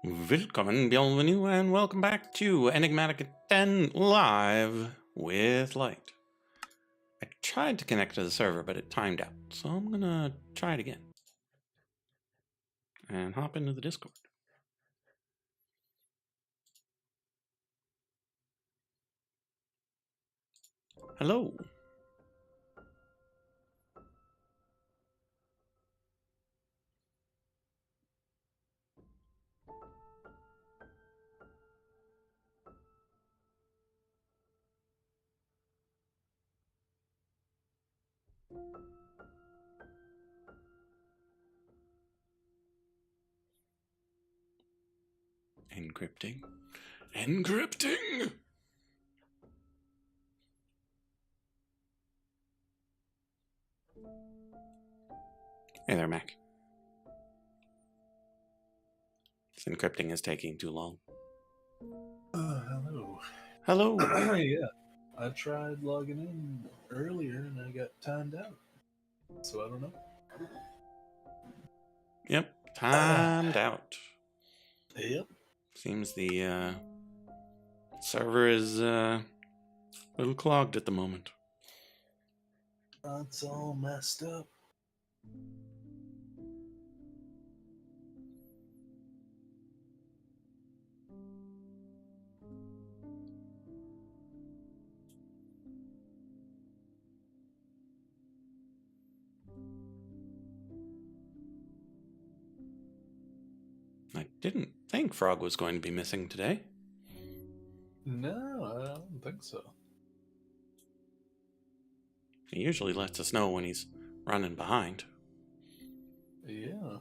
Willkommen, bienvenue, and welcome back to Enigmatic E10 Live with Light. I tried to connect to the server, but it timed out, so I'm gonna try it again. And hop into the Discord. Hello. Encrypting. Encrypting! Hey there, Mac. This encrypting is taking too long. Hello. Hello. Yeah, I tried logging in earlier and I got timed out. So I don't know. Yep, timed out. Yep. Seems the server is a little clogged at the moment. It's all messed up. I didn't think Frog was going to be missing today. No, I don't think so. He usually lets us know when he's running behind. Yeah.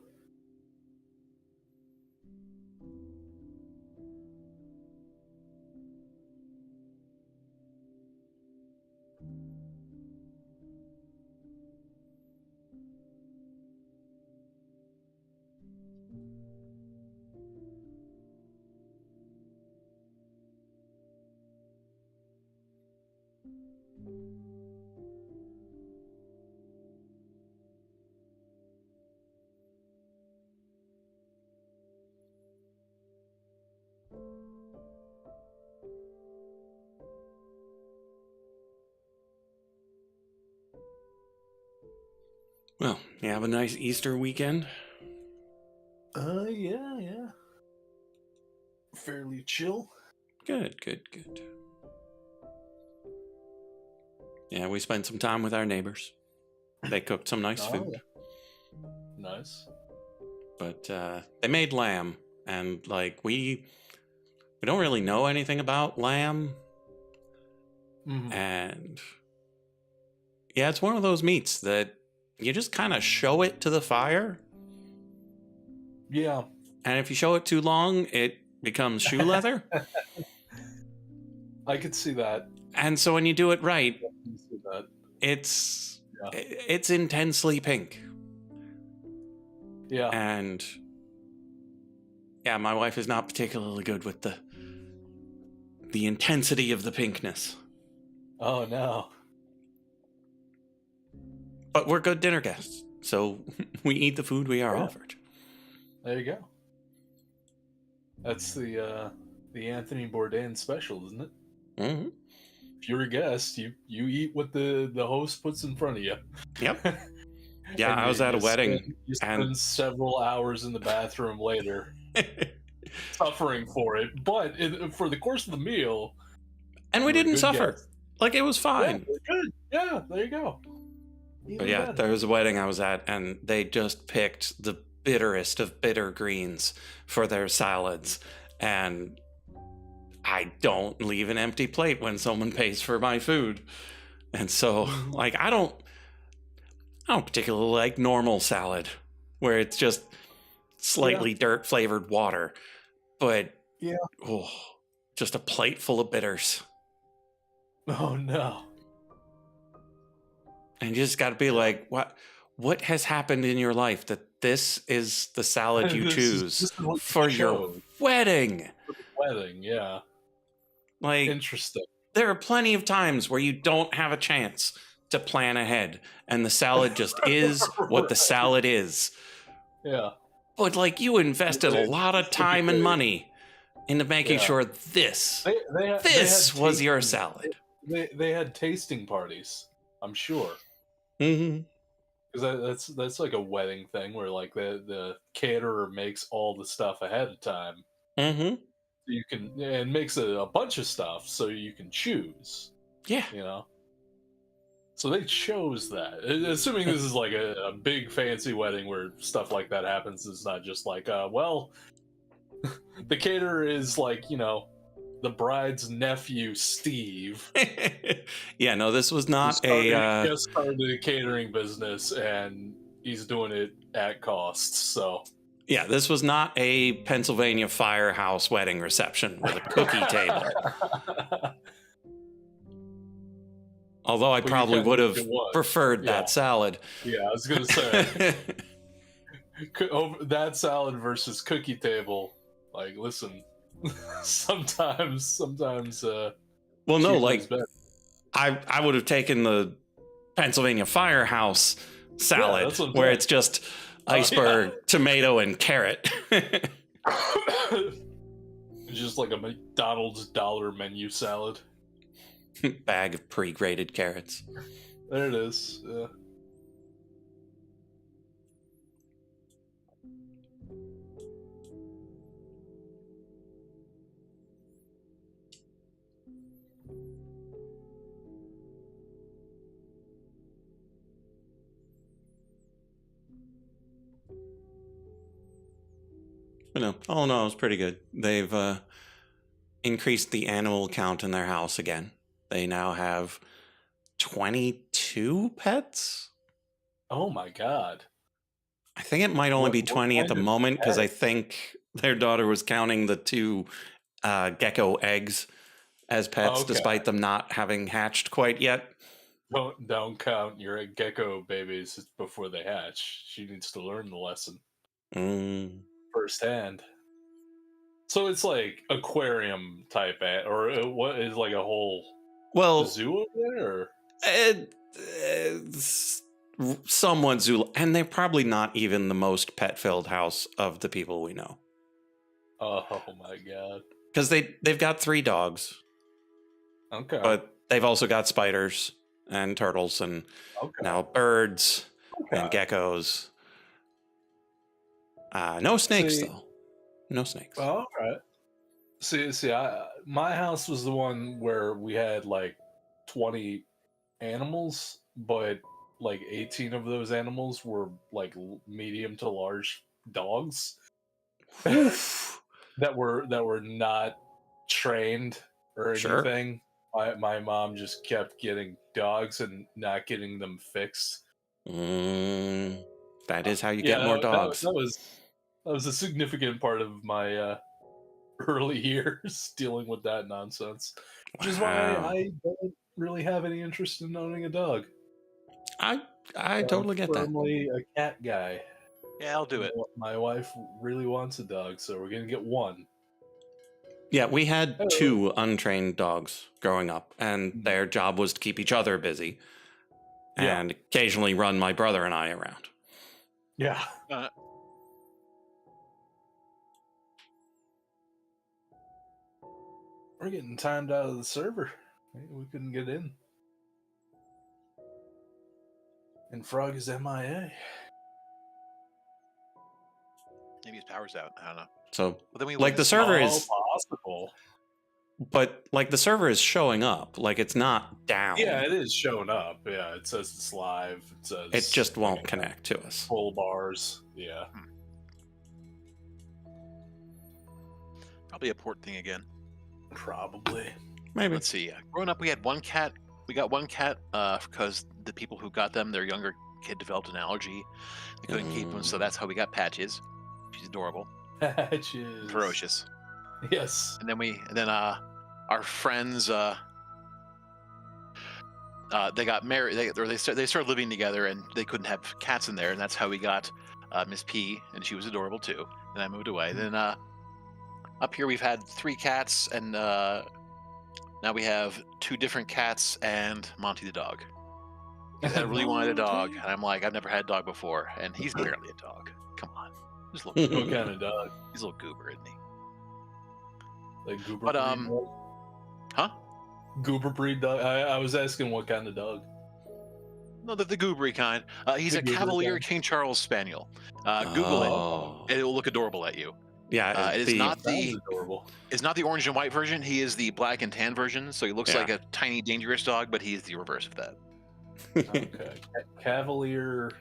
Well, you have a nice Easter weekend? Yeah. Fairly chill. Good. Yeah, we spent some time with our neighbors. They cooked some nice food. Yeah. Nice. But they made lamb, and we don't really know anything about lamb. Mm-hmm. And yeah, it's one of those meats that you just kind of show it to the fire. Yeah. And if you show it too long, it becomes shoe leather. I could see that. And so when you do it right, I can see that. it's intensely pink. Yeah. And yeah, my wife is not particularly good with the intensity of the pinkness. Oh no. But we're good dinner guests, so we eat the food we are offered. There you go. That's the Anthony Bourdain special, isn't it? Mm-hmm. If you're a guest, you eat what the host puts in front of you. Yep. Yeah, I was at a wedding. You spend several hours in the bathroom later suffering for it. But for the course of the meal... And we didn't suffer. Guest. Like, it was fine. Yeah, good. Yeah, there you go. But yeah, there was a wedding I was at, and they just picked the bitterest of bitter greens for their salads. And I don't leave an empty plate when someone pays for my food. And so, I don't particularly like normal salad, where it's just slightly dirt-flavored water. But, just a plate full of bitters. Oh, no. And you just got to be like, what has happened in your life that this is the salad you choose for your wedding? For the wedding, yeah. Like, interesting. There are plenty of times where you don't have a chance to plan ahead, and the salad just is what the salad is. Yeah. But like you invested a lot of time and money into making sure this was your salad. They had tasting parties, I'm sure. Mm-hmm. Because that's like a wedding thing where like the caterer makes all the stuff ahead of time. Mm-hmm. You can and makes a bunch of stuff so you can choose. Yeah. You know. So they chose that. Assuming this is like a big fancy wedding where stuff like that happens, it's not just like, well, the caterer is like, the bride's nephew, Steve. Yeah, no, this was not He just started a catering business and he's doing it at cost, so. Yeah, this was not a Pennsylvania firehouse wedding reception with a cookie table. Although I probably would have preferred that salad. Yeah, I was going to say. That salad versus cookie table. Like, listen, sometimes. Well, no, like, I would have taken the Pennsylvania firehouse salad where it's just iceberg, tomato, and carrot. Just like a McDonald's dollar menu salad. Bag of pre-grated carrots. There it is. Yeah. But no, all in all, it was pretty good. They've increased the animal count in their house again. They now have 22 pets. Oh my god. I think it might only be 20 at the moment because I think their daughter was counting the 2 gecko eggs as pets, despite them not having hatched quite yet. Don't count your gecko babies before they hatch. She needs to learn the lesson firsthand. So it's like aquarium type, or what is like a whole zoo over there? It's somewhat zoo, and they're probably not even the most pet-filled house of the people we know. Oh my god! Because they've got 3 dogs. Okay, but they've also got spiders and turtles and now birds and geckos. No snakes though. No snakes. Oh, all right. See, my house was the one where we had like 20 animals, but like 18 of those animals were like medium to large dogs that were not trained or anything. My mom just kept getting dogs and not getting them fixed. That is how you get more dogs. That was a significant part of my early years dealing with that nonsense, which is why I don't really have any interest in owning a dog. I totally get that. I'm firmly a cat guy. Yeah, I'll do it. My wife really wants a dog, so we're gonna get one. Yeah, we had 2 untrained dogs growing up, and their job was to keep each other busy and occasionally run my brother and I around. Yeah. We're getting timed out of the server. We couldn't get in. And Frog is MIA. Maybe his power's out. I don't know. So, then we like, the server is possible. But, like, the server is showing up. Like, it's not down. Yeah, it is showing up. Yeah, it says it's live. It says... It just won't connect to us. Full bars. Yeah. Probably a port thing again. Probably. Maybe. Let's see. Growing up, we had 1 cat. We got 1 cat because the people who got them, their younger kid developed an allergy. They couldn't keep him, so that's how we got Patches. She's adorable. Patches. Ferocious. Yes. And then our friends they got married. They started living together, and they couldn't have cats in there, and that's how we got Miss P, and she was adorable too. And I moved away. Then up here we've had 3 cats, and now we have 2 different cats and Monty the dog. I really wanted a dog, and I'm like, I've never had a dog before, and he's barely a dog. Come on. Just a little. What kind of dog? He's a little goober, isn't he? Like goober But, breed dog? Huh? Goober breed dog? I was asking what kind of dog. No, the goobery kind. He's The a goober Cavalier kind. King Charles Spaniel. Google Oh. it. It will look adorable at you. Yeah, It is the not Sounds the adorable. It's not the orange and white version. He is the black and tan version. So he looks Yeah. like a tiny, dangerous dog, but he is the reverse of that. Okay. Cavalier.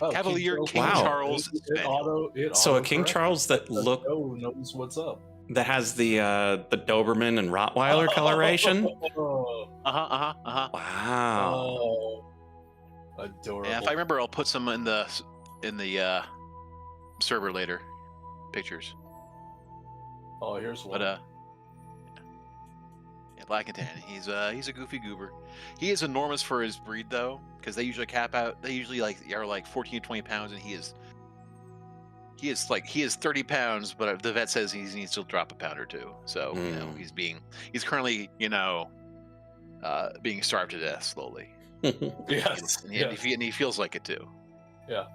Oh, Cavalier King Wow. Charles Spaniel. So a King Charles that look knows what's up. that has the Doberman and Rottweiler coloration. Wow. Wow. Oh, adorable. Yeah, if I remember, I'll put some in the server later. Pictures. Oh, here's one. But yeah, black and tan. He's a goofy goober. He is enormous for his breed though, because they usually cap out. They usually are like 14 to 20 pounds, and he is 30 pounds. But the vet says he needs to drop a pound or two. So you know he's currently being starved to death slowly. Yes. And he feels like it too. Yeah.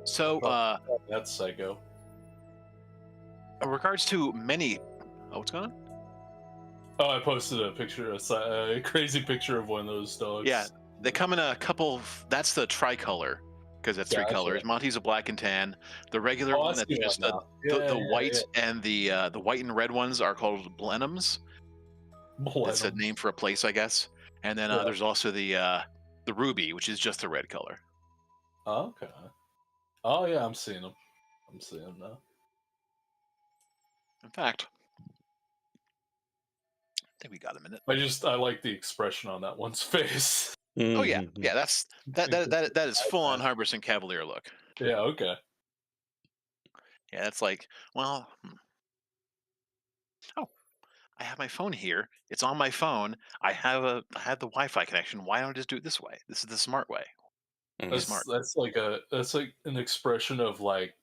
So that's psycho. in regards to many, what's going on? Oh, I posted a picture, a crazy picture of one of those dogs. Yeah, they come in a couple. That's the tricolor, because that's three colors. Monty's a black and tan. The regular one that's just the white and the white and red ones are called Blenheims. That's a name for a place, I guess. And then there's also the ruby, which is just the red color. Oh, okay. Oh yeah, I'm seeing them. I'm seeing them now. In fact, I think we got a minute. I like the expression on that one's face. Oh yeah, that is full on 100% Cavalier look. Yeah. Okay. Yeah, that's like, well, oh, I have my phone here. It's on my phone. I have the Wi-Fi connection. Why don't I just do it this way? This is the smart way. That's like an expression of like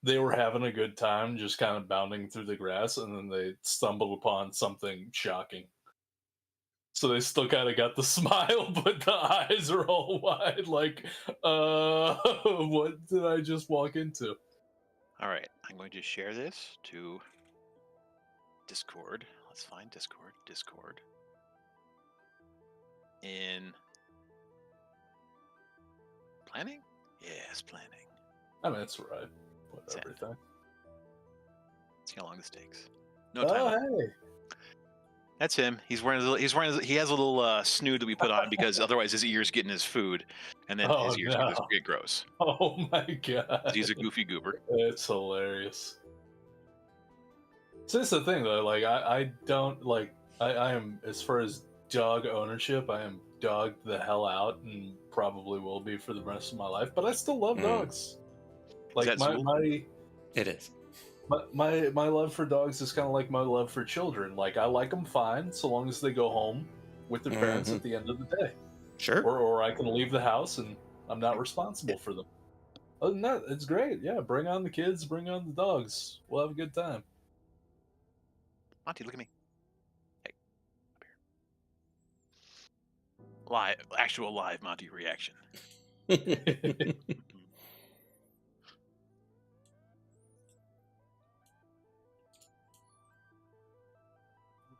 they were having a good time, just kind of bounding through the grass, and then they stumbled upon something shocking. So they still kind of got the smile, but the eyes are all wide. Like, what did I just walk into? All right, I'm going to share this to Discord. Let's find Discord. Discord. In planning? Yes, planning. I mean, it's right. Put everything. See how long this takes. No time. Oh, hey. That's him. He has a little snood that we put on because otherwise his ears get in his food, and then his ears get gross. Oh my god. He's a goofy goober. It's hilarious. So that's the thing though, like I don't like I am, as far as dog ownership, I am dogged the hell out and probably will be for the rest of my life, but I still love dogs. Like it is. My love for dogs is kind of like my love for children. Like I like them fine so long as they go home with their parents at the end of the day. Sure. Or I can leave the house and I'm not responsible for them. Other than that, it's great. Yeah, bring on the kids, bring on the dogs. We'll have a good time. Monty, look at me. Hey, up here. Actual live Monty reaction. What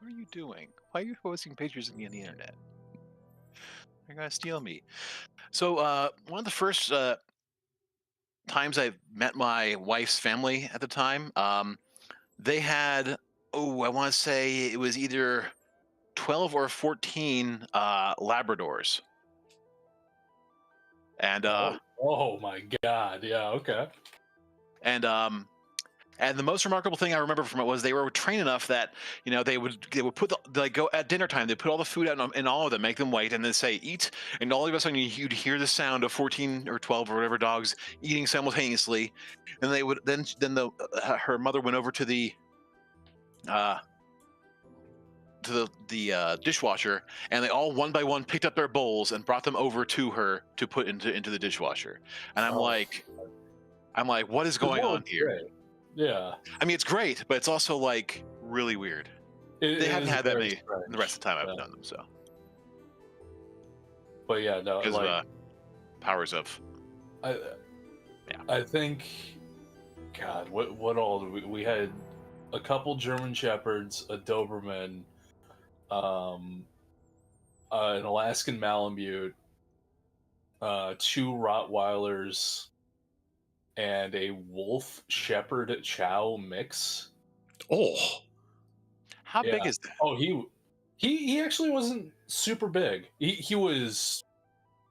are you doing? Why are you posting pictures of me on the internet? You're gonna steal me. So one of the first times I met my wife's family at the time, they had, I want to say it was either 12 or 14 Labradors. And oh my god, yeah, okay. And the most remarkable thing I remember from it was they were trained enough that, you know, they would put go at dinner time, they put all the food out in all of them, make them wait, and then say eat, and all of a sudden you'd hear the sound of 14 or 12 or whatever dogs eating simultaneously, and they would then her mother went over to the dishwasher, and they all one by one picked up their bowls and brought them over to her to put into the dishwasher, and I'm like, what is going on here? Great. Yeah. I mean, it's great, but it's also like really weird. They haven't had that many the rest of the time I've done them, so. But yeah, no, because of powers of. Yeah. I think, God, what all did we had? A couple German Shepherds, a Doberman, um, an Alaskan Malamute, two Rottweilers, and a Wolf Shepherd Chow mix. Oh, How Yeah. big is that? Oh, he actually wasn't super big. He was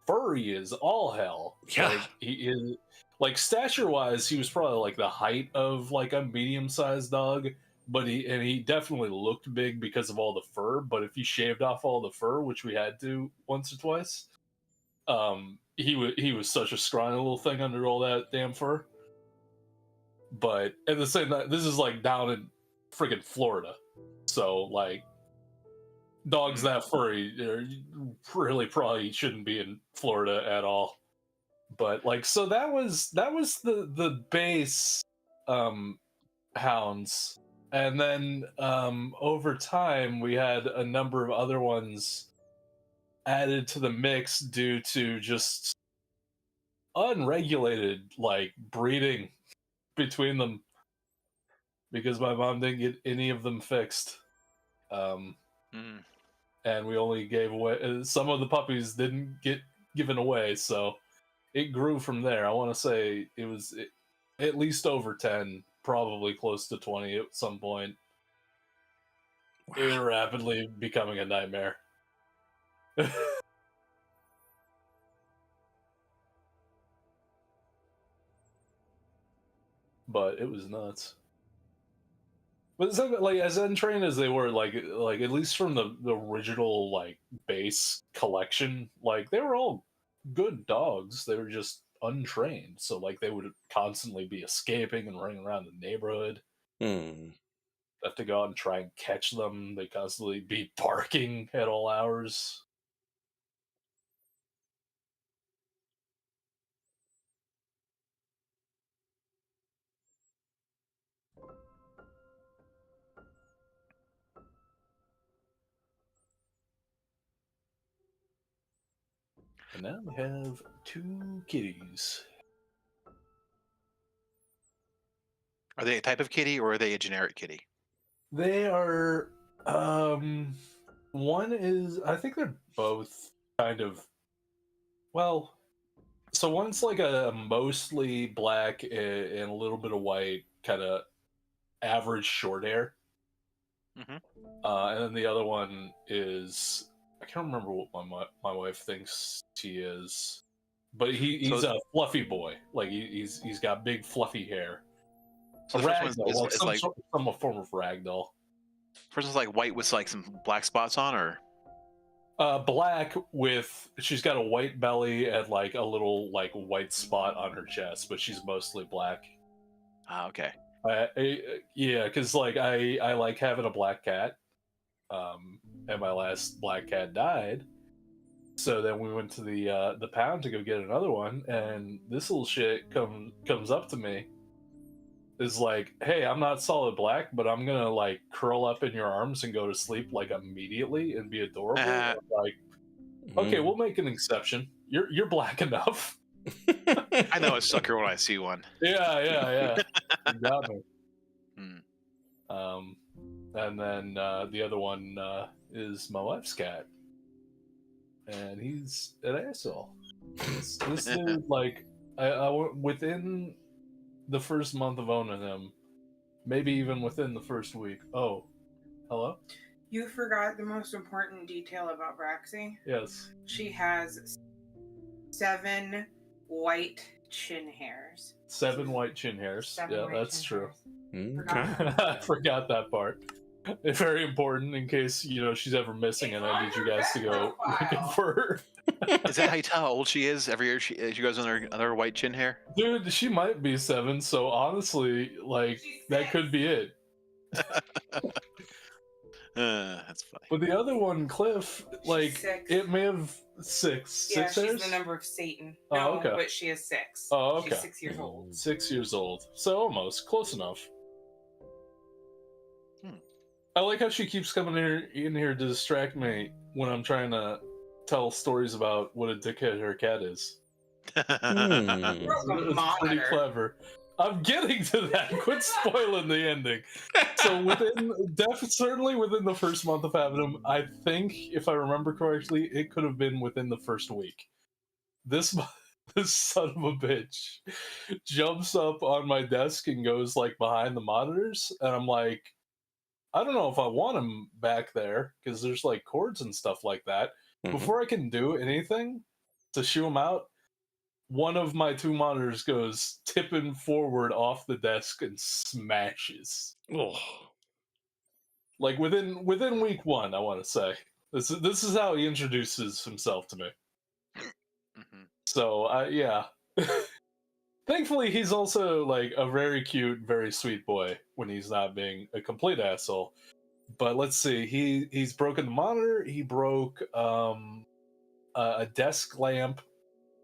furry as all hell. Yeah. Like he is like stature wise, he was probably like the height of like a medium sized dog. But he definitely looked big because of all the fur. But if you shaved off all the fur, which we had to once or twice, he was such a scrawny little thing under all that damn fur. But at the same time, this is like down in friggin' Florida, so like dogs that furry really probably shouldn't be in Florida at all. But like, so that was the base hounds, and then over time we had a number of other ones added to the mix due to just unregulated like breeding between them because my mom didn't get any of them fixed. And we only gave away some of the puppies didn't get given away, so it grew from there. I want to say it was at least over 10, probably close to 20 at some point. It was rapidly becoming a nightmare. But it was nuts. But so, like, as untrained as they were, like at least from the original like base collection, like they were all good dogs. They were just untrained, so like they would constantly be escaping and running around the neighborhood. Have to go out and try and catch them. They constantly be barking at all hours. And now we have 2 kitties. Are they a type of kitty or are they a generic kitty? They are one is, I think they're both kind of, well, so one's like a mostly black and a little bit of white, kind of average short hair. And then the other one is, I can't remember what my wife thinks he is, but he's a fluffy boy. Like he's got big fluffy hair. So a the first ragdoll, one is like some form of ragdoll. First one's like white with like some black spots on, or black with, she's got a white belly and like a little like white spot on her chest, but she's mostly black. Ah, okay. Yeah, because like I like having a black cat, and my last black cat died. So then we went to the pound to go get another one, and this little shit comes up to me. Is like, hey, I'm not solid black, but I'm gonna like curl up in your arms and go to sleep like immediately and be adorable. Like, okay, we'll make an exception. You're black enough. I know a sucker when I see one. Yeah. You got me. And then the other one is my wife's cat, and he's an asshole. This dude, like, I within the first month of owning him, maybe even within the first week. Oh, hello? You forgot the most important detail about Braxy. Yes. She has 7 white chin hairs. 7 white chin hairs. 7 yeah, white that's chin true. hairs. I forgot that part. It's very important in case, she's ever missing and I need you guys to go looking for her. Is that how you tell how old she is? Every year she goes on her white chin hair? Dude, she might be 7, so honestly, like, that could be it. That's funny. But the other one, Cliff, like, it may have 6. Yeah, 6 she's hairs? the number of Satan. Oh, No, okay. but she is 6. Oh, okay. She's 6 years old. 6 years old. So almost. Close enough. I like how she keeps coming in here to distract me when I'm trying to tell stories about what a dickhead her cat is. Broke a It's pretty monitor. clever. I'm getting to that. Quit spoiling the ending. So certainly within the first month of having him, I think, if I remember correctly, it could have been within the first week. This this son of a bitch jumps up on my desk and goes like behind the monitors, and I'm like, I don't know if I want him back there because there's like cords and stuff like that. Mhm. Before I can do anything to shoo him out, one of my two monitors goes tipping forward off the desk and smashes. Oh. Like within week one, I want to say. This is how he introduces himself to me. Mhm. So yeah. Thankfully, he's also like a very cute, very sweet boy when he's not being a complete asshole. But let's see, he's broken the monitor. He broke a desk lamp,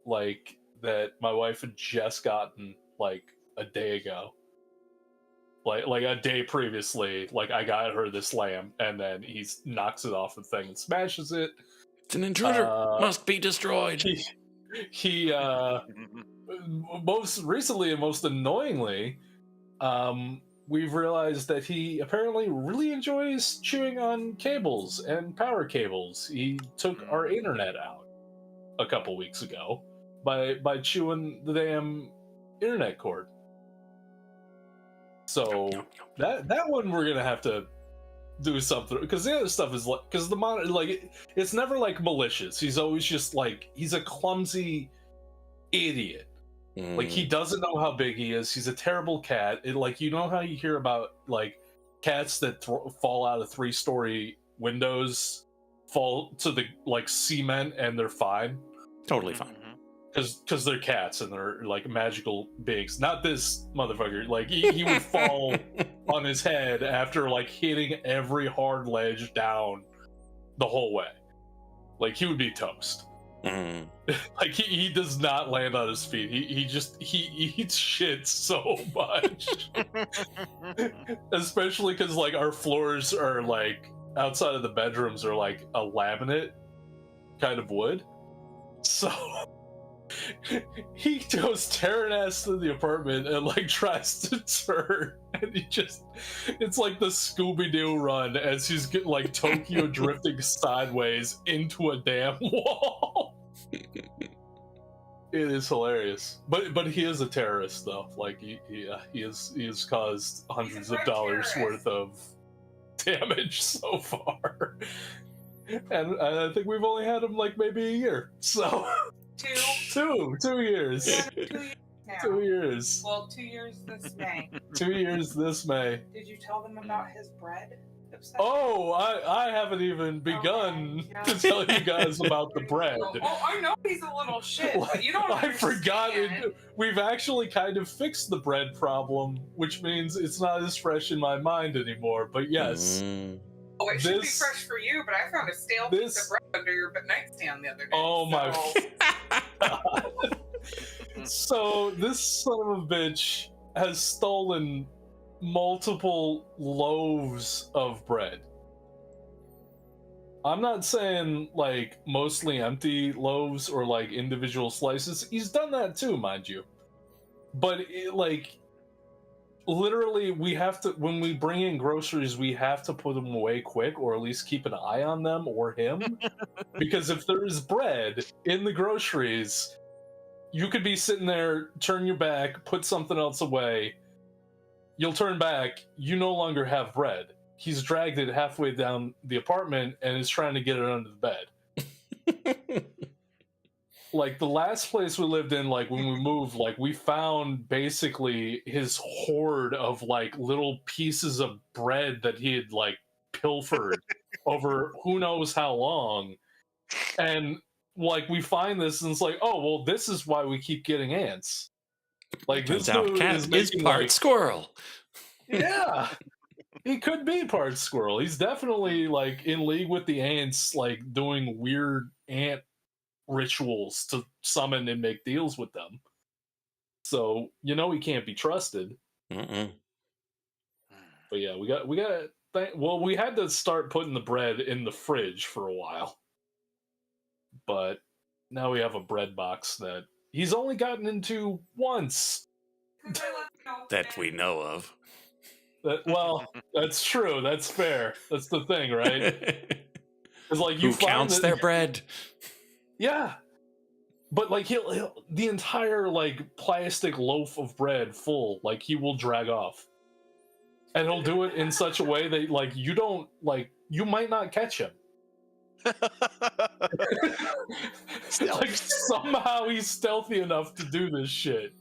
like that my wife had just gotten like a day ago. Like a day previously, like I got her this lamp, and then he knocks it off the thing and smashes it. It's an intruder. Must be destroyed. He most recently and most annoyingly, we've realized that he apparently really enjoys chewing on cables and power cables. He took our internet out a couple weeks ago by chewing the damn internet cord. So that one we're gonna have to do something, because the other stuff is like, because the monitor, like it's never like malicious. He's always just like, he's a clumsy idiot. Like he doesn't know how big he is. He's a terrible cat. Like, you know how you hear about like cats that fall out of 3-story windows, fall to the like cement, and they're fine Totally fine. because they're cats and they're like magical beings. Not this motherfucker. Like he would fall on his head after like hitting every hard ledge down the whole way. Like he would be toast. Like he does not land on his feet. He eats shit so much. Especially because like our floors are like, outside of the bedrooms are like a laminate kind of wood. So he goes tearing ass through the apartment and like tries to turn, and it's like the Scooby-Doo run as he's getting like Tokyo drifting sideways into a damn wall. It is hilarious, but he is a terrorist though. Like he has caused hundreds of dollars worth of damage so far, and I think we've only had him like maybe a year. So 2 years. Yeah, 2 years now. 2 years. Well, 2 years this May. 2 years this May. Did you tell them about his bread obsession? Oh, I haven't even begun to tell you guys about the bread. Oh, I know he's a little shit, but you don't I forgot understand. we've actually kind of fixed the bread problem, which means it's not as fresh in my mind anymore. But yes. Oh, it should be fresh for you, but I found a stale piece of bread under your nightstand the other day. Oh my God. So this son of a bitch has stolen multiple loaves of bread. I'm not saying like mostly empty loaves or like individual slices. He's done that too, mind you. But like literally, we have to, when we bring in groceries, we have to put them away quick, or at least keep an eye on them or him. Because if there is bread in the groceries, you could be sitting there, turn your back, put something else away. You'll turn back, you no longer have bread. He's dragged it halfway down the apartment and is trying to get it under the bed. Like the last place we lived in, like when we moved, like we found basically his hoard of like little pieces of bread that he had like pilfered over who knows how long. And like we find this and it's like, oh well, this is why we keep getting ants. Like Turns this out dude cat is is making, part like, squirrel. Yeah. He could be part squirrel. He's definitely like in league with the ants, like doing weird ant rituals to summon and make deals with them. So you know he can't be trusted. But yeah, we got well, we had to start putting the bread in the fridge for a while, but now we have a bread box that he's only gotten into once. That we know of. Well, that's true. That's fair. That's the thing, right? It's like you Who find counts their bread? Yeah, but like he'll the entire like plastic loaf of bread full, like he will drag off, and he'll do it in such a way that like you might not catch him. Like somehow he's stealthy enough to do this shit.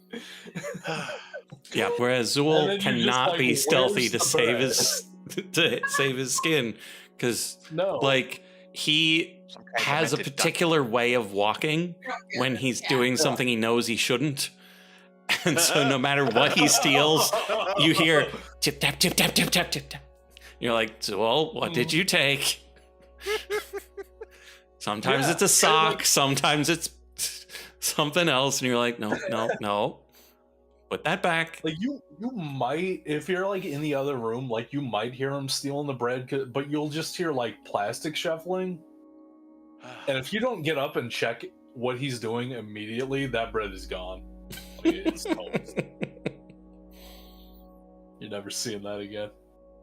Yeah, whereas Zool cannot be stealthy to save his skin, because like he has a particular way of walking when he's doing something he knows he shouldn't, and so no matter what he steals, you hear tip tap tip tap tip tap tip tap. You're like, Zool, what did you take? Sometimes it's a sock, sometimes it's something else, and you're like, no. Put that back. Like you might, if you're like in the other room, like you might hear him stealing the bread, but you'll just hear like plastic shuffling. And if you don't get up and check what he's doing immediately, that bread is gone. Like, it's toast. You're never seeing that again.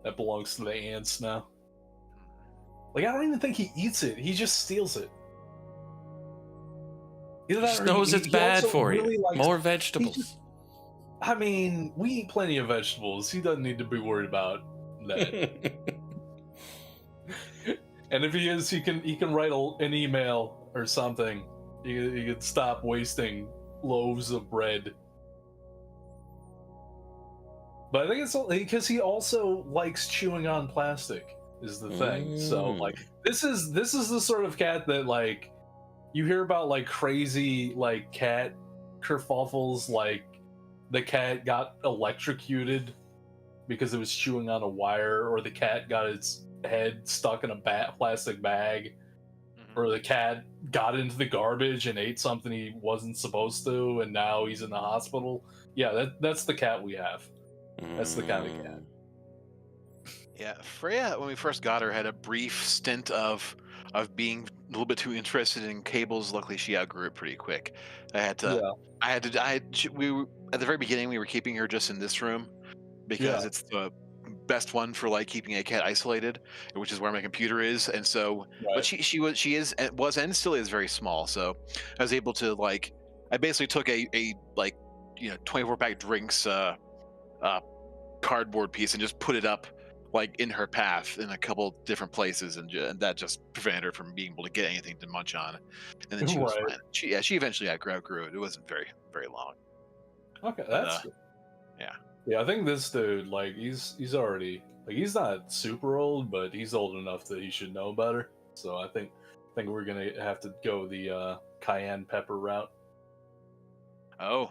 That belongs to the ants now. Like I don't even think he eats it. He just steals it. He just knows it's bad for you. More vegetables. I mean, we eat plenty of vegetables. He doesn't need to be worried about that. And if he is, he can write an email or something. He could stop wasting loaves of bread. But I think it's because he also likes chewing on plastic. Is the thing. So like this is the sort of cat that like you hear about like crazy like cat kerfuffles, like the cat got electrocuted because it was chewing on a wire, or the cat got its head stuck in a plastic bag, or the cat got into the garbage and ate something he wasn't supposed to, and now he's in the hospital. Yeah, that's the cat we have. That's the kind of cat. Yeah, Freya, when we first got her, had a brief stint of being a little bit too interested in cables. Luckily, she outgrew it pretty quick. We were, at the very beginning, we were keeping her just in this room because it's the best one for like keeping a cat isolated, which is where my computer is. And so, but she was and still is very small. So I was able to like, I basically took a like 24-pack drinks cardboard piece and just put it up like in her path in a couple different places, and that just prevented her from being able to get anything to munch on. And then she was fine. She eventually outgrew it. It wasn't very long. Okay, that's good. Yeah. I think this dude, like, he's already like, he's not super old, but he's old enough that he should know better. So I think we're gonna have to go the cayenne pepper route. Oh,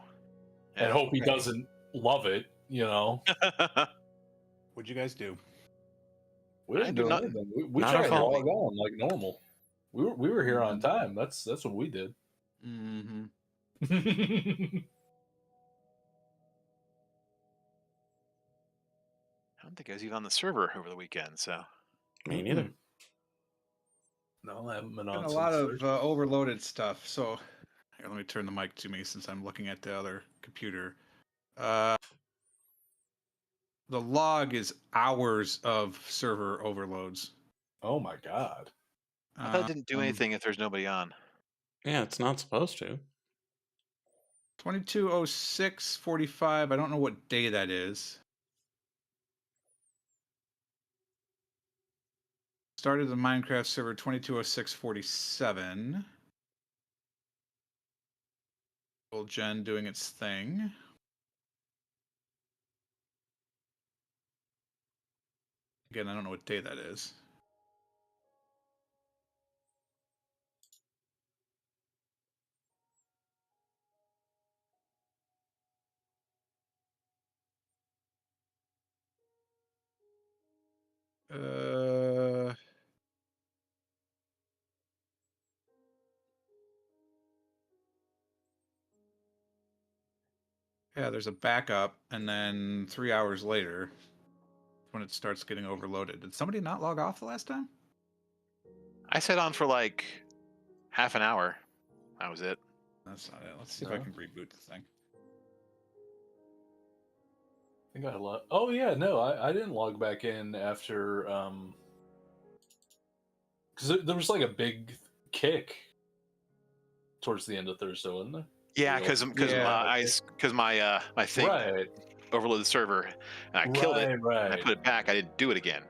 yeah, and hope he doesn't love it. What'd you guys do? We didn't do anything. We tried to log on like normal. We were here on time. That's what we did. Mm-hmm. I don't think I was even on the server over the weekend, so. Me neither. No, I haven't been on. A lot of overloaded stuff. So here, let me turn the mic to me since I'm looking at the other computer. The log is hours of server overloads. Oh my god. I thought it didn't do anything if there's nobody on. Yeah, it's not supposed to. 2206:45. I don't know what day that is. Started the Minecraft server 2206:47. Old Gen doing its thing. Again, I don't know what day that is. Yeah, there's a backup, and then 3 hours later, when it starts getting overloaded. Did somebody not log off the last time? I sat on for like half an hour. That was it. That's not it. Let's see if I can reboot the thing. I think I log. Oh yeah, no, I didn't log back in after because there was like a big kick towards the end of Thursday, wasn't there? Yeah, because my my thing overloaded the server and I killed it. And I put it back. I didn't do it again.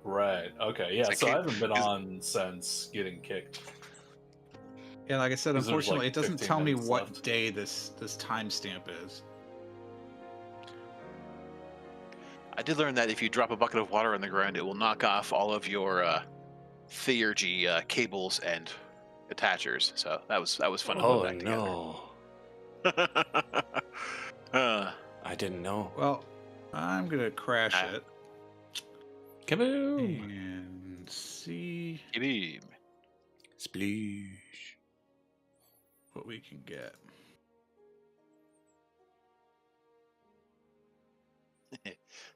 Right. Okay. Yeah. So I haven't been on since getting kicked. Yeah, like I said, unfortunately, like it doesn't tell me what left. day this timestamp is. I did learn that if you drop a bucket of water on the ground, it will knock off all of your Theurgy cables and attachers. So that was fun. Oh no! I didn't know. Well, I'm gonna crash it. Kaboom! And see. Kaboom! Sploosh! What we can get.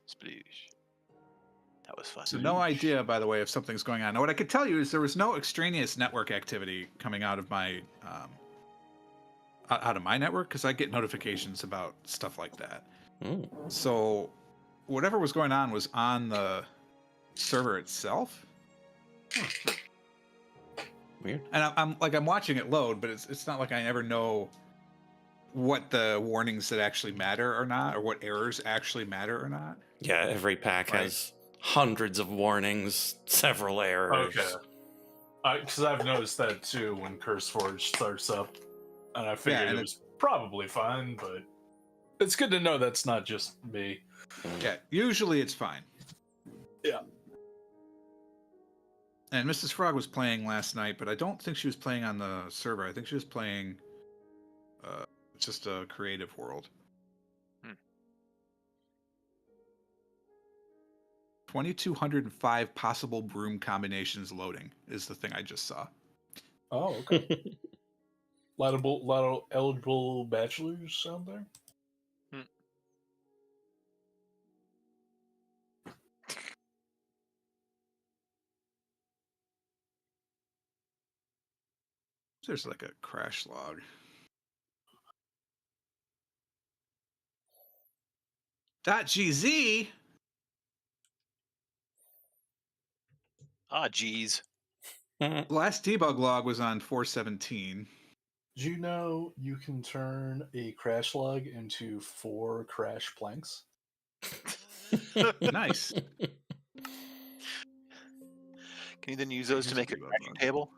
Sploosh. That was fun. So no idea, by the way, if something's going on. Now, what I could tell you is there was no extraneous network activity coming out of my network because I get notifications about stuff like that. Mm. So whatever was going on was on the server itself. Weird. And I'm watching it load, but it's not like I ever know what the warnings that actually matter or not, or what errors actually matter or not. Yeah, every pack has hundreds of warnings, several errors. Okay. Because I've noticed that too when CurseForge starts up, and I figured it was probably fine, but it's good to know that's not just me. Yeah, usually it's fine. Yeah. And Mrs. Frog was playing last night, but I don't think she was playing on the server. I think she was playing just a creative world. 2,205 possible broom combinations loading is the thing I just saw. Oh, okay. lot of eligible bachelors out there. There's like a crash log. .gz. Ah, geez. Last debug log was on 417. Do you know you can turn a crash log into 4 crash planks? Nice. Can you then use those to make a crashing table?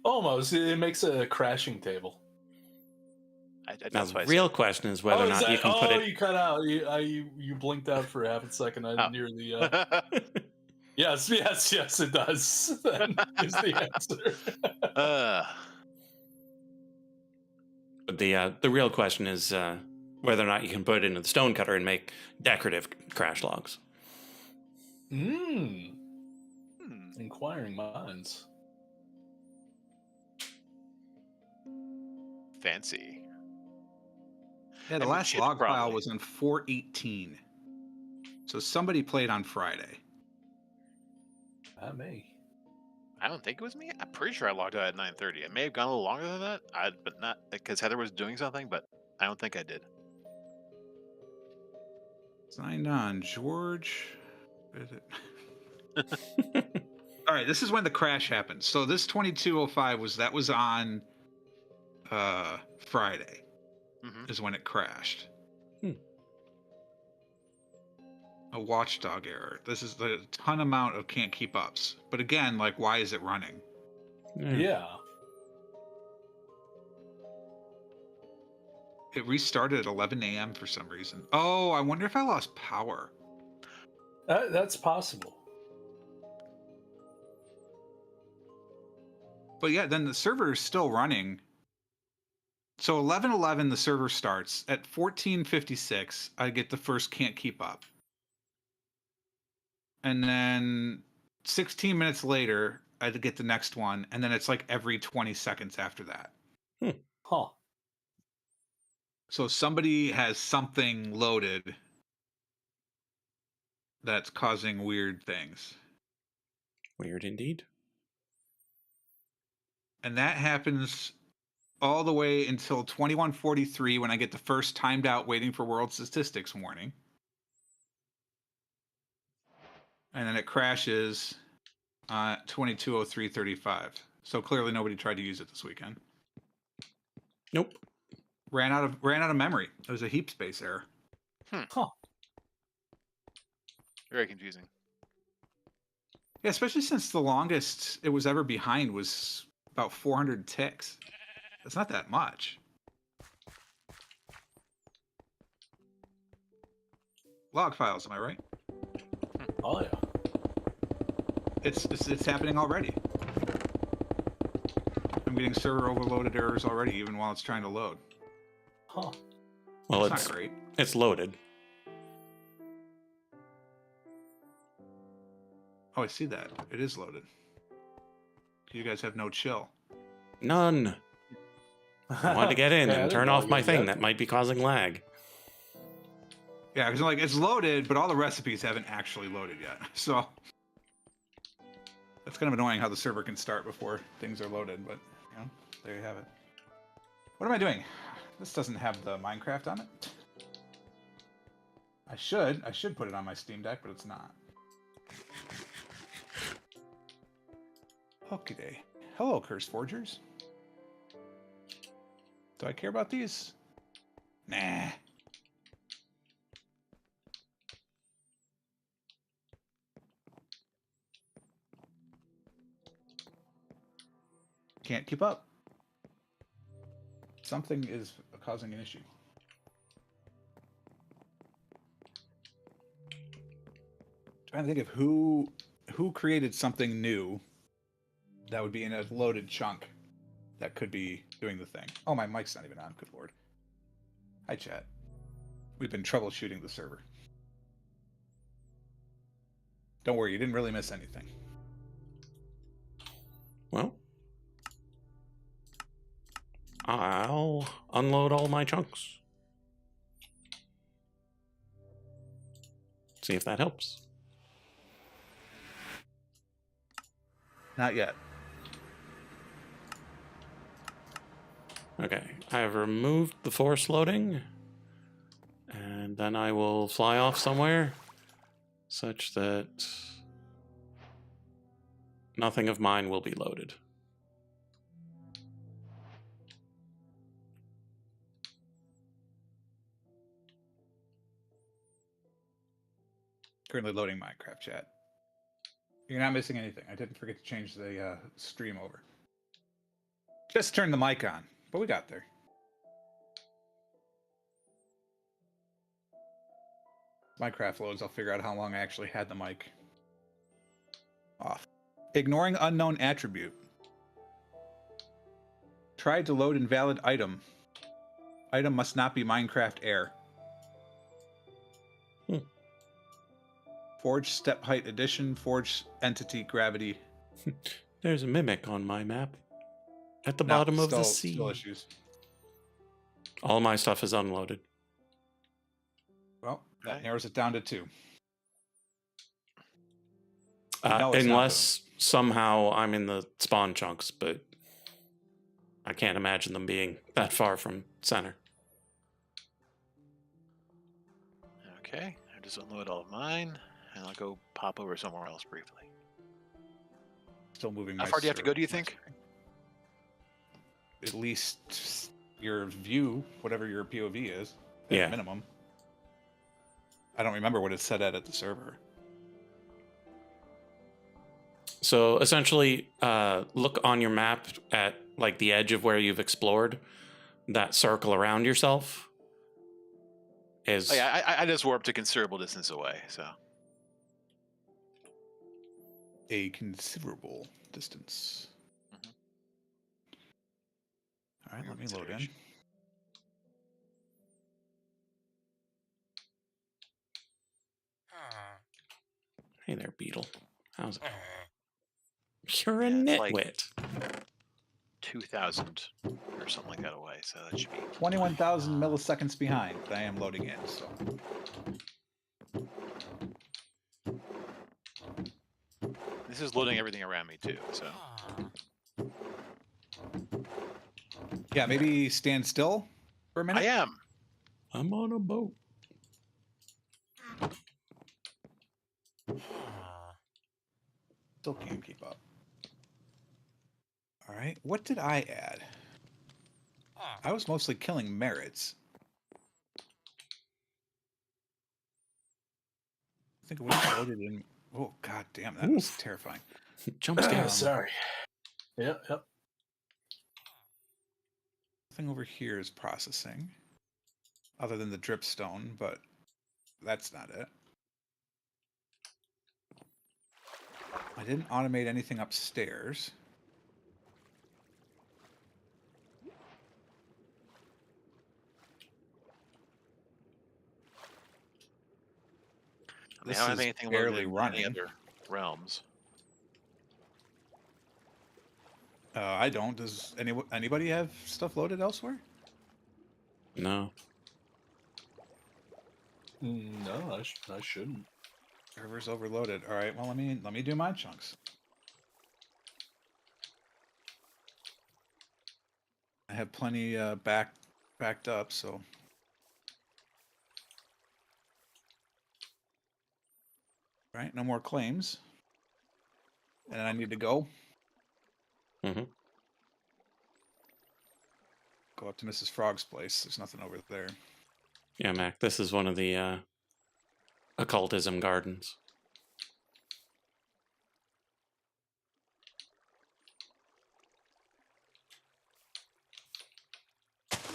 Almost. It makes a crashing table. Now the real question is whether or not you can put it. Oh, you cut out. You blinked out for half a second. I didn't hear the. Yes, it does. That is the answer. But the real question is whether or not you can put it into the stone cutter and make decorative crash logs. Inquiring minds. Fancy. Yeah, the last log file was on 418. So somebody played on Friday. Not me. I don't think it was me. I'm pretty sure I logged out at 9:30. It may have gone a little longer than that, but not because Heather was doing something. But I don't think I did. Signed on, George. All right, this is when the crash happened. So this 2205 was on Friday. Is when it crashed. A watchdog error. This is the ton amount of can't keep ups. But again, like, why is it running? Yeah. It restarted at 11 a.m. for some reason. Oh, I wonder if I lost power. That's possible. But yeah, then the server is still running. So 11:11, the server starts. At 14:56, I get the first can't keep up. And then 16 minutes later, I get the next one. And then it's like every 20 seconds after that. Huh. So somebody has something loaded that's causing weird things. Weird indeed. And that happens all the way until 21:43 when I get the first timed out waiting for world statistics warning. And then it crashes 22:03:35. So clearly nobody tried to use it this weekend. Nope. Ran out of memory. It was a heap space error. Huh. Very confusing. Yeah, especially since the longest it was ever behind was about 400 ticks. That's not that much. Log files, am I right? Oh yeah. It's happening already. I'm getting server overloaded errors already, even while it's trying to load. Huh. Well, That's not great. It's loaded. Oh, I see that. It is loaded. You guys have no chill. None. I wanted to get in Yeah, I and didn't turn know off my you thing did. that might be causing lag. Yeah, because like it's loaded, but all the recipes haven't actually loaded yet. So that's kind of annoying how the server can start before things are loaded. But you know, there you have it. What am I doing? This doesn't have the Minecraft on it. I should put it on my Steam Deck, but it's not. Okay. Hello, Curse Forgers. Do I care about these? Nah. Can't keep up. Something is causing an issue. Trying to think of who created something new that would be in a loaded chunk that could be doing the thing. Oh, my mic's not even on. Good lord. Hi, chat. We've been troubleshooting the server. Don't worry, you didn't really miss anything. Well, I'll unload all my chunks. See if that helps. Not yet. Okay, I have removed the force loading, and then I will fly off somewhere such that nothing of mine will be loaded. Currently loading Minecraft, chat. You're not missing anything. I didn't forget to change the stream over. Just turn the mic on, but we got there. Minecraft loads, I'll figure out how long I actually had the mic off. Ignoring unknown attribute. Tried to load invalid item. Item must not be Minecraft Air. Forge step height addition. Forge entity gravity. There's a mimic on my map at the bottom of the sea. Still issues. All my stuff is unloaded. Well, that narrows it down to 2. Unless somehow I'm in the spawn chunks, but I can't imagine them being that far from center. Okay, I just unload all of mine, and I'll go pop over somewhere else briefly. Still moving. How far do you have to go, do you think? At least your view, whatever your POV is, at Yeah. minimum. I don't remember what it's set at the server. So essentially, look on your map at like the edge of where you've explored. That circle around yourself is. Oh, yeah, I just warped a considerable distance away, so. A considerable distance. Mhm. All right, Your let me load in. consideration. Hey there, Beetle. How's it? You're a Yeah, it's like- nitwit. 2,000 or something like that away, so that should be. 21,000 milliseconds behind, but I am loading in, so. This is loading everything around me too, so. Yeah, maybe stand still for a minute. I am. I'm on a boat. Still can't keep up. All right, what did I add? I was mostly killing merits. I think it was loaded in. Oh, god damn, that was Oof. terrifying. Jump scare. Sorry. Yep. Nothing over here is processing, other than the dripstone, but that's not it. I didn't automate anything upstairs. I don't have anything barely loaded in running. any other realms. I don't. Does anybody have stuff loaded elsewhere? No. No, I shouldn't. Server's overloaded. All right. Well, let me do my chunks. I have plenty backed up, so. Right. No more claims. And I need to go. Mm-hmm. Go up to Mrs. Frog's place. There's nothing over there. Yeah, Mac. This is one of the occultism gardens.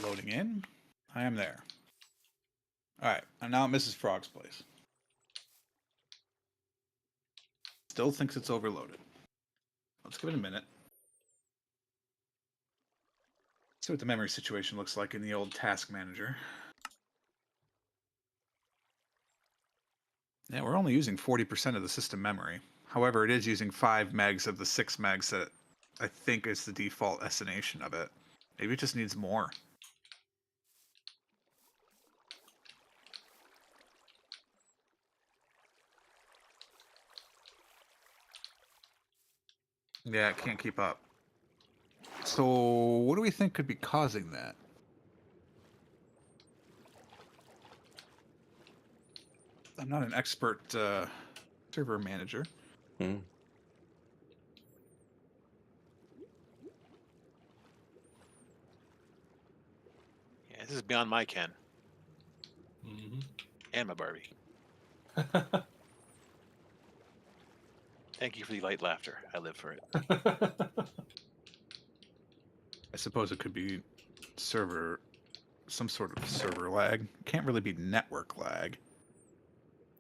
Loading in. I am there. All right. I'm now at Mrs. Frog's place. Still thinks it's overloaded. Let's give it a minute. See what the memory situation looks like in the old task manager. Yeah, we're only using 40% of the system memory. However, it is using 5 megs of the 6 megs that I think is the default estimation of it. Maybe it just needs more. Yeah, it can't keep up. So, what do we think could be causing that? I'm not an expert server manager. Mm. Yeah, this is beyond my ken Mm-hmm. and my Barbie. Thank you for the light laughter. I live for it. I suppose it could be some sort of server lag. Can't really be network lag,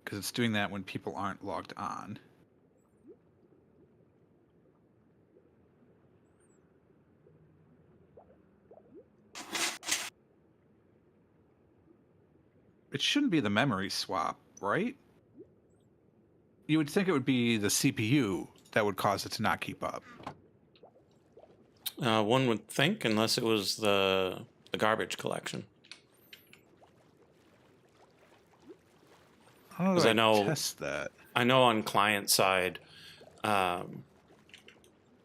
because it's doing that when people aren't logged on. It shouldn't be the memory swap, right? You would think it would be the CPU that would cause it to not keep up. One would think, unless it was the garbage collection. How do 'Cause I know- test that? I know on client side,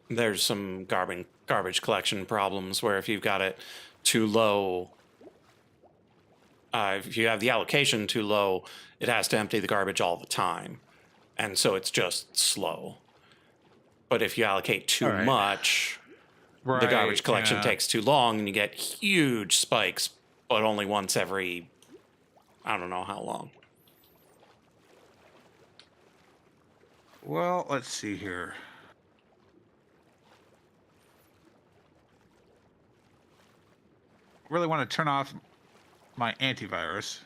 there's some garbage collection problems where if you've got it too low, if you have the allocation too low, it has to empty the garbage all the time, and so it's just slow. But if you allocate too All right. much, the Right, garbage collection yeah. takes too long, and you get huge spikes, but only once every, I don't know how long. Well, let's see here. Really want to turn off my antivirus.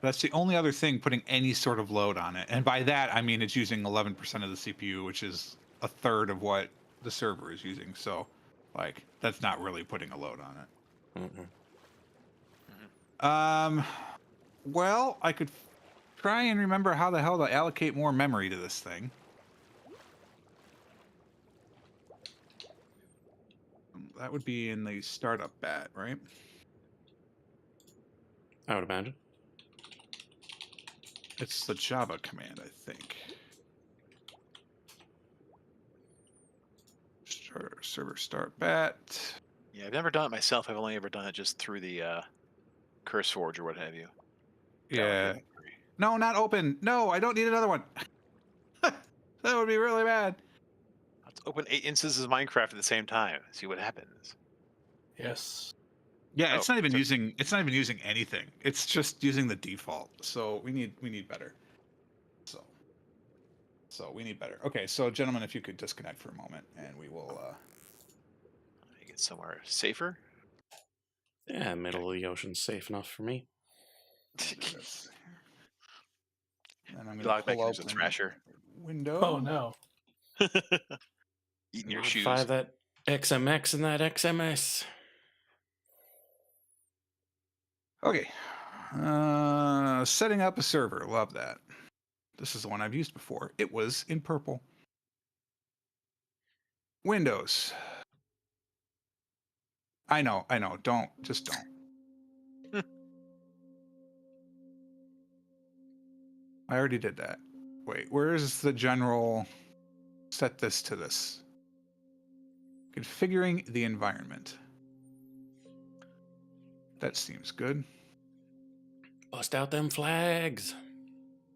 That's the only other thing putting any sort of load on it. And by that, I mean it's using 11% of the CPU, which is a third of what the server is using. So, like, that's not really putting a load on it. Mm-mm. Well, I could try and remember how the hell to allocate more memory to this thing. That would be in the startup bat, right? I would imagine. It's the Java command, I think. Just server start bat. Yeah, I've never done it myself. I've only ever done it just through the Curse Forge or what have you. Yeah. No, not open. No, I don't need another one. That would be really bad. Let's open 8 instances of Minecraft at the same time. See what happens. Yes. Yeah, it's not even so- using. It's not even using anything. It's just using the default. So we need better. So we need better. Okay, so gentlemen, if you could disconnect for a moment, and we will. Get somewhere safer. Yeah, middle of the ocean's safe enough for me. Do this. And I'm You going log to back pull in, there's a open thrasher. window. Oh no. Eating your Modify shoes. that XMX and that XMS. Okay. Setting up a server. Love that. This is the one I've used before. It was in purple. Windows. I know. Just don't. I already did that. Wait, where's the general? Set this to this. Configuring the environment. That seems good. Bust out them flags.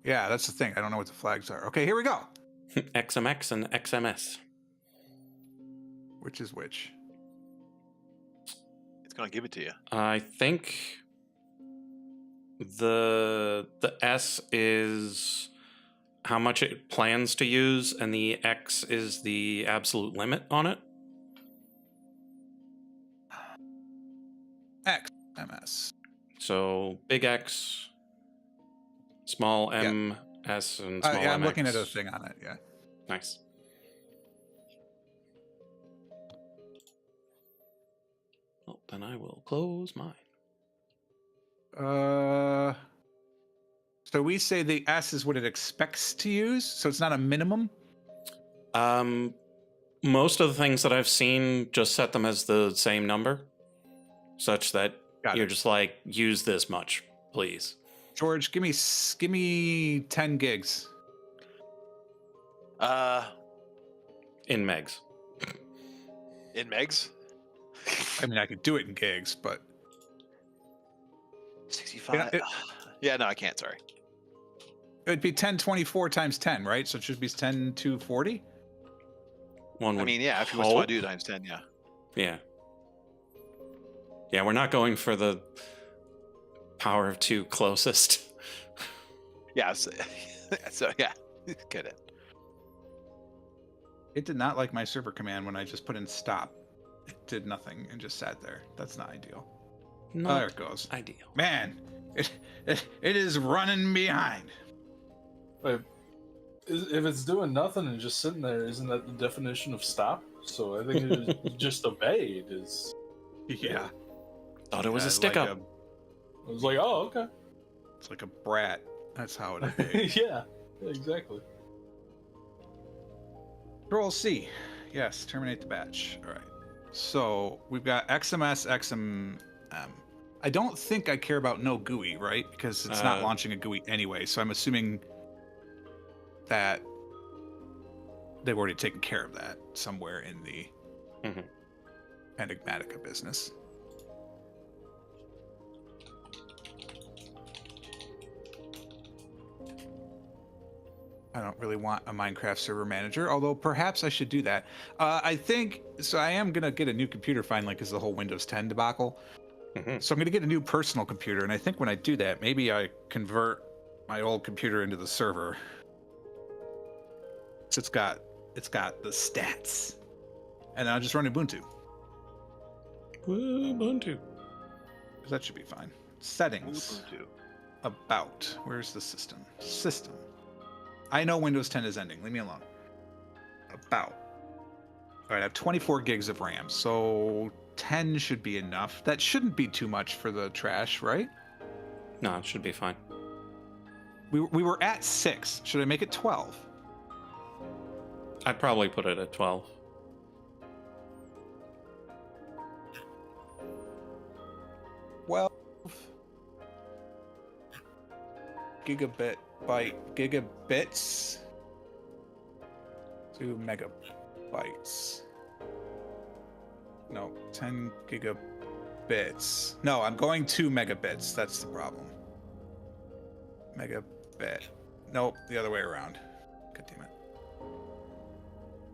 Yeah, that's the thing. I don't know what the flags are. Okay, here we go. XMX and XMS. Which is which? It's going to give it to you. I think the S is how much it plans to use, and the X is the absolute limit on it. XMS. So big X, small M, S, and small Yeah, MX. I'm looking at a thing on it. Yeah. Nice. Well, then I will close mine. So we say the S is what it expects to use, so it's not a minimum. Most of the things that I've seen just set them as the same number, such that you're just like, use this much, please. George, give me 10 gigs. In megs. In megs? I mean, I could do it in gigs, but 65. Yeah, no, I can't. Sorry. it'd be 1024 times 10, right? So it should be 10 to 40. One I would mean, yeah, if you hope. want to do times 10, yeah. Yeah. Yeah, we're not going for the power of 2 closest. Yeah, so yeah, get it. It did not like my server command when I just put in stop. It did nothing and just sat there. That's not ideal. Not Oh, there it goes. ideal. Man, it is running behind. Wait, if it's doing nothing and just sitting there, isn't that the definition of stop? So I think it just obeyed. Is Yeah. Thought it was a Yeah, stick like up. I was like, oh, okay. It's like a brat. That's how it is. Yeah, exactly. Control C. Yes, terminate the batch. All right. So we've got XMS, XMM. I don't think I care about no GUI, right? Because it's not launching a GUI anyway. So I'm assuming that they've already taken care of that somewhere in the Enigmatica business. I don't really want a Minecraft server manager, although perhaps I should do that. I think, so I am going to get a new computer finally because the whole Windows 10 debacle. So I'm going to get a new personal computer, and I think when I do that, maybe I convert my old computer into the server. So it's got the stats. And then I'll just run Ubuntu. Ubuntu. That should be fine. Settings. Ubuntu. About. Where's the system? System. I know Windows 10 is ending. Leave me alone. About. All right, I have 24 gigs of RAM, so 10 should be enough. That shouldn't be too much for the trash, right? No, it should be fine. We were at 6. Should I make it 12? I'd probably put it at 12. Well, gigabits to megabytes. No, 10 gigabits. No, I'm going 2 megabits. That's the problem. Megabit. Nope, the other way around. God damn it.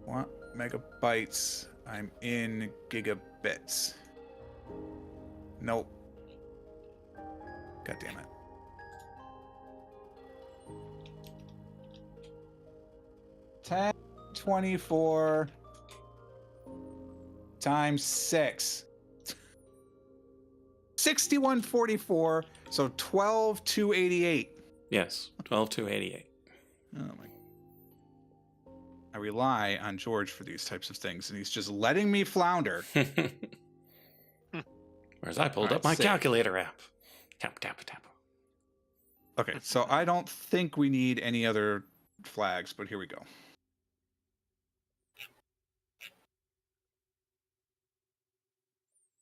What? Megabytes. I'm in gigabits. Nope. God damn it. 1024 times 6. 6144, so 12288. Yes, 12288. Oh my. I rely on George for these types of things, and he's just letting me flounder. Whereas I pulled All up right, my save. calculator app. Tap, tap, tap. Okay, so I don't think we need any other flags, but here we go.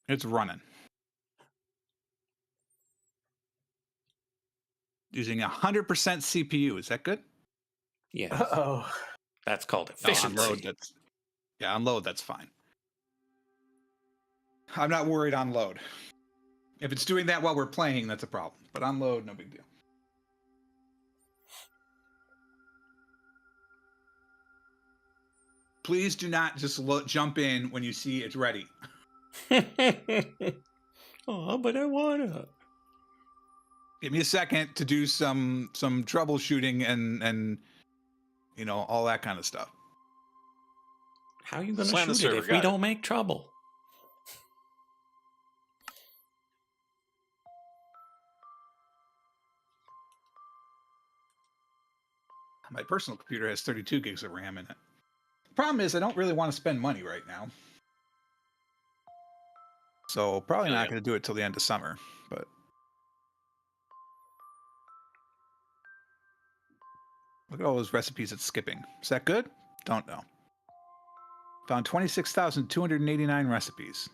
It's running. Using 100% CPU. Is that good? Yes. Uh-oh. That's called No, efficiency. on load, on load, that's fine. I'm not worried on load. If it's doing that while we're playing, that's a problem. But on load, no big deal. Please do not just jump in when you see it's ready. Oh, but I wanna. Give me a second to do some troubleshooting and you know, all that kind of stuff. How are you gonna Slam the shoot it server, if we got it. don't make trouble? My personal computer has 32 gigs of RAM in it. The problem is I don't really want to spend money right now. So probably not going to do it till the end of summer, but look at all those recipes it's skipping. Is that good? Don't know. Found 26,289 recipes.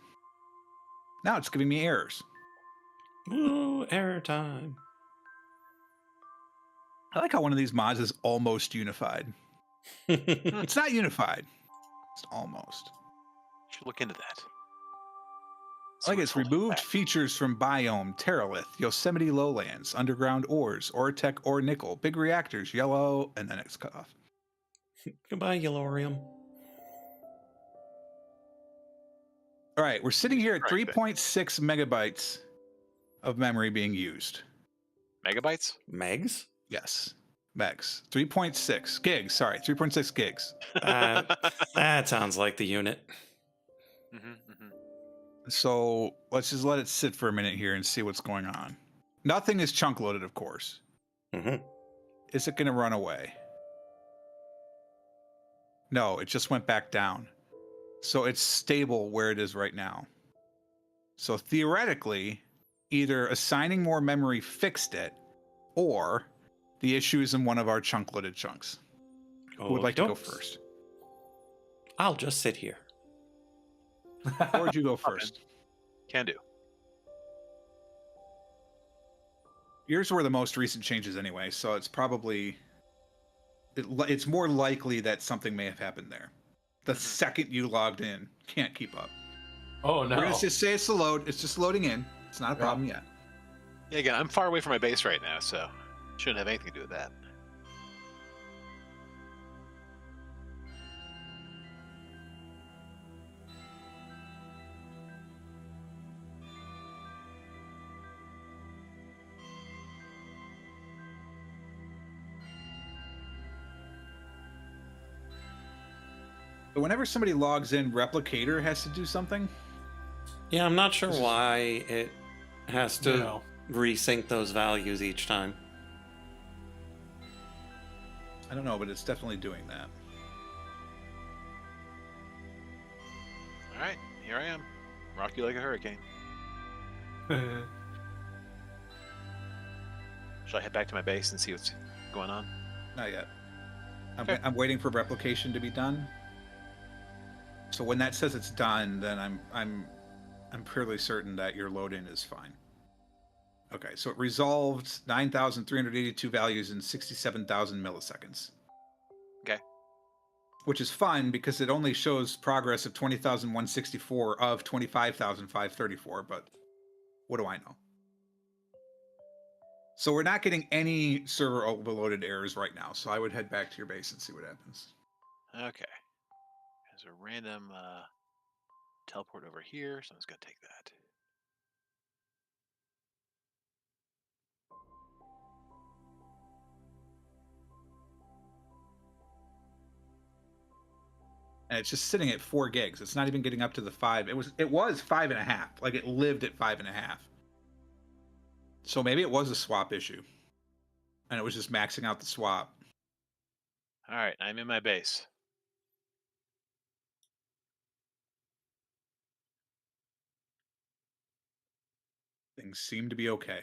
Now it's giving me errors. Ooh, error time. I like how one of these mods is almost unified. It's not unified. It's almost. Should look into that. I like it's removed features from Biome, Terralith, Yosemite Lowlands, Underground Ores, Oretech or Nickel, Big Reactors, Yellow, and then it's cut off. Goodbye, Yellorium. All right, we're sitting here at Right, 3.6 megabytes of memory being used. Megabytes? Megs? Yes, megs. 3.6 gigs, sorry, 3.6 gigs. That sounds like the unit. So let's just let it sit for a minute here and see what's going on. Nothing is chunk loaded, of course. Mm-hmm. Is it going to run away? No, it just went back down. So it's stable where it is right now. So theoretically, either assigning more memory fixed it, or the issue is in one of our chunk loaded chunks. Who would like to go first? I'll just sit here. Or would you go first? Can do. Yours were the most recent changes anyway, so it's probably... It's more likely that something may have happened there. The second you logged in, can't keep up. Oh, no. We're going to just say it's the load. It's just loading in. It's not a problem yet. Yeah, again, I'm far away from my base right now, so shouldn't have anything to do with that. But whenever somebody logs in, Replicator has to do something. Yeah, I'm not sure why it has to No. resync those values each time. I don't know, but it's definitely doing that. All right, here I am. Rock you like a hurricane. Shall I head back to my base and see what's going on? Not yet. Okay. I'm waiting for replication to be done. So when that says it's done, then I'm fairly certain that your load in is fine. Okay, so it resolved 9,382 values in 67,000 milliseconds. Okay. which is fun because it only shows progress of 20,164 of 25,534. But what do I know? So we're not getting any server overloaded errors right now. So I would head back to your base and see what happens. Okay. There's a random teleport over here, so I'm just gonna take that. And it's just sitting at 4 gigs. It's not even getting up to the 5. It was 5.5. Like it lived at 5.5. So maybe it was a swap issue. And it was just maxing out the swap. All right, I'm in my base. Things seem to be okay.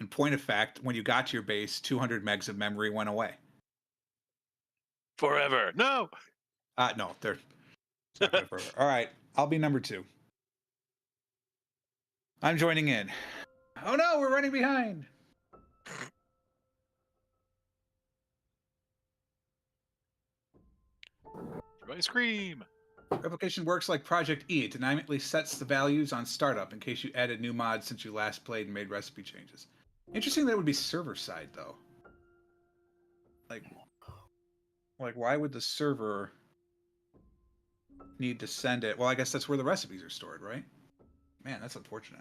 In point of fact, when you got to your base, 200 megs of memory went away. Forever. No. No, they're it's not going to forever. All right, I'll be number 2. I'm joining in. Oh no, we're running behind. Everybody scream. Replication works like Project E. It dynamically sets the values on startup in case you added new mods since you last played and made recipe changes. Interesting that it would be server side though. Like why would the server need to send it? Well, I guess that's where the recipes are stored, right? Man, that's unfortunate.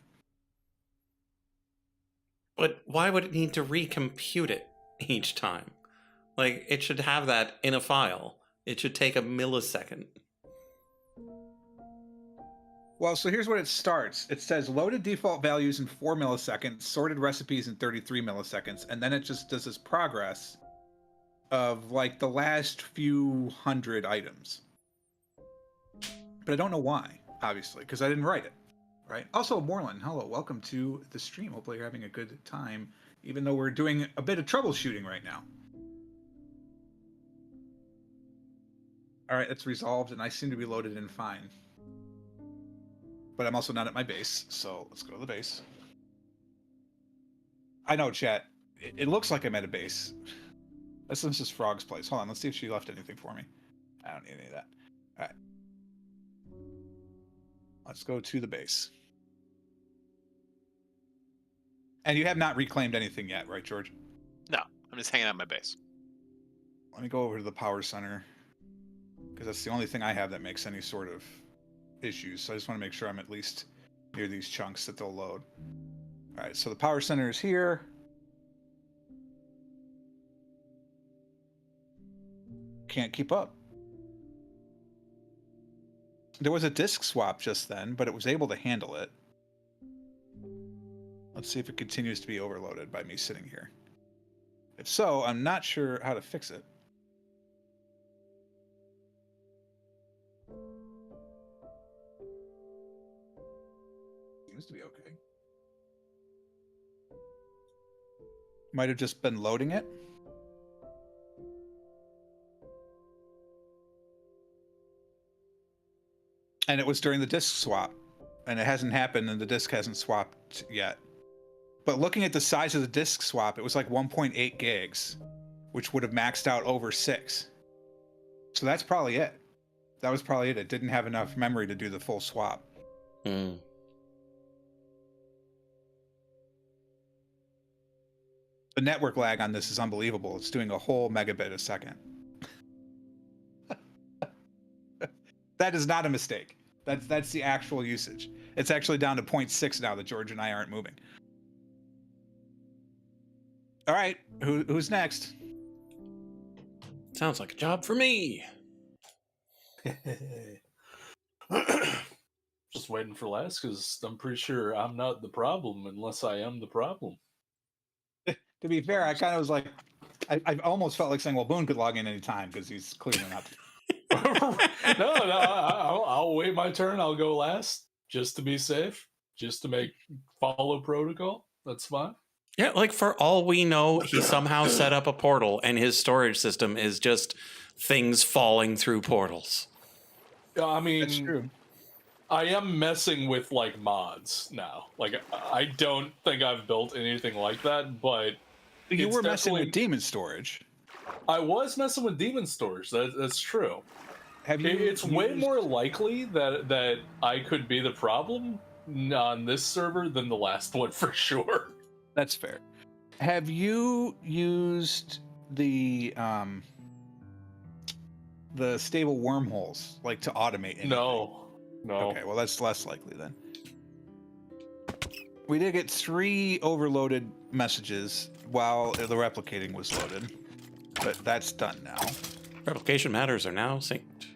But why would it need to recompute it each time? Like, it should have that in a file. It should take a millisecond. Well, so here's what it starts. It says loaded default values in 4 milliseconds, sorted recipes in 33 milliseconds, and then it just does this progress of like the last few hundred items. But I don't know why, obviously, because I didn't write it, right? Also, Moreland, hello, welcome to the stream. Hopefully you're having a good time, even though we're doing a bit of troubleshooting right now. All right, it's resolved, and I seem to be loaded in fine. But I'm also not at my base, so let's go to the base. I know, chat. It looks like I'm at a base. This is just Frog's place. Hold on, let's see if she left anything for me. I don't need any of that. All right. Let's go to the base. And you have not reclaimed anything yet, right, George? No, I'm just hanging out in my base. Let me go over to the power center, because that's the only thing I have that makes any sort of issues. So I just want to make sure I'm at least near these chunks that they'll load. All right, so the power center is here. Can't keep up. There was a disk swap just then, but it was able to handle it. Let's see if it continues to be overloaded by me sitting here. If so, I'm not sure how to fix it. Seems to be okay. Might have just been loading it. And it was during the disk swap. And it hasn't happened and the disk hasn't swapped yet. But looking at the size of the disk swap, it was like 1.8 gigs, which would have maxed out over 6. So that's probably it. That was probably it. It didn't have enough memory to do the full swap. Hmm. The network lag on this is unbelievable. It's doing a whole megabit a second. That is not a mistake. That's the actual usage. It's actually down to 0.6 now that George and I aren't moving. All right, who's next? Sounds like a job for me. Just waiting for last because I'm pretty sure I'm not the problem unless I am the problem. To be fair, I kind of was like, I almost felt like saying, well, Boon could log in any time because he's clearly not. No, I'll wait my turn. I'll go last just to be safe, just to follow protocol. That's fine. Yeah, like for all we know, he somehow set up a portal and his storage system is just things falling through portals. I mean, That's true. I am messing with like mods now. Like I don't think I've built anything like that, but You it's were messing definitely- with demon storage. I was messing with demon stores. That's true. Have you? It's way more likely that I could be the problem on this server than the last one for sure. That's fair. Have you used the stable wormholes like to automate anything? No. Okay, well that's less likely then. We did get 3 overloaded messages while the replicating was loaded, but that's done now. Replication matters are now synced.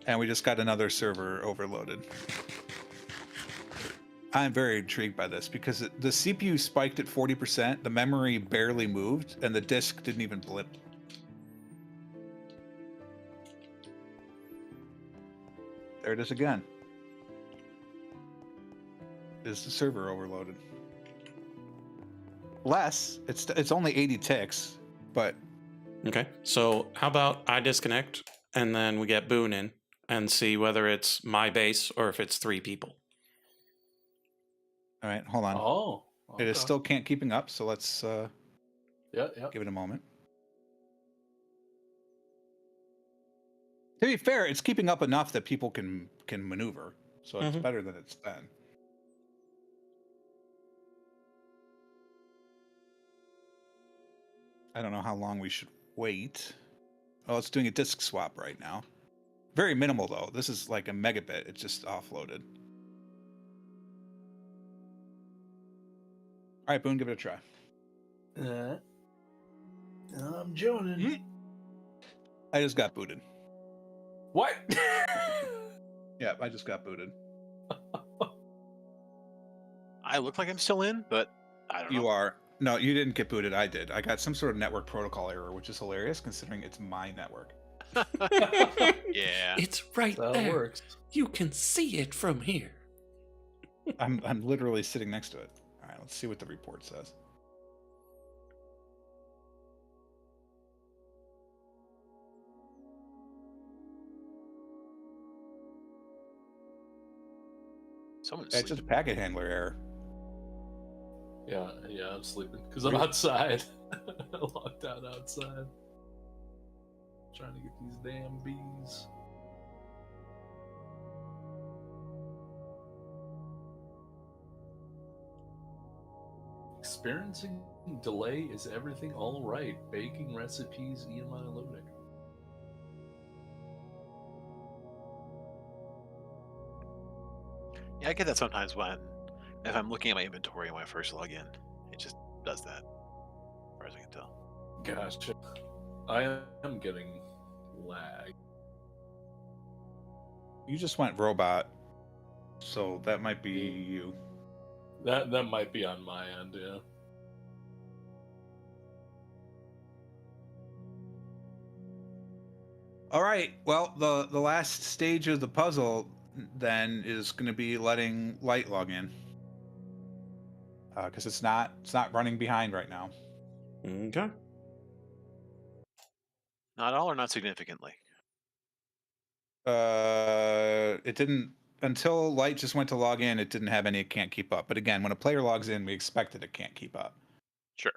And we just got another server overloaded. I'm very intrigued by this because the CPU spiked at 40%, the memory barely moved, and the disk didn't even blip. There it is again. Is the server overloaded? Less. It's only 80 ticks, but Okay, so how about I disconnect and then we get Boon in and see whether it's my base or if it's 3 people. all right, hold on. Oh. It is okay. still can't keeping up, so let's Yeah. give it a moment. To be fair, it's keeping up enough that people can maneuver, so it's better than it's been. I don't know how long we should wait. Oh, it's doing a disk swap right now. Very minimal though. This is like a megabit. It's just offloaded. All right, Boon, give it a try. I'm joining. I just got booted. What? Yeah, I just got booted. I look like I'm still in, but I don't know. You are. No, you didn't get booted. I did. I got some sort of network protocol error, which is hilarious considering it's my network. Yeah. It's right That there. works. You can see it from here. I'm literally sitting next to it. All right, let's see what the report says. Someone's It's just a packet handler error. Yeah, I'm sleeping because I'm outside. Locked down outside. Trying to get these damn bees. Experiencing delay is everything all right. Baking recipes, EMI loading. Yeah, I get that sometimes if I'm looking at my inventory when I first log in. It just does that, as far as I can tell. Gotcha. I am getting lag. You just went robot, so that might be you. That might be on my end, yeah. All right. Well, the last stage of the puzzle then is going to be letting Light log in, because it's not running behind right now. Okay. Not all or not significantly. It didn't until Light just went to log in. It didn't have any. It can't keep up. But again, when a player logs in, we expect that it can't keep up. Sure.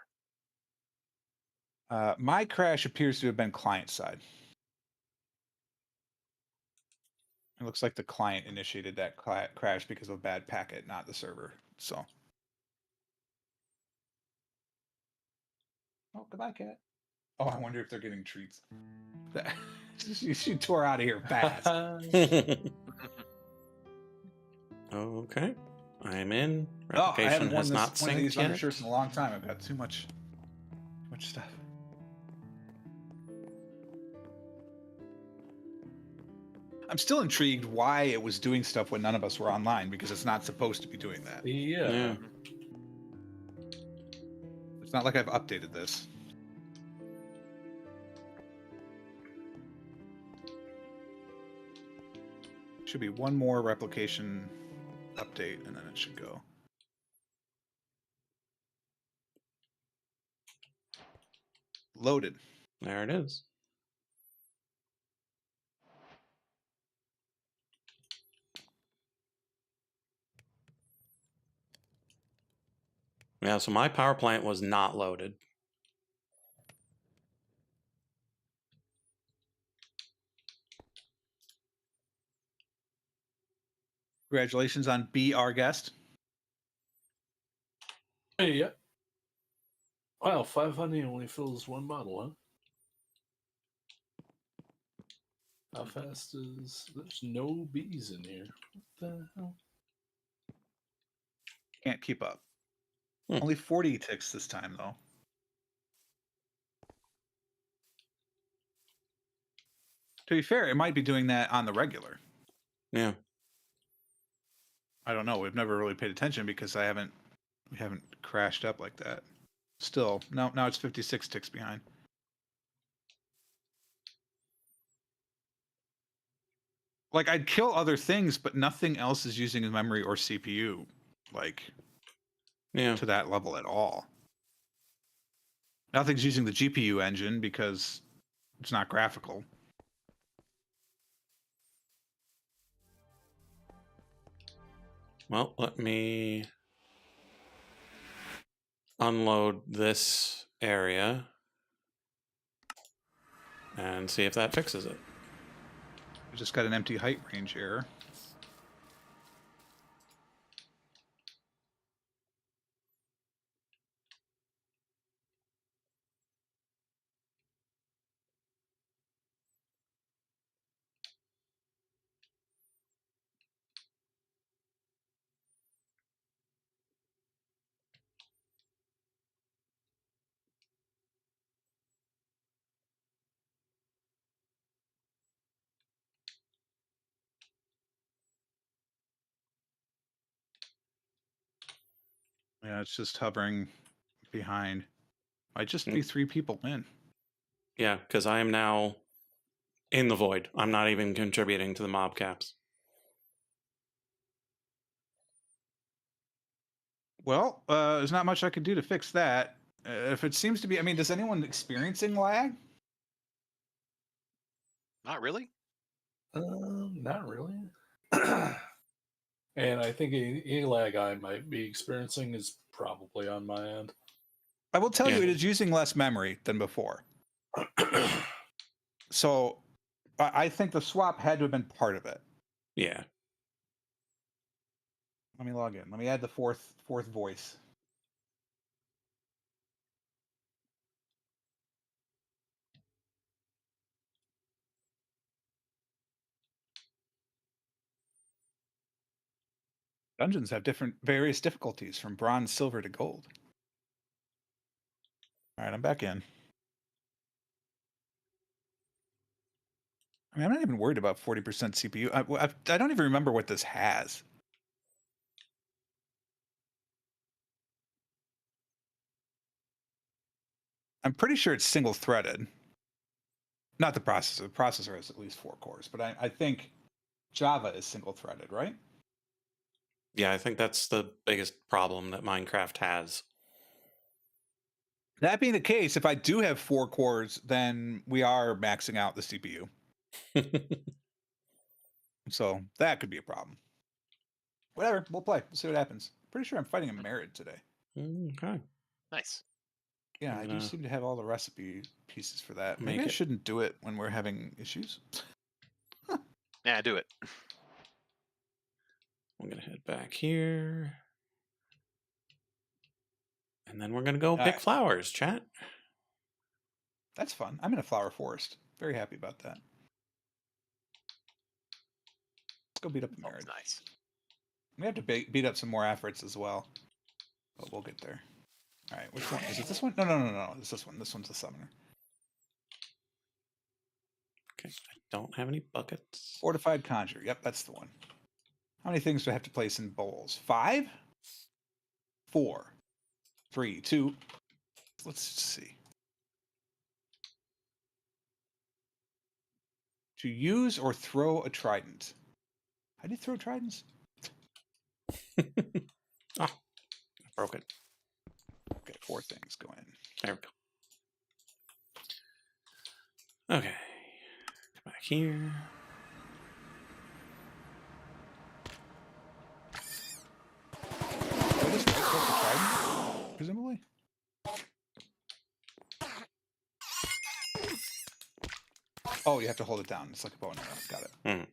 My crash appears to have been client side. It looks like the client initiated that crash because of a bad packet, not the server. So. Oh, goodbye, cat. Oh, I wonder if they're getting treats. She tore out of here fast. Okay. I'm in. Oh, I Replication haven't worn has not one of these synced yet. undershirts in a long time. I've got too much stuff. I'm still intrigued why it was doing stuff when none of us were online, because it's not supposed to be doing that. Yeah. It's not like I've updated this. Should be one more replication update, and then it should go. Loaded. There it is. Yeah, so my power plant was not loaded. Congratulations on Be Our Guest. Hey, yeah. Wow, 5 honey only fills 1 bottle, huh? How fast is... There's no bees in here. What the hell? Can't keep up. Hmm. Only 40 ticks this time, though. To be fair, it might be doing that on the regular. Yeah. I don't know. We've never really paid attention because we haven't crashed up like that. Still, now it's 56 ticks behind. Like, I'd kill other things, but nothing else is using memory or CPU, like, Yeah. to that level at all. Nothing's using the GPU engine because it's not graphical. Well, let me unload this area and see if that fixes it. We just got an empty height range error. Yeah, it's just hovering behind. Might just be 3 people in. Yeah, because I am now in the void. I'm not even contributing to the mob caps. Well, there's not much I could do to fix that. If it seems to be, I mean, does anyone experiencing lag? Not really. Not really. And I think any lag I might be experiencing is probably on my end. I will tell Yeah. you, it is using less memory than before. So I think the swap had to have been part of it. Yeah. Let me log in. Let me add the fourth voice. Dungeons have various difficulties from bronze, silver to gold. All right, I'm back in. I mean, I'm not even worried about 40% CPU. I don't even remember what this has. I'm pretty sure it's single-threaded. Not the processor. The processor has at least 4 cores, but I think Java is single-threaded, right? Yeah, I think that's the biggest problem that Minecraft has. That being the case, if I do have 4 cores, then we are maxing out the CPU. So that could be a problem. Whatever, we'll play. We'll see what happens. Pretty sure I'm fighting a Merid today. Okay. Nice. Yeah, I do seem to have all the recipe pieces for that. Maybe I shouldn't do it when we're having issues. Yeah, do it. I'm going to head back here. And then we're going to go pick flowers, chat. That's fun. I'm in a flower forest. Very happy about that. Let's go beat up the Merid. Nice. We have to beat up some more efforts as well. But we'll get there. All right, which one? Is it this one? No. It's this one. This one's the summoner. Okay, I don't have any buckets. Fortified Conjure. Yep, that's the one. How many things do I have to place in bowls? 5? 4. 3, 2. Let's see. To use or throw a trident. How do you throw tridents? I broke it. Okay, 4 things go in. There we go. Okay. Come back here. What is that? The trident? Presumably? Oh, you have to hold it down. It's like a bow and arrow. Got it. Okay.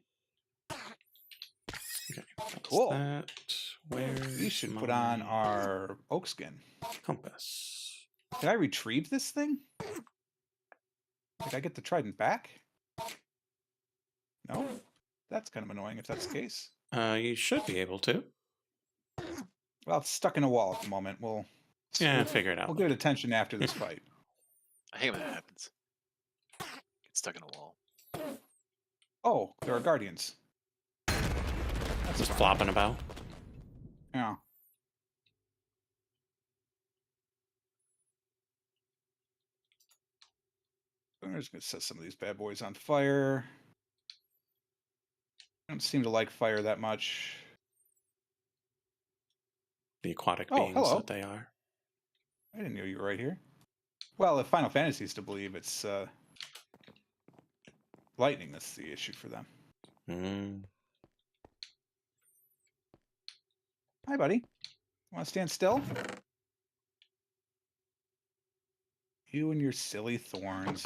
Cool. that? Where's We should put on my our oak skin. compass? Did I retrieve this thing? Did I get the trident back? No? That's kind of annoying if that's the case. You should be able to. Well, it's stuck in a wall at the moment. Yeah, figure it out. We'll give it attention after this fight. I hate when that happens. Get stuck in a wall. Oh, there are guardians. That's Just fun. flopping about. Yeah. I'm just gonna set some of these bad boys on fire. I don't seem to like fire that much. The aquatic Oh, beings hello. that they are. I didn't know you were right here. Well, if Final Fantasy is to believe, it's lightning that's the issue for them. Mm. Hi, buddy. Want to stand still? You and your silly thorns.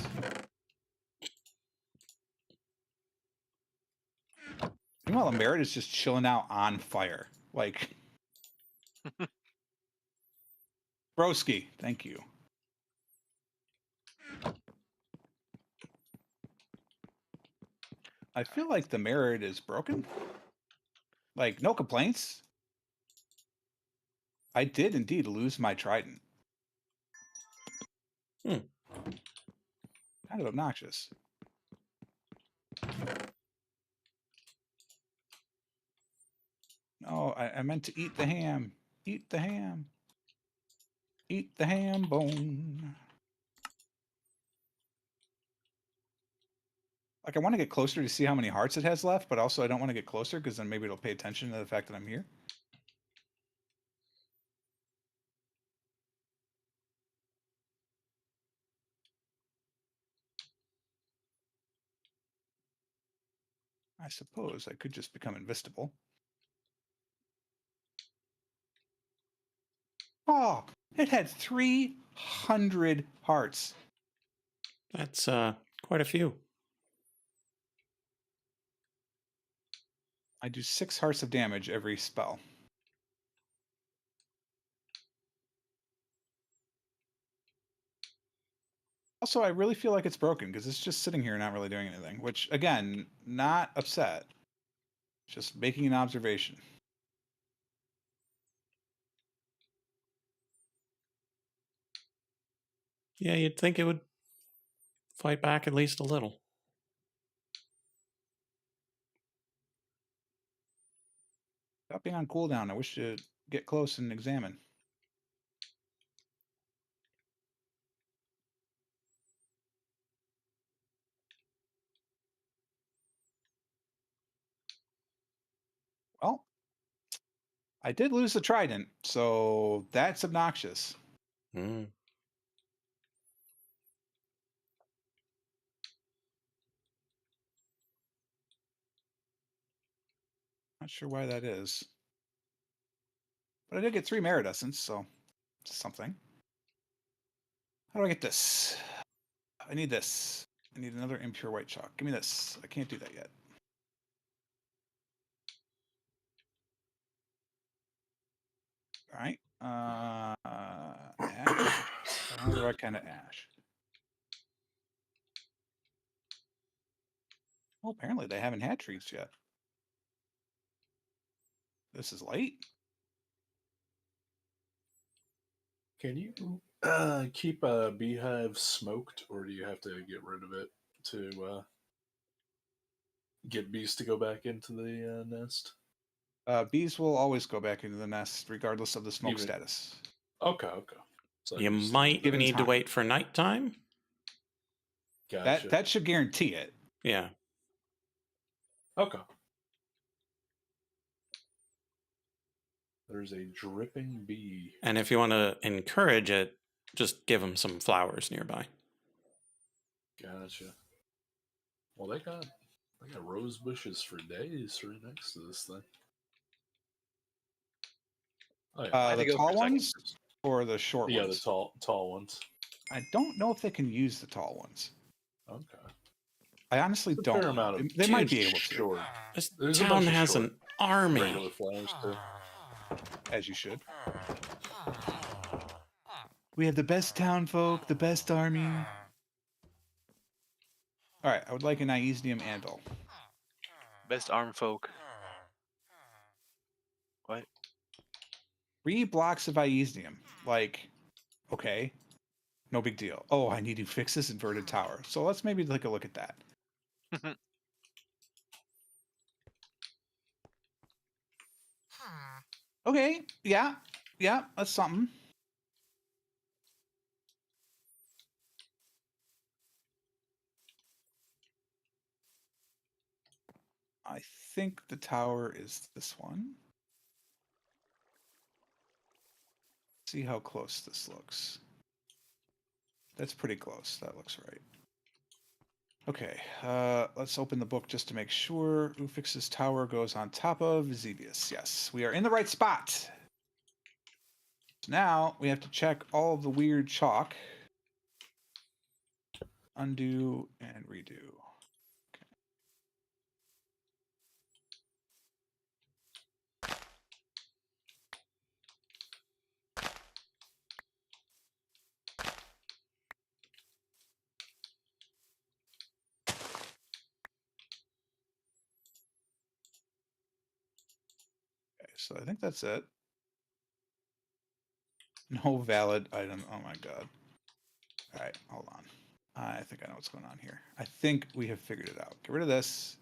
Meanwhile, Merit is just chilling out on fire. Like... Broski, thank you. I feel like the Merit is broken. Like, no complaints. I did indeed lose my trident. Hmm. Kind of obnoxious. No, I meant to eat the ham. Eat the ham. Eat the ham bone. Like, I want to get closer to see how many hearts it has left, but also I don't want to get closer because then maybe it'll pay attention to the fact that I'm here. I suppose I could just become invisible. Oh, it had 300 hearts. That's quite a few. I do 6 hearts of damage every spell. Also, I really feel like it's broken because it's just sitting here not really doing anything, which, again, not upset. Just making an observation. Yeah, you'd think it would fight back at least a little. Stop being on cooldown. I wish to get close and examine. Well, I did lose the trident, so that's obnoxious. Mm. Not sure why that is. But I did get 3 merit essence, so something. How do I get this? I need this. I need another impure white chalk. Give me this. I can't do that yet. All right. Ash. Another right kind of ash. Well, apparently they haven't had trees yet. This is light. Can you keep a beehive smoked, or do you have to get rid of it to get bees to go back into the nest? Bees will always go back into the nest regardless of the smoke Even- status. Okay, okay. So You just- might given need to time. wait for nighttime. Gotcha. That should guarantee it. Yeah. Okay. There's a dripping bee. And if you want to encourage it, just give them some flowers nearby. Gotcha. Well, they got rose bushes for days right next to this thing. Oh, yeah. I had to The go tall for a second. ones or the short Yeah, ones? the tall ones. I don't know if they can use the tall ones. Okay. I honestly It's a don't. fair amount of They might be able to. short. This There's a town bunch of has short. an army. Regular flames too. As you should. We have the best townfolk, the best army. All right, I would like an Iesium anvil. Best arm folk. What? 3 blocks of Iesium. Like, okay, no big deal. Oh, I need to fix this inverted tower. So let's maybe take a look at that. Okay, yeah, that's something. I think the tower is this one. See how close this looks. That's pretty close. That looks right. Okay, let's open the book just to make sure. Ufix's tower goes on top of Xevious. Yes, we are in the right spot. So now we have to check all of the weird chalk. Undo and redo. Okay, so I think that's it. No valid item. Oh my god. All right, hold on. I think I know what's going on here. I think we have figured it out. Get rid of this.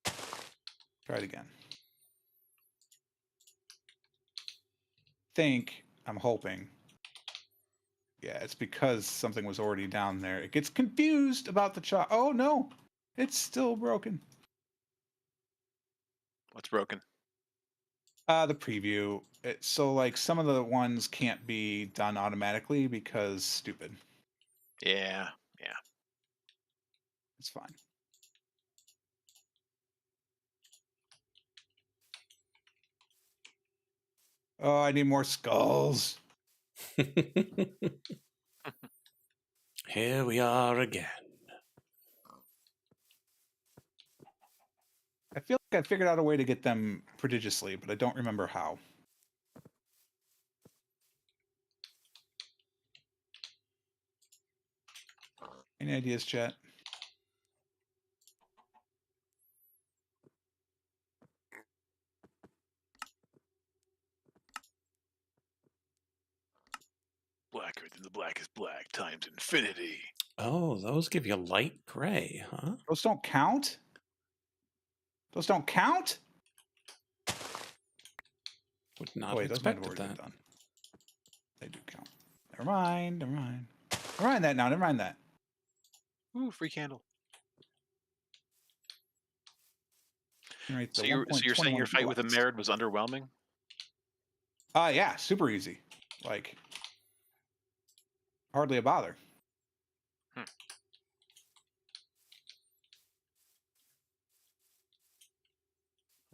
Try it again. I'm hoping. Yeah, it's because something was already down there. It gets confused about the chalk. Oh no, it's still broken. What's broken? The preview. So like some of the ones can't be done automatically because stupid. Yeah. It's fine. Oh, I need more skulls. Here we are again. I feel like I figured out a way to get them prodigiously, but I don't remember how. Any ideas, chat? Blacker than the blackest black times infinity. Oh, those give you light gray, huh? Those don't count? Those don't count? Would not Oh, wait, have those might have expected already been that. done. They do count. Never mind. Never mind that now. Never mind that. Ooh, free candle. Generate the So you're saying your 1.21 fight with a blocks. Merid was underwhelming? Yeah, super easy. Like, hardly a bother.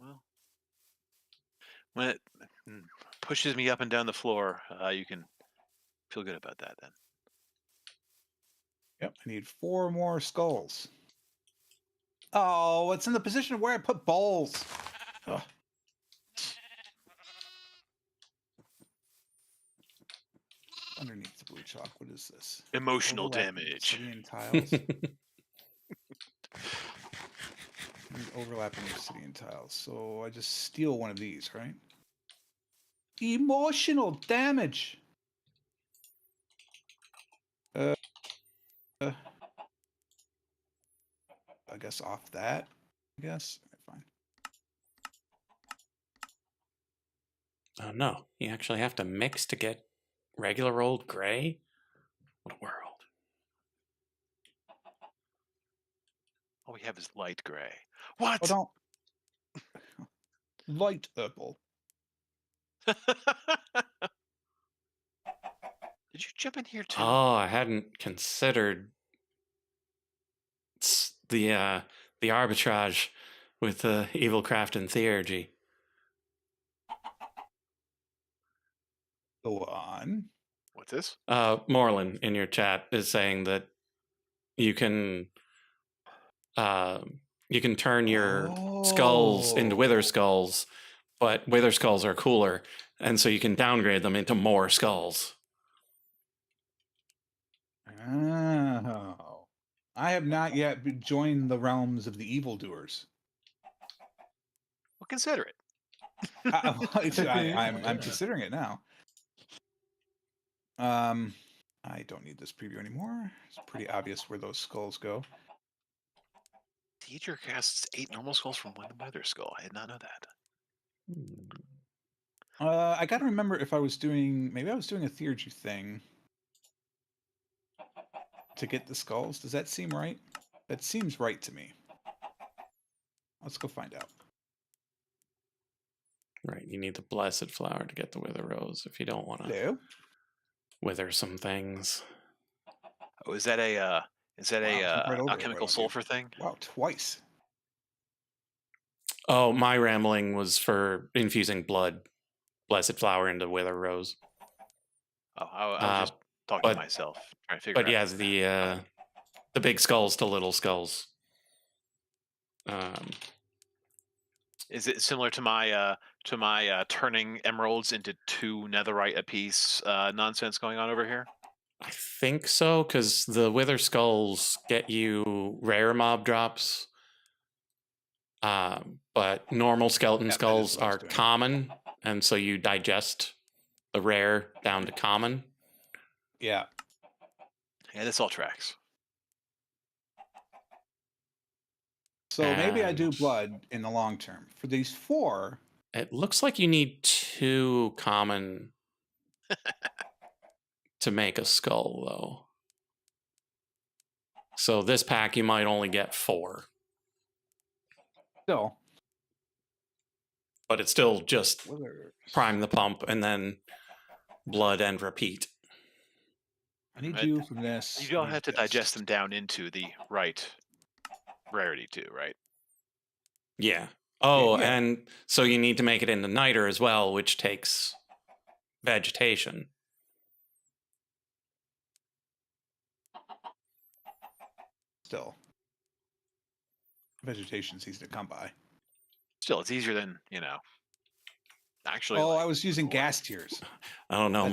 Well, when it pushes me up and down the floor, you can feel good about that then. Yep, I need 4 more skulls. Oh, it's in the position where I put bowls. Ugh. Underneath the blue chalk, what is this? Emotional Overlapping damage. obsidian tiles. Overlapping obsidian tiles. So I just steal one of these, right? Emotional damage. I guess off that. I guess. Fine. Oh no, you actually have to mix to get regular old gray? What a world. All we have is light gray. What? Oh, don't. Light purple. Did you jump in here too? Oh, I hadn't considered the arbitrage with the evil craft and theurgy. Go on. What's this? Morlin in your chat is saying that you can You can turn your skulls into wither skulls, but wither skulls are cooler, and so you can downgrade them into more skulls. Oh. I have not yet joined the realms of the evildoers. Well, consider it. I'm considering it now. I don't need this preview anymore. It's pretty obvious where those skulls go. Teacher casts 8 normal skulls from 1 wither skull. I did not know that. I gotta remember if I was doing, maybe I was doing a theurgy thing to get the skulls. Does that seem right? That seems right to me. Let's go find out. Right, you need the blessed flower to get the wither rose if you don't want to Hello? wither some things. Oh, is that a Wow, right over it, alchemical right on sulfur thing? Wow, twice. Oh, my rambling was for infusing blessed flower into wither rose. Oh, I was just talking to myself, trying to figure out. But yeah, the big skulls to little skulls. Is it similar to my turning emeralds into 2 netherite apiece nonsense going on over here? I think so, because the wither skulls get you rare mob drops. But normal skeleton skulls are common, and so you digest the rare down to common. Yeah. Yeah, this all tracks. So maybe I do blood in the long term. For these 4... It looks like you need 2 common to make a skull, though. So this pack, you might only get 4. Still. But it's still just prime the pump and then blood and repeat. I need you from this. You don't have to digest them down into the right rarity too, right? Yeah. Oh, yeah. And so you need to make it into niter as well, which takes vegetation. Still. Vegetation's easy to come by. Still, it's easier than, actually. Oh, I was using gas tiers. I don't know.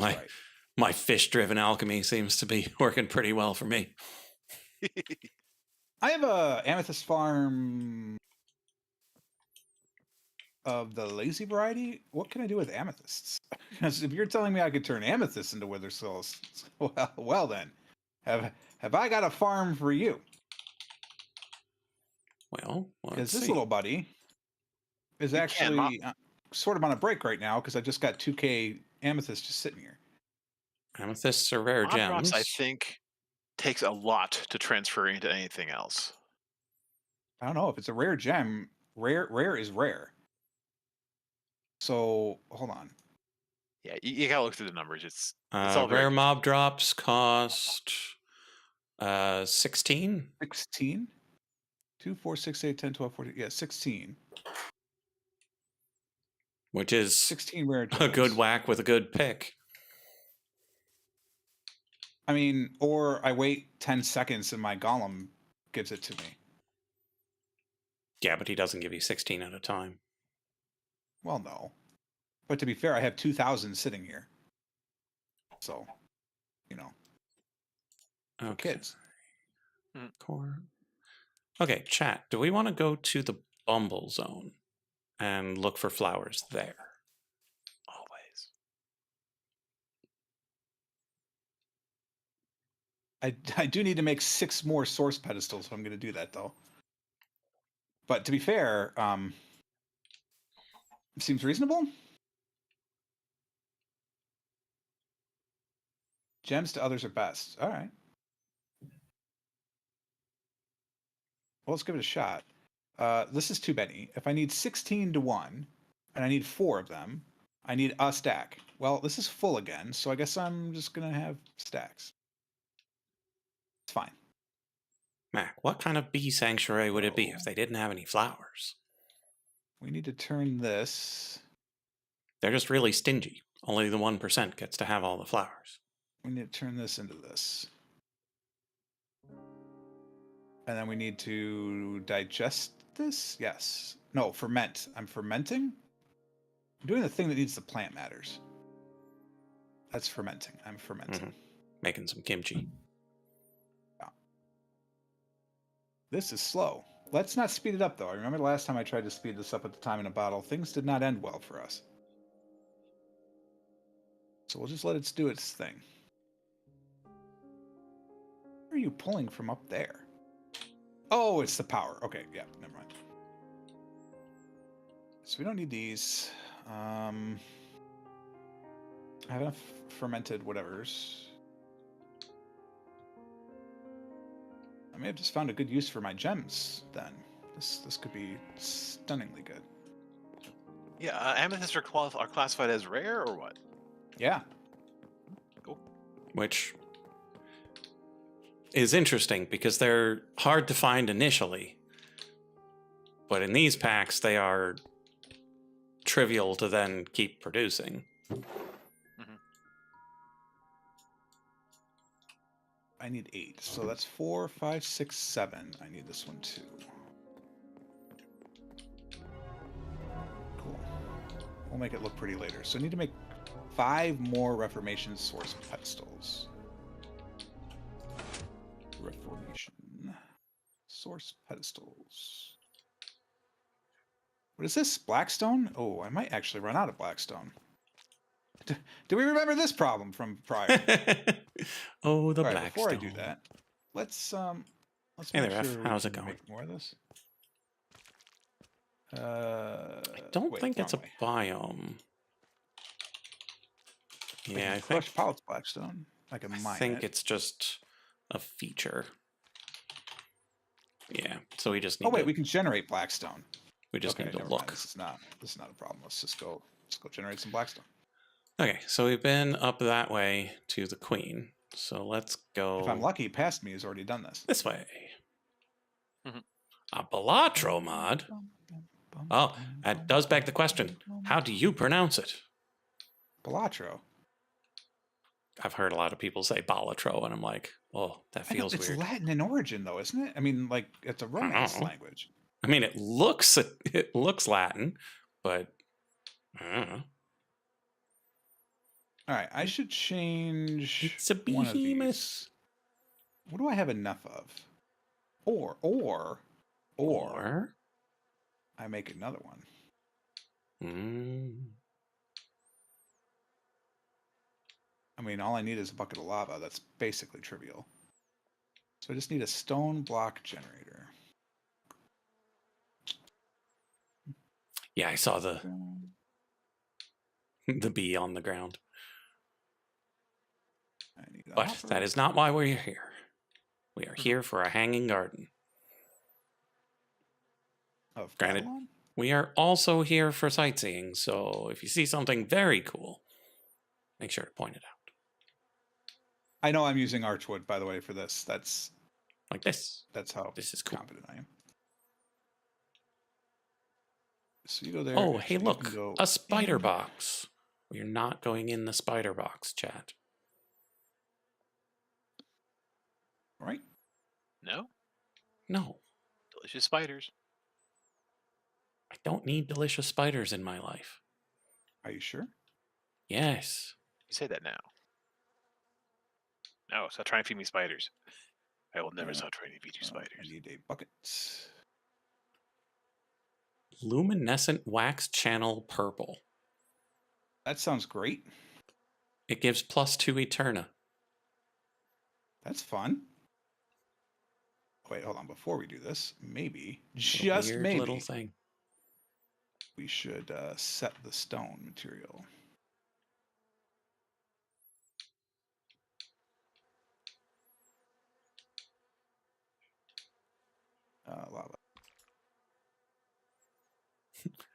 My fish-driven alchemy seems to be working pretty well for me. I have a amethyst farm of the lazy variety. What can I do with amethysts? Because if you're telling me I could turn amethysts into wither skulls, well then, have I got a farm for you? Well, because this little buddy is actually sort of on a break right now because I just got 2K amethyst just sitting here. Amethysts are rare gems. I think takes a lot to transfer into anything else. I don't know if it's a rare gem. Rare is rare. So hold on. Yeah, you gotta look through the numbers. It's all rare mob drops cost 16. 16. 2, 4, 6, 8, 10, 12, 14. Yeah, 16. Which is 16 rare gems. A good whack with a good pick. I mean, or I wait 10 seconds and my golem gives it to me. Yeah, but he doesn't give you 16 at a time. Well, no. But to be fair, I have 2,000 sitting here. So, Okay. Kids. Core. Okay, chat. Do we want to go to the Bumble Zone and look for flowers there? Always. I do need to make 6 more source pedestals, so I'm going to do that, though. But to be fair, seems reasonable. Gems to others are best. All right. Well, let's give it a shot. This is too many. If I need 16 to 1, and I need 4 of them, I need a stack. Well, this is full again, so I guess I'm just going to have stacks. It's fine. Mac, what kind of bee sanctuary would it be if they didn't have any flowers? We need to turn this. They're just really stingy. Only the 1% gets to have all the flowers. We need to turn this into this. And then we need to digest this? Yes. No, ferment. I'm fermenting? I'm doing the thing that needs the plant matters. That's fermenting. I'm fermenting. Making some kimchi. Yeah. This is slow. Let's not speed it up, though. I remember the last time I tried to speed this up at the time in a bottle. Things did not end well for us. So we'll just let it do its thing. Where are you pulling from up there? Oh, it's the power. Okay, yeah, never mind. So we don't need these. I have enough fermented whatevers. I may have just found a good use for my gems then. This could be stunningly good. Yeah, amethysts are classified as rare or what? Yeah. Cool. Which is interesting because they're hard to find initially. But in these packs, they are trivial to then keep producing. I need 8. So that's 4, 5, 6, 7. I need this one too. Cool. We'll make it look pretty later. So I need to make 5 more Reformation source pedestals. Reformation source pedestals. What is this? Blackstone? Oh, I might actually run out of Blackstone. Do we remember this problem from prior? Oh, the All right, Blackstone. before I do that, let's Hey make there, sure F. How's we it can going? make more of this. I don't Wait, think it's a wrong way. biome. Yeah, I think Crushed pallets Blackstone. I can mine think it. it's just a feature. Yeah, so we just need Oh wait, to, we can generate Blackstone. we just need to never mind. look. This is not a problem. Let's go generate some Blackstone. Okay, so we've been up that way to the Queen. So let's go If I'm lucky, past me has already done this. this way. Mhm. A Balatro mod? Oh, that does beg the question. How do you pronounce it? Balatro. I've heard a lot of people say Balatro, and I'm like, oh, that I know, feels it's weird. Latin in origin, though, isn't it? I mean, like it's a Romance know. language. I mean, it looks Latin, but I don't know. All right, I should change It's a one of behemoth. these. What do I have enough of? Or I make another one. I mean, all I need is a bucket of lava. That's basically trivial. So I just need a stone block generator. Yeah, I saw the bee on the ground. I need a But hopper. that is not why we're here. We are here for a hanging garden. Of Granted, Babylon? we are also here for sightseeing, so if you see something very cool, make sure to point it out. I know I'm using archwood, by the way, for this. That's Like this. how This is cool. confident I am. So you go there. Oh, actually, hey, you can look. go A spider in. box. We're not going in the spider box, chat. Right? No? No, Delicious spiders. I don't need delicious spiders in my life. Are you sure? Yes. You say that now. No, stop trying to feed me spiders. I will never stop trying to feed you I spiders. need a bucket. Luminescent wax channel purple. That sounds great. It gives +2 Eterna. That's fun. Wait, hold on. Before we do this, maybe, It's a just weird maybe, little thing. we should set the stone material. Lava.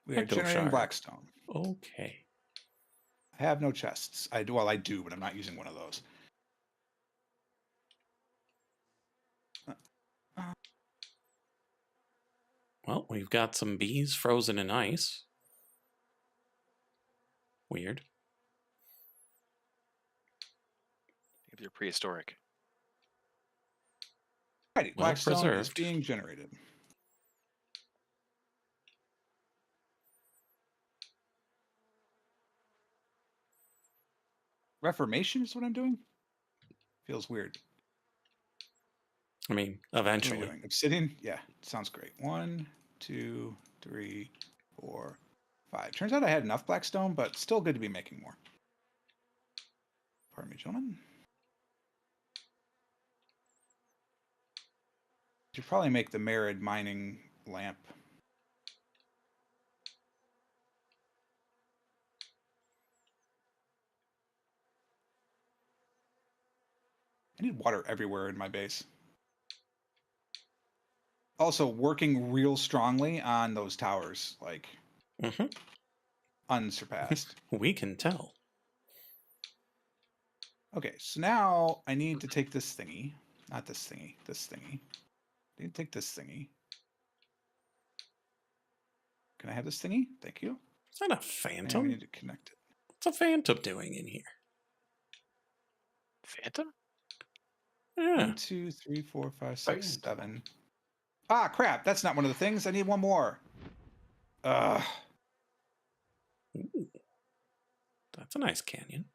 We are Echo generating shard. blackstone. Okay. I have no chests. I do, but I'm not using one of those. Well, we've got some bees frozen in ice. Weird. Maybe they're prehistoric. Alrighty, Well blackstone is preserved. being generated. Reformation is what I'm doing? Feels weird. I mean, What am I eventually. doing? Obsidian? Yeah, sounds great. 1, 2, 3, 4, 5. Turns out I had enough blackstone, but still good to be making more. Pardon me, gentlemen. Should probably make the Merid mining lamp. I need water everywhere in my base. Also, working real strongly on those towers, like unsurpassed. We can tell. Okay, so now I need to take this thingy. Not this thingy, this thingy. I need to take this thingy. Can I have this thingy? Thank you. Is that a And phantom? we need to connect it. What's a phantom doing in here? Phantom? Yeah. 1, 2, 3, 4, 5, 6, 7. Ah, crap! That's not one of the things. I need one more. Ugh. Ooh. That's a nice canyon.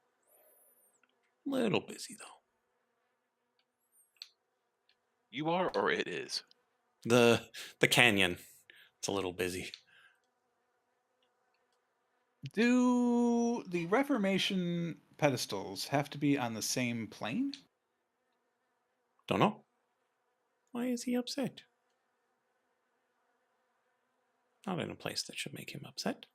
Little busy though. You are, or it is? The canyon. It's a little busy. Do the Reformation pedestals have to be on the same plane? Don't know. Why is he upset? Not in a place that should make him upset.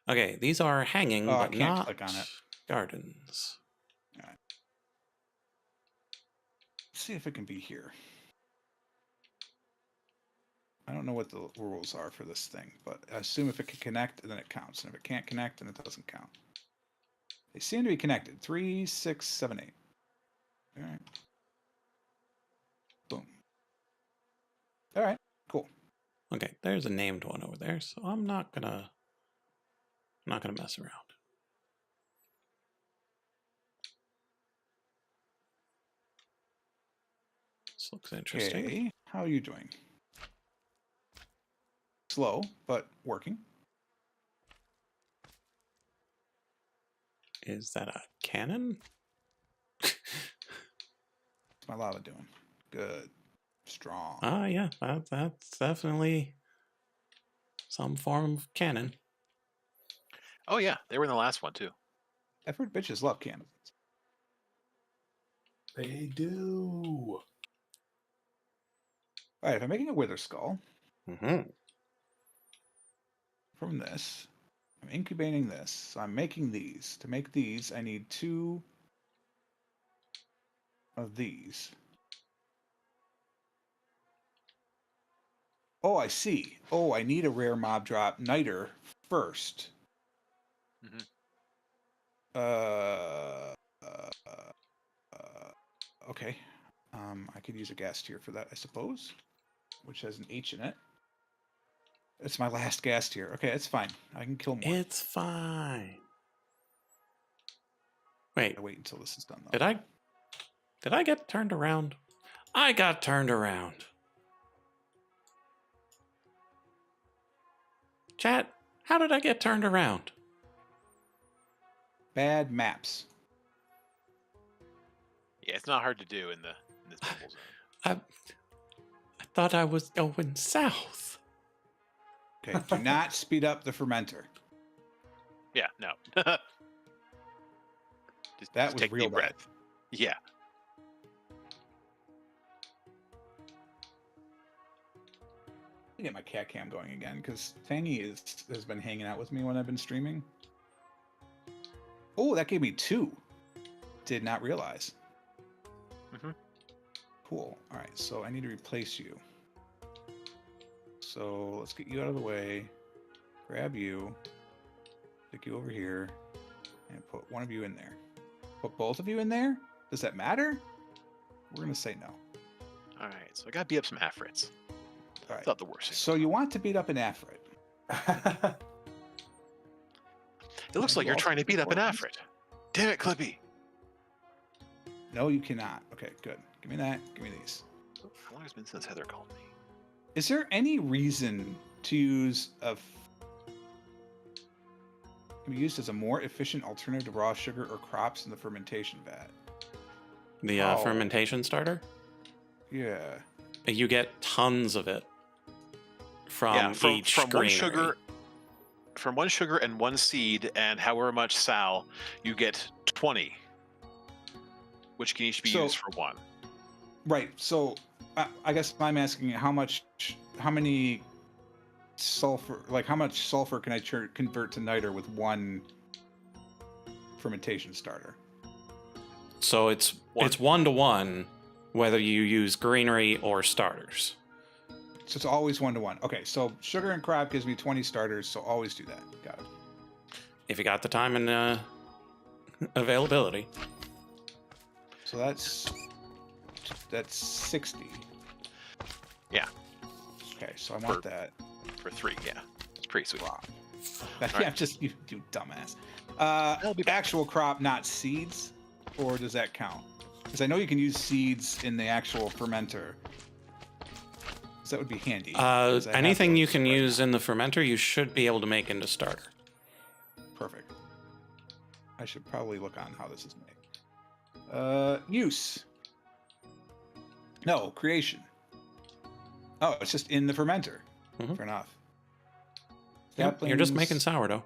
Okay, these are hanging, Oh, I but can't not click on it. gardens. All right. Let's see if it can be here. I don't know what the rules are for this thing, but I assume if it can connect, then it counts. And if it can't connect, then it doesn't count. They seem to be connected. 3, 6, 7, 8. All right. Boom. All right. Cool. Okay, there's a named one over there, so I'm not gonna mess around. This looks interesting. Okay. How are you doing? Slow, but working. Is that a cannon? What's my lava doing? Good. Strong. Ah, yeah, that's definitely some form of cannon. Oh yeah, they were in the last one too. I've heard bitches love cannons. They do. All right, if I'm making a wither skull Mm-hmm. from this, I'm incubating this. So I'm making these. To make these, I need 2 of these. Oh, I see. Oh, I need a rare mob drop niter first. Mhm. Okay. I could use a gas tier for that, I suppose, which has an H in it. It's my last gas tier. Okay, it's fine. I can kill more. It's fine. Wait, I wait until this is done, though. did I get turned around? I got turned around. Chat, how did I get turned around? Bad maps. Yeah, it's not hard to do in this bubble zone. I thought I was going south. Okay, do not speed up the fermenter. Yeah, no. That just was take real deep bad. breath. Yeah. Let me get my cat cam going again because Tangy has been hanging out with me when I've been streaming. Oh, that gave me 2. Did not realize. Mm-hmm. Cool. All right, so I need to replace you. So let's get you out of the way. Grab you. Stick you over here. And put one of you in there. Put both of you in there? Does that matter? We're going to say no. All right, so I got to beat up some Afrits. All right. Not the worst thing. So you want to beat up an Afrit. It looks like you're trying to beat up an Afrit. Damn it, Clippy. No, you cannot. Okay, good. Give me that. Give me these. How long has it been since Heather called me? Is there any reason to use a Can be used as a more efficient alternative to raw sugar or crops in the fermentation vat. The fermentation starter? Yeah. You get tons of it from each from one greenery. sugar, from one sugar and one seed, and however much sal, you get 20, which can each be used for one. Right. So I guess I'm asking how many sulfur, like how much sulfur can I convert to niter with one fermentation starter? So it's 1-to-1, whether you use greenery or starters. So it's always 1-to-1. Okay, so sugar and crop gives me 20 starters, so always do that. Got it. If you got the time and availability. So that's 60. Yeah. Okay, so I want that for 3. Yeah, it's pretty sweet. Crop. Yeah, right. just you dumbass. Actual crop, not seeds, or does that count? Because I know you can use seeds in the actual fermenter. So that would be handy. Anything you can use in the fermenter, you should be able to make into starter. Perfect. I should probably look on how this is made. Use. No, creation. Oh, it's just in the fermenter. Mm-hmm. Fair enough. Yep, you're just making sourdough.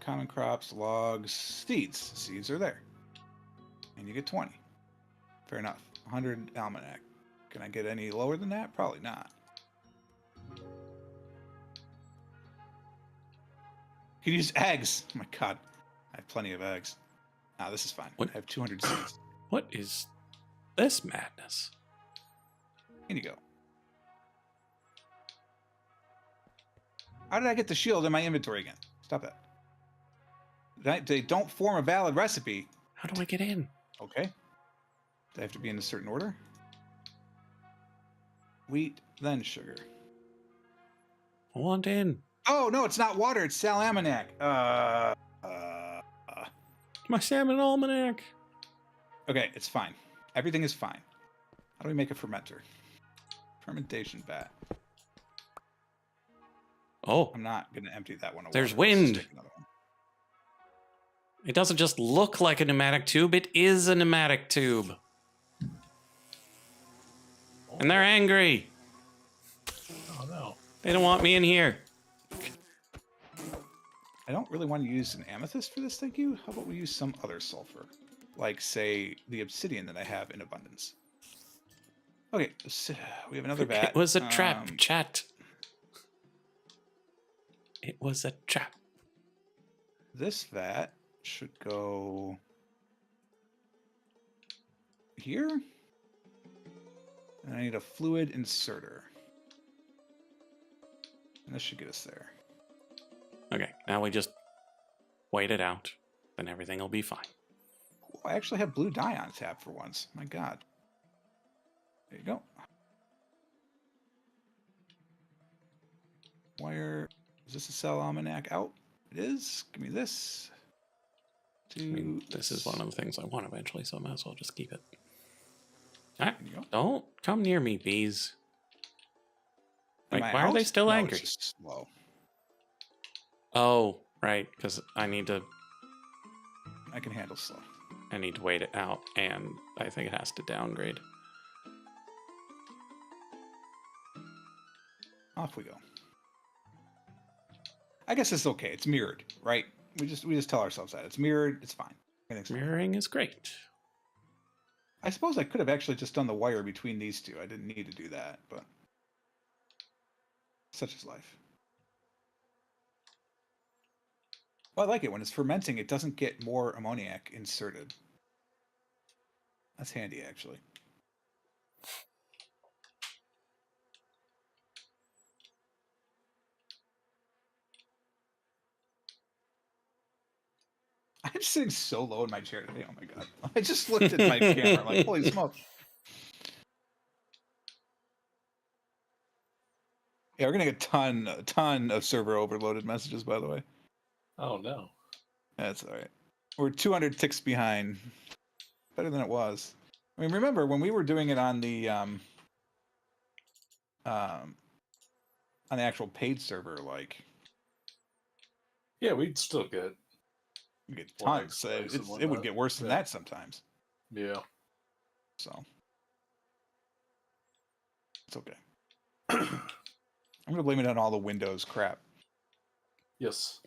Common crops, logs, seeds. Seeds are there. And you get 20. Fair enough. 100 almanac. Can I get any lower than that? Probably not. You can use eggs. Oh my god. I have plenty of eggs. Ah, this is fine. What? I have 200 seeds. What is this madness? Here you go. How did I get the shield in my inventory again? Stop that. They don't form a valid recipe. How do I get in? Okay. They have to be in a certain order. Wheat, then sugar. I want in. Oh, no, it's not water. It's Salamanac. My salmon almanac. Okay, it's fine. Everything is fine. How do we make a fermenter? Fermentation vat. Oh, I'm not going to empty that one away. there's wind. It doesn't just look like a pneumatic tube. It is a pneumatic tube. And they're angry. Oh, no. They don't want me in here. I don't really want to use an amethyst for this, thank you. How about we use some other sulfur? Like, say, the obsidian that I have in abundance. Okay, so we have another vat. It was a trap, chat. It was a trap. This vat should go here. And I need a fluid inserter. And this should get us there. Okay, now we just wait it out. Then everything will be fine. Oh, I actually have blue dye on tap for once. My god. There you go. Wire. Is this a cell almanac out? It is. Give me this. This is one of the things I want eventually, so I might as well just keep it. All right. There you go. Don't come near me, bees. Am Like, I why are they out? still No, angry? it's just slow. Oh, right, because I need to handle slow. wait it out, and I think it has to downgrade. Off we go. I guess it's okay. It's mirrored, right? We just tell ourselves that it's mirrored. It's fine. Everything's fine. Mirroring is great. I suppose I could have actually just done the wire between these two. I didn't need to do that, but such is life. Well, I like it when it's fermenting. It doesn't get more ammoniac inserted. That's handy, actually. I'm sitting so low in my chair today. Oh my god! I just looked at my camera like, holy smoke! Yeah, we're getting a ton of server overloaded messages, by the way. Oh no. That's all right. We're 200 ticks behind. Better than it was. I mean, remember when we were doing it on the actual paid server, like Yeah, we'd still get. You get Flag tons. strikes and It would whatnot. get worse than Yeah. that sometimes. Yeah. So it's okay. I'm gonna blame it on all the Windows crap. Yes.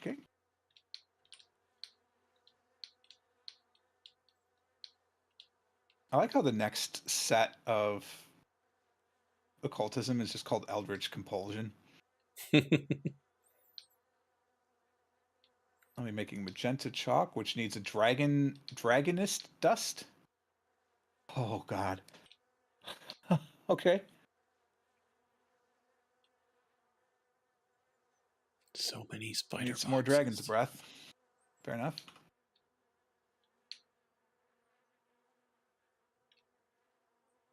Okay. I like how the next set of occultism is just called Eldritch Compulsion. I'll be making magenta chalk, which needs a dragonist dust. Oh God. Okay. So many spider Need boxes. some more dragon's breath. Fair enough.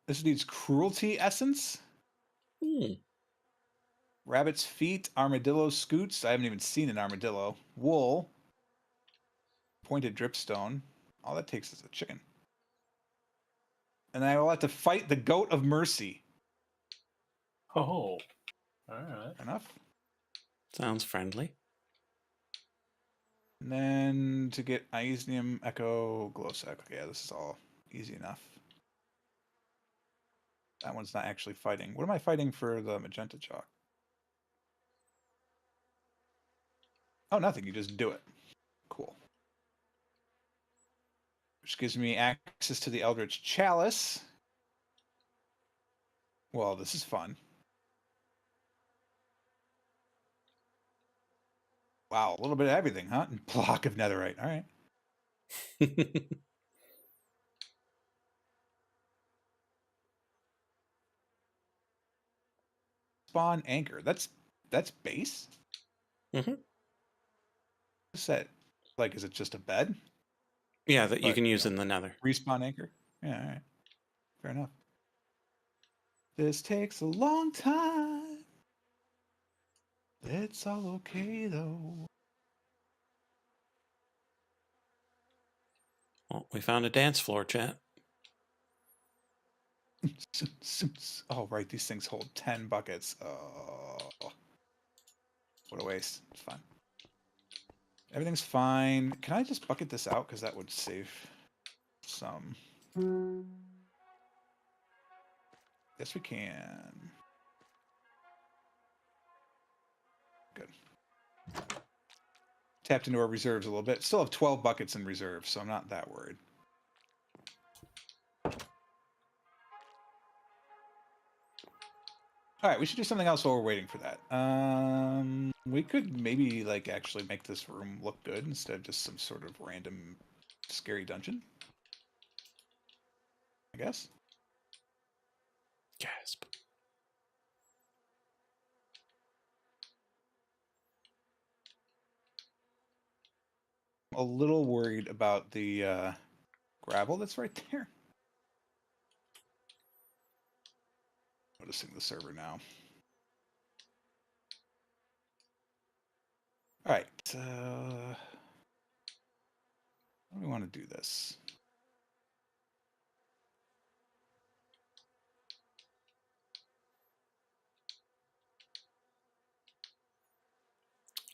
This needs cruelty essence. Rabbit's feet, armadillo scoots. I haven't even seen an armadillo. Wool. Pointed dripstone. All that takes is a chicken. And I will have to fight the goat of mercy. Oh. All right. Enough. Sounds friendly. And then to get Ionium Echo Glowsack. Okay, yeah, this is all easy enough. That one's not actually fighting. What am I fighting for the magenta chalk? Oh, nothing. You just do it. Cool. Which gives me access to the Eldritch Chalice. Well, this is fun. Wow, a little bit of everything, huh? And block of netherite. All right. Spawn anchor. That's base? Mm-hmm. What's that? Like, is it just a bed? Yeah, that you But, can use you in the nether. Respawn anchor? Yeah, all right. Fair enough. This takes a long time. It's all okay, though. Well, we found a dance floor, chat. Oh, right. These things hold 10 buckets. Oh, what a waste. It's fine. Everything's fine. Can I just bucket this out? Because that would save some. Yes, we can. Good. Tapped into our reserves a little bit. Still have 12 buckets in reserve, so I'm not that worried. All right, we should do something else while we're waiting for that. We could maybe like actually make this room look good instead of just some sort of random scary dungeon. I guess. Gasp. A little worried about the gravel that's right there. Noticing the server now. All right. How do we want to do this?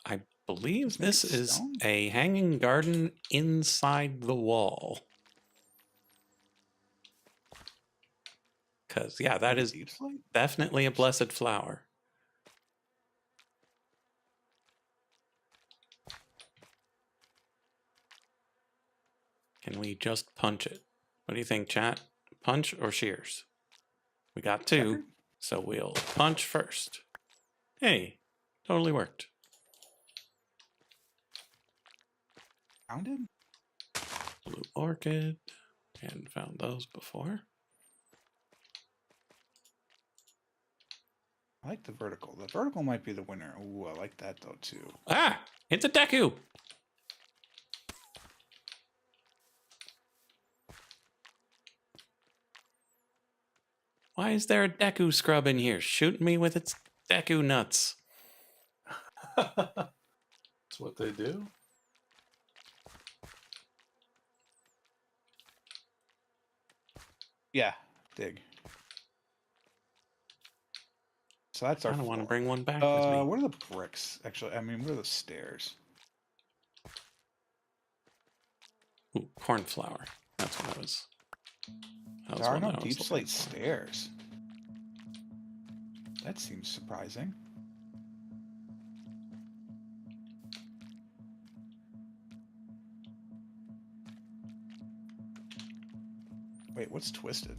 I believe Just make this it is stone? a hanging garden inside the wall. Because, yeah, that is Deep slate? definitely a blessed flower. Can we just punch it? What do you think, chat? Punch or shears? We got two, Checkered? so we'll punch first. Hey, totally worked. Founded? Blue orchid. Hadn't found those before. I like the vertical. The vertical might be the winner. Ooh, I like that though too. Ah! It's a Deku! Why is there a Deku scrub in here shooting me with its Deku nuts? That's what they do. Yeah, dig. so that's I our don't want to floor. bring one back with me. What are the bricks? Actually, I mean, what are the stairs? Ooh, cornflower. That's what I was. That was There are one no that I was deep looking slate for. stairs. That seems surprising. Wait, what's twisted?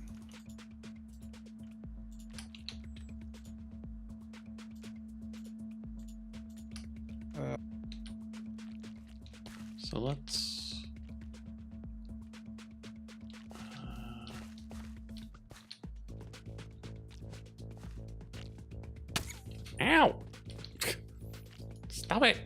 So let's. Ow! Stop it!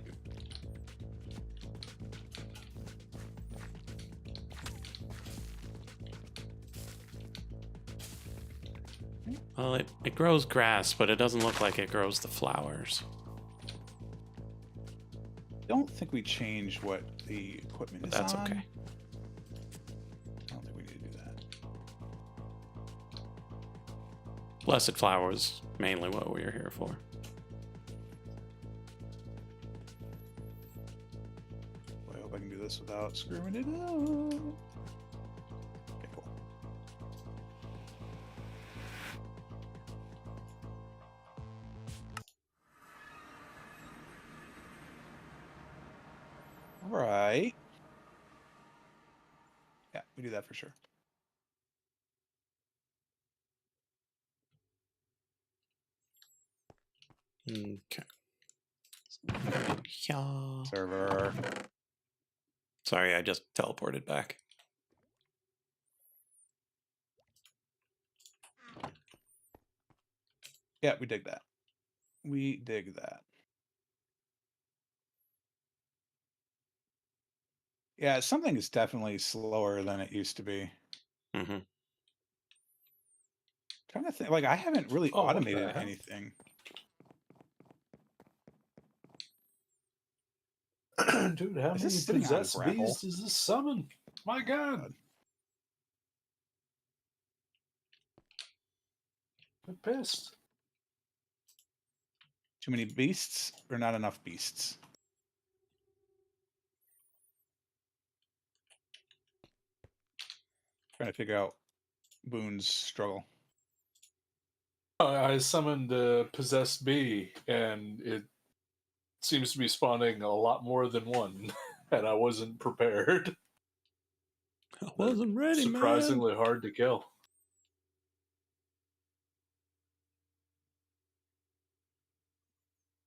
Well, it grows grass, but it doesn't look like it grows the flowers. Don't think we change what the equipment But is that's on. okay. I don't think we need to do that. Blessed flower was mainly what we were here for. I hope I can do this without screwing it up. Okay, cool. All right. Yeah, we do that for sure. Okay. Yeah. Server. Sorry, I just teleported back. Yeah, we dig that. We dig that. Yeah, something is definitely slower than it used to be. Mm-hmm. Trying to think, like I haven't really Oh, what the automated hell? anything. Dude, how Is many this sitting on possessed gravel? bees does this summon? My God. I'm pissed. Too many beasts or not enough beasts? Trying to figure out Boon's struggle. I summoned a possessed bee, and it seems to be spawning a lot more than one, and I wasn't prepared. I wasn't ready, man. Surprisingly hard to kill.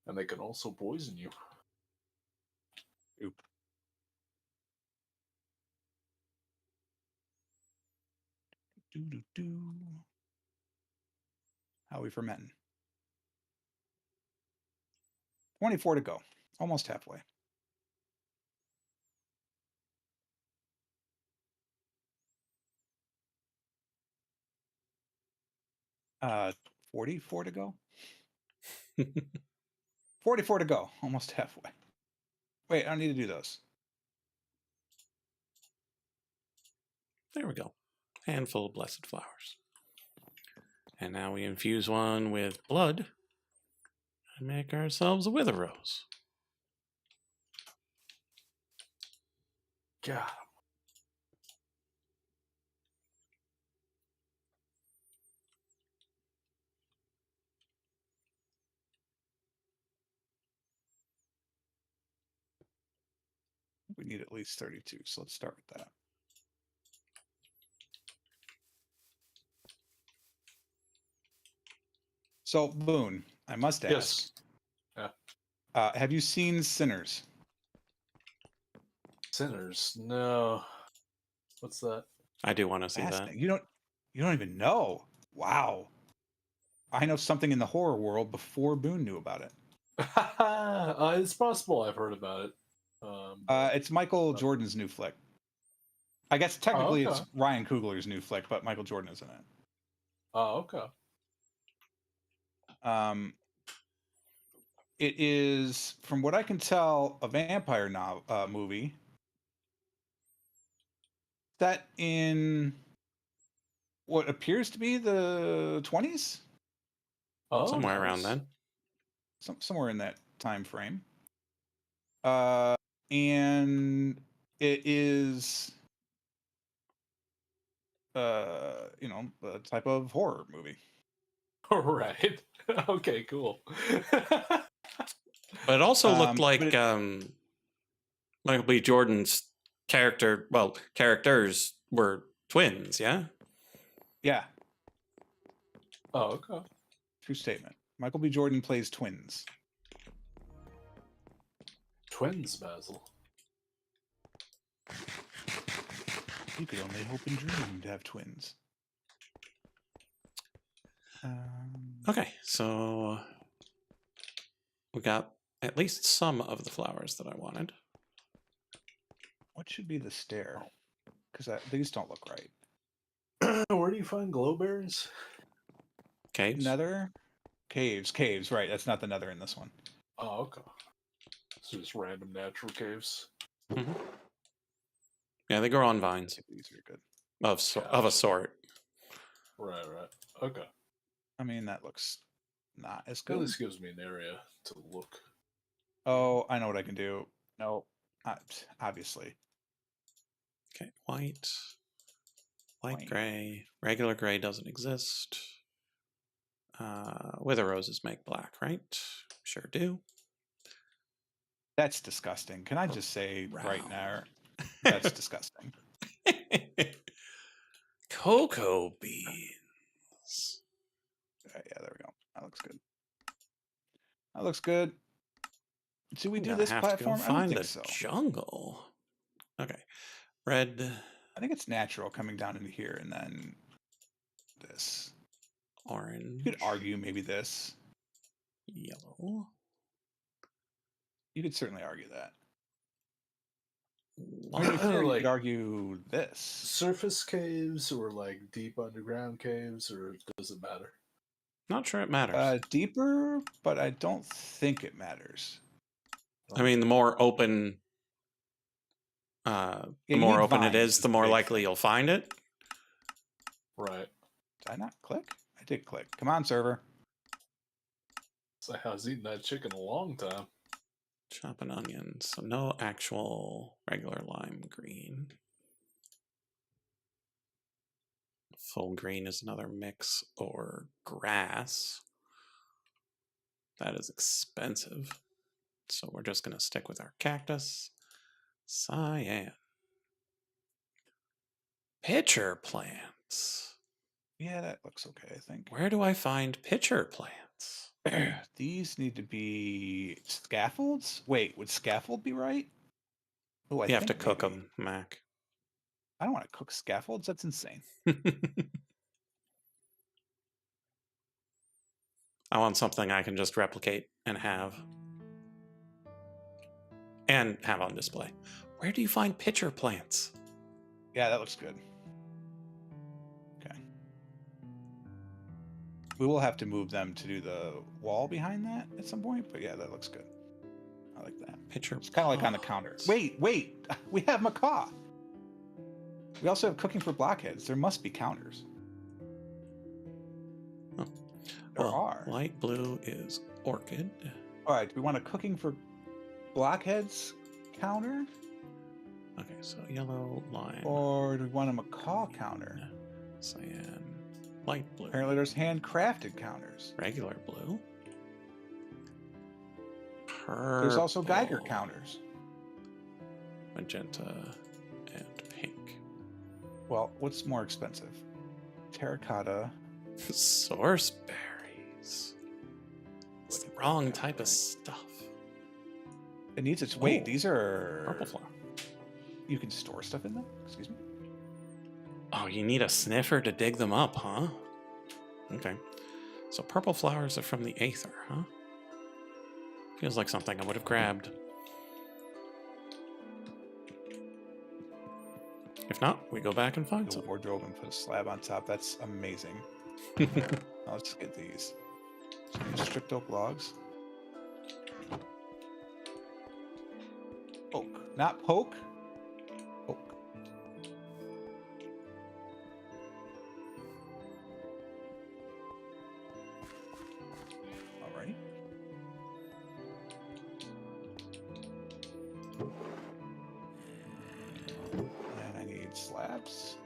And they can also poison you. Oop. Do. How are we fermenting? 24 to go. Almost halfway. 44 to go. 44 to go. Almost halfway. Wait, I don't need to do those. There we go. Handful of blessed flowers. And now we infuse one with blood and make ourselves a wither rose. God. We need at least 32, so let's start with that. So, Boon, I must ask. Yes. Yeah. Have you seen Sinners? Sinners. No. What's that? I do want to see that. Fascinating. You don't even know. Wow. I know something in the horror world before Boone knew about it. It's possible I've heard about it. It's Michael Jordan's new flick. I guess technically okay. it's Ryan Coogler's new flick, but Michael Jordan is in it. Oh, okay. It is, from what I can tell, a vampire movie set in what appears to be the 20s. Oh, somewhere around nice. then. Somewhere in that time frame. And it is, a type of horror movie. All right. Okay, cool. But it also looked but like it- Michael B. Jordan's characters were twins, yeah? Yeah, Oh, okay. true statement. Michael B. Jordan plays twins. Twins, Basil. You could only hope and dream to have twins. Okay, so we got at least some of the flowers that I wanted. What should be the stair? Because these don't look right. Where do you find glowberries? Caves. Nether? Caves, right. That's not the nether in this one. Oh, okay. It's just random natural caves. Mm-hmm. Yeah, they grow on vines. These are good. Of a sort. Right. Okay. I mean, that looks not as At good. least gives me an area to look. Oh, I know what I can do. No, obviously. Okay, white, gray. Regular gray doesn't exist. Wither roses make black, right? Sure do. That's disgusting. Can I just say right now, Round. that's disgusting. Cocoa beans. Yeah, there we go. That looks good. That looks good. Do we I'm do gonna this have platform? To go I don't find think the so. jungle. Okay, red. I think it's natural coming down into here and then this. Orange. You could argue maybe this. Yellow. You could certainly argue that. Lime. I mean, you Like could argue this. surface caves or like deep underground caves, or does it matter? Not sure it matters. Deeper, but I don't think it matters. I mean, the more open, the more open it is, the more likely you'll find it. Right. Did I not click? I did click. Come on, server. So I was eating that chicken a long time. Chopping onions. So no actual regular lime green. Full green is another mix or grass. That is expensive. So we're just going to stick with our cactus. Cyan. Pitcher plants. Yeah, that looks okay, I think. Where do I find pitcher plants? These need to be scaffolds? Wait, would scaffold be right? Oh, You have to cook them, Mac. I don't want to cook scaffolds. That's insane. I want something I can just replicate and have. And have on display. Where do you find pitcher plants? Yeah, that looks good. Okay. We will have to move them to do the wall behind that at some point, but yeah, that looks good. I like that. Pitcher. It's kind of like on the counter. Wait! We have macaw. We also have cooking for blockheads. There must be counters. Oh. There are. Light blue is orchid. All right. Do we want a cooking for blockheads counter? Okay, so yellow, lime. Or do we want a macaw counter? Cyan. Light blue. Apparently there's handcrafted counters. Regular blue. Purple. There's also Geiger counters. Magenta and pink. Well, what's more expensive? Terracotta. Source berries. It's the wrong type of stuff. It needs its weight. Oh, These are purple flower. You can store stuff in them? Excuse me? Oh, you need a sniffer to dig them up, huh? Okay. So purple flowers are from the Aether, huh? Feels like something I would have grabbed. If not, we go back and find The some. wardrobe and put a slab on top. That's amazing. Now let's get these. Some stripped oak logs. Oak. Not poke. Oak. perhaps?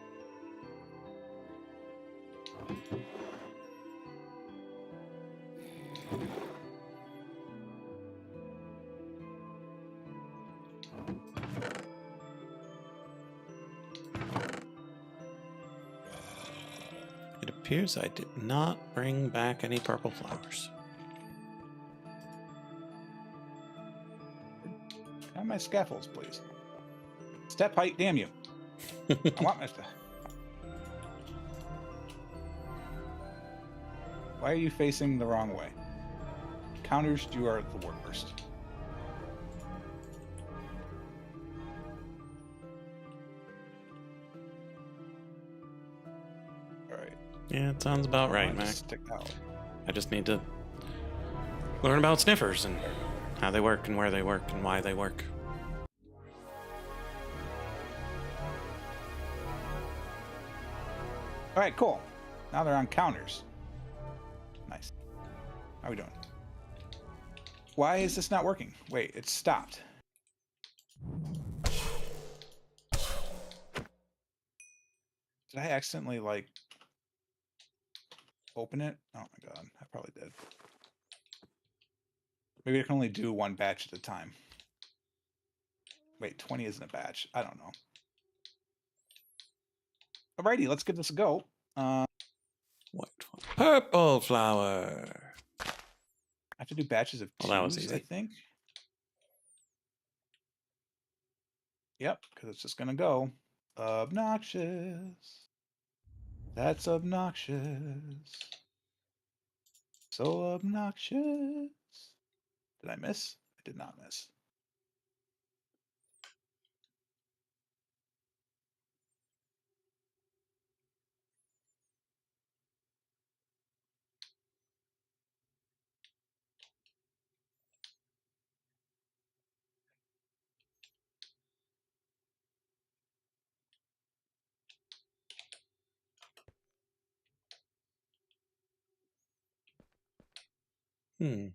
It appears I did not bring back any purple flowers. Can I have my scaffolds, please? Step height, damn you. I want my stuff. Why are you facing the wrong way? Counters, you are the worst. Alright. Yeah, it sounds about right, Mac. Stick out. I just need to learn about sniffers and how they work and where they work and why they work. Alright, cool. Now they're on counters. Nice. How are we doing? Why is this not working? Wait, it stopped. Did I accidentally, like, open it? Oh my god, I probably did. Maybe I can only do one batch at a time. Wait, 20 isn't a batch. I don't know. Alrighty, let's give this a go. What? Purple flower. I have to do batches of twos, Well, that was easy. I think. Yep, because it's just gonna go. Obnoxious. That's obnoxious. So obnoxious. Did I miss? I did not miss.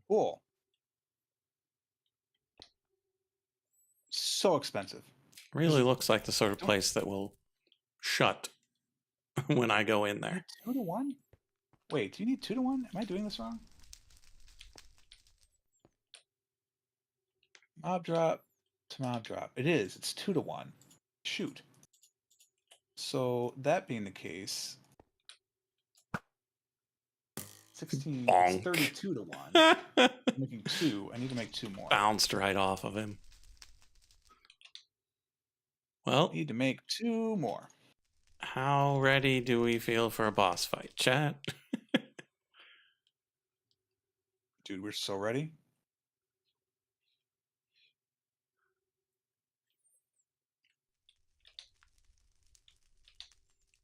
Cool. So expensive. Really looks like the sort of place that will shut when I go in there. 2 to 1? Wait, do you need 2 to 1? Am I doing this wrong? Mob drop to mob drop. It is. It's 2 to 1. Shoot. So that being the case, 16, Bonk. it's 32 to 1. I'm making 2. I need to make 2 more. Bounced right off of him. Well, Need to make 2 more. how ready do we feel for a boss fight, chat? Dude, we're so ready.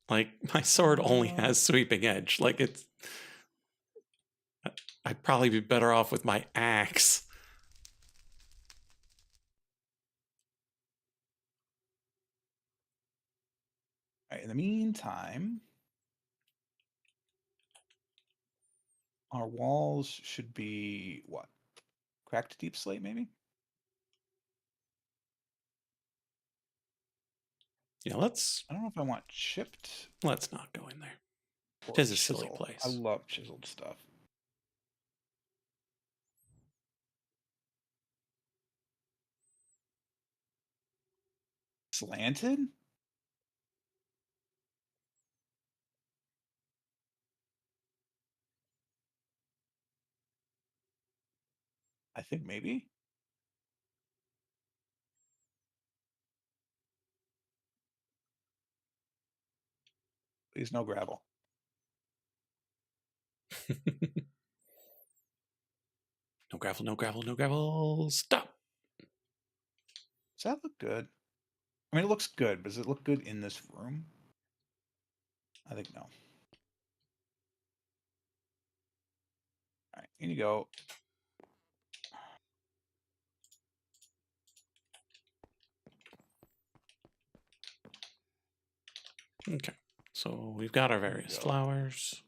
Like, my sword only has sweeping edge. Like, it's... I'd probably be better off with my axe. All right, in the meantime, our walls should be what? Cracked deep slate, maybe? Yeah, let's I don't know if I want chipped not go in there. or It is a silly chiseled. place. I love chiseled stuff. Slanted? I think maybe. Please no gravel. No gravel, no gravel, no gravel. Stop. Does that look good? I mean, it looks good, but does it look good in this room? I think no. All right, in you go. Okay, so we've got our various go. flowers.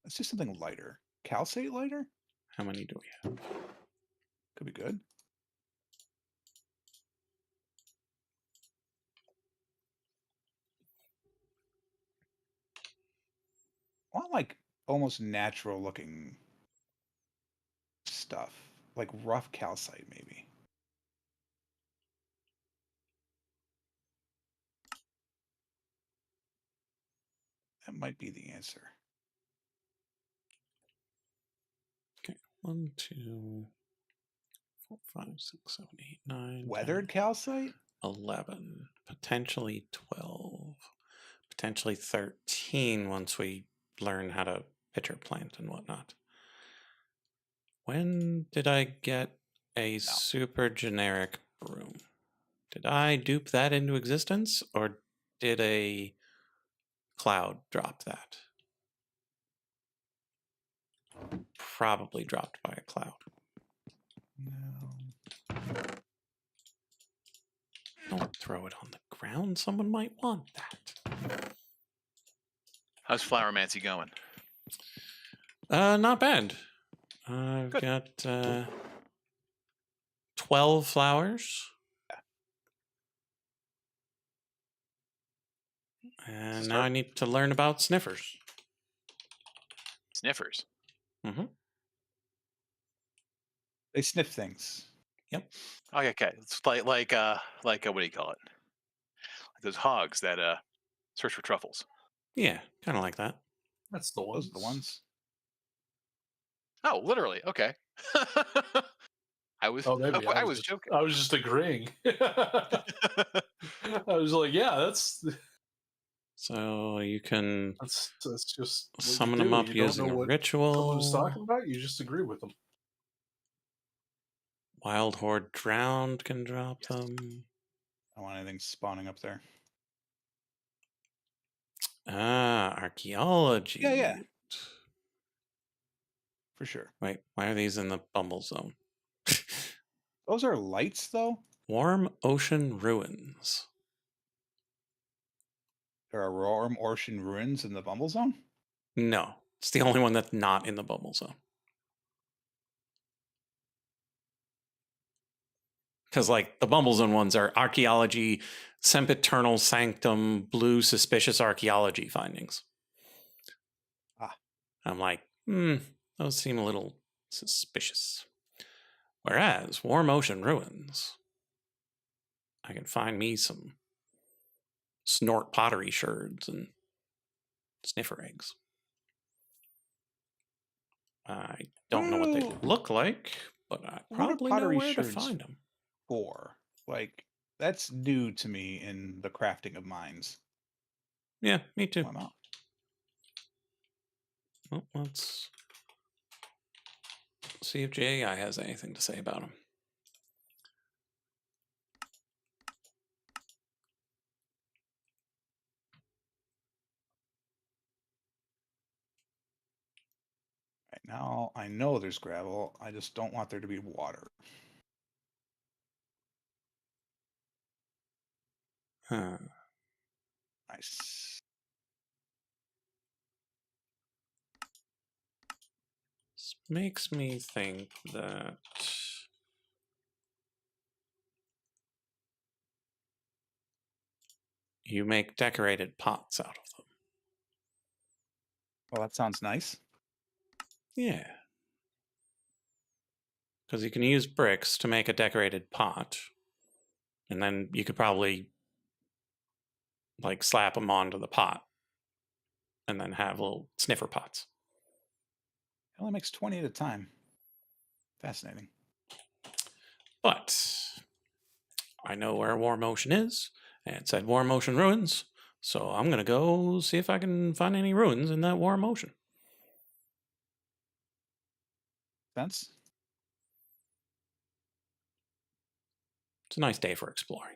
Let's do something lighter. Calcite lighter? How many do we have? Could be good. I want like almost natural looking stuff, like rough calcite, maybe. That might be the answer. Okay, 1, 2, 4, 5, 6, 7, 8, 9. Weathered 10, calcite? 11, potentially 12, potentially 13 once we learn how to pitcher plant and whatnot. When did I get a super generic broom? Did I dupe that into existence, or did a cloud drop that? Probably dropped by a cloud. No. Don't throw it on the ground. Someone might want that. How's Flowermancy going? Not bad. I've Good. got 12 flowers. And now I need to learn about sniffers. Sniffers. Mm-hmm. They sniff things. Yep. Oh, okay. It's like what do you call it? Like those hogs that search for truffles. Yeah, kind of like that. That's the ones. Those are the ones. Oh, literally. Okay. I was. Oh, maybe I was joking. I was just agreeing. I was like, yeah, that's So you can just what summon you do. them up You don't using know a what ritual. someone's talking about. You just agree with them. Wild Horde Drowned can drop them. I don't want anything spawning up there. Ah, archaeology. Yeah. For sure. Wait, why are these in the Bumble Zone? Those are lights, though? Warm Ocean Ruins. There are warm ocean ruins in the Bumble Zone? No, it's the only one that's not in the Bumble Zone. Because, like, the Bumble Zone ones are archaeology, sempiternal sanctum, blue suspicious archaeology findings. Ah. I'm like, those seem a little suspicious. Whereas Warm Ocean Ruins, I can find me some snort pottery sherds and sniffer eggs. I don't know what they look like, but I probably know where to find them. Like, that's new to me in the crafting of mines. Yeah, me too. I'm out. Well, let's see if JAI has anything to say about them. Right now, I know there's gravel. I just don't want there to be water. Huh. Nice. This makes me think that you make decorated pots out of them. Well, that sounds nice. Yeah. Because you can use bricks to make a decorated pot. And then you could probably like slap them onto the pot and then have little sniffer pots. It only makes 20 at a time. Fascinating. But I know where Warm Ocean is, and it said Warm Ocean Ruins, so I'm going to go see if I can find any ruins in that Warm Ocean. Sense? It's a nice day for exploring.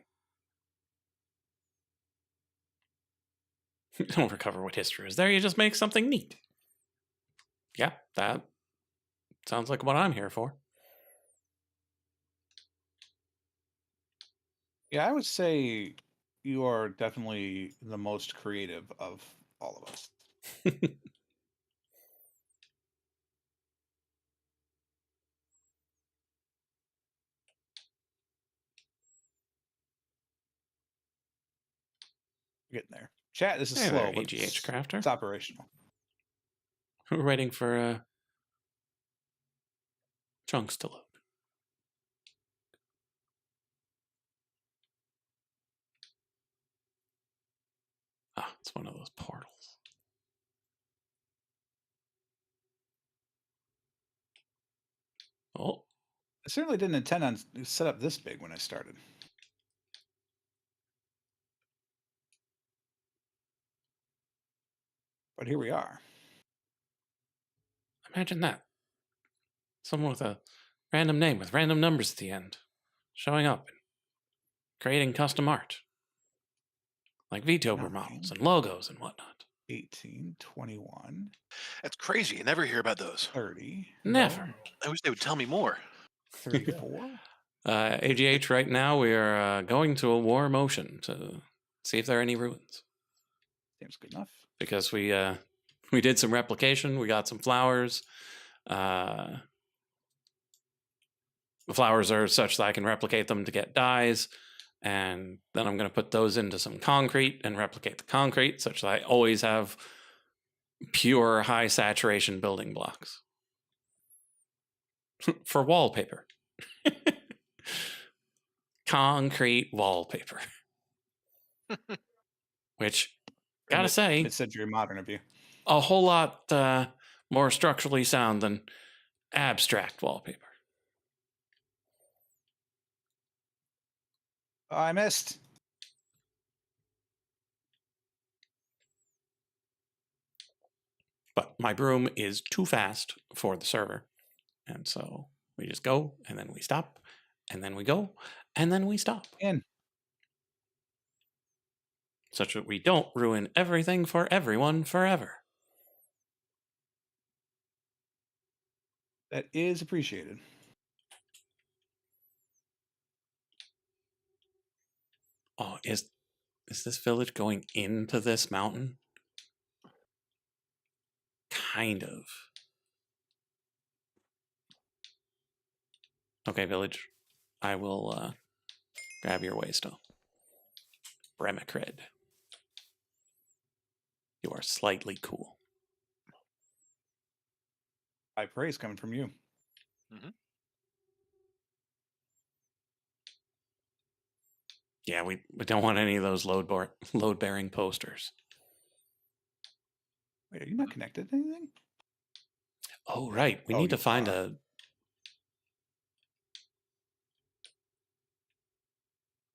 You don't recover what history is there, you just make something neat. Yeah, that sounds like what I'm here for. Yeah, I would say you are definitely the most creative of all of us. Getting there. Chat, this is Hey slow, there, but AGH Crafter. it's operational. We're waiting for chunks to load. Ah, it's one of those portals. Oh, I certainly didn't intend on set up this big when I started. But here we are. imagine that. Someone with a random name with random numbers at the end showing up and creating custom art. Like VTuber models and logos and whatnot. 18, 21, That's crazy. You never hear about those. 30. Never. No, I wish they would tell me more. 34. AGH, right now we are going to a war motion to see if there are any ruins. Seems good enough. Because we did some replication, we got some flowers. The flowers are such that I can replicate them to get dyes, and then I'm going to put those into some concrete and replicate the concrete such that I always have pure high saturation building blocks for wallpaper. Concrete wallpaper. Which, gotta say, Mid-century modern of you. a whole lot more structurally sound than abstract wallpaper. Oh, I missed. But my broom is too fast for the server. And so we just go, and then we stop, and then we go, and then we stop. In. Such that we don't ruin everything for everyone forever. That is appreciated. Oh, is this village going into this mountain? Kind of. Okay, village. I will grab your waystone. Bremacred. You are slightly cool. High praise coming from you. Mm-hmm. Yeah, we don't want any of those load-bearing posters. Wait, are you not connected to anything? Oh, right. We need to find a...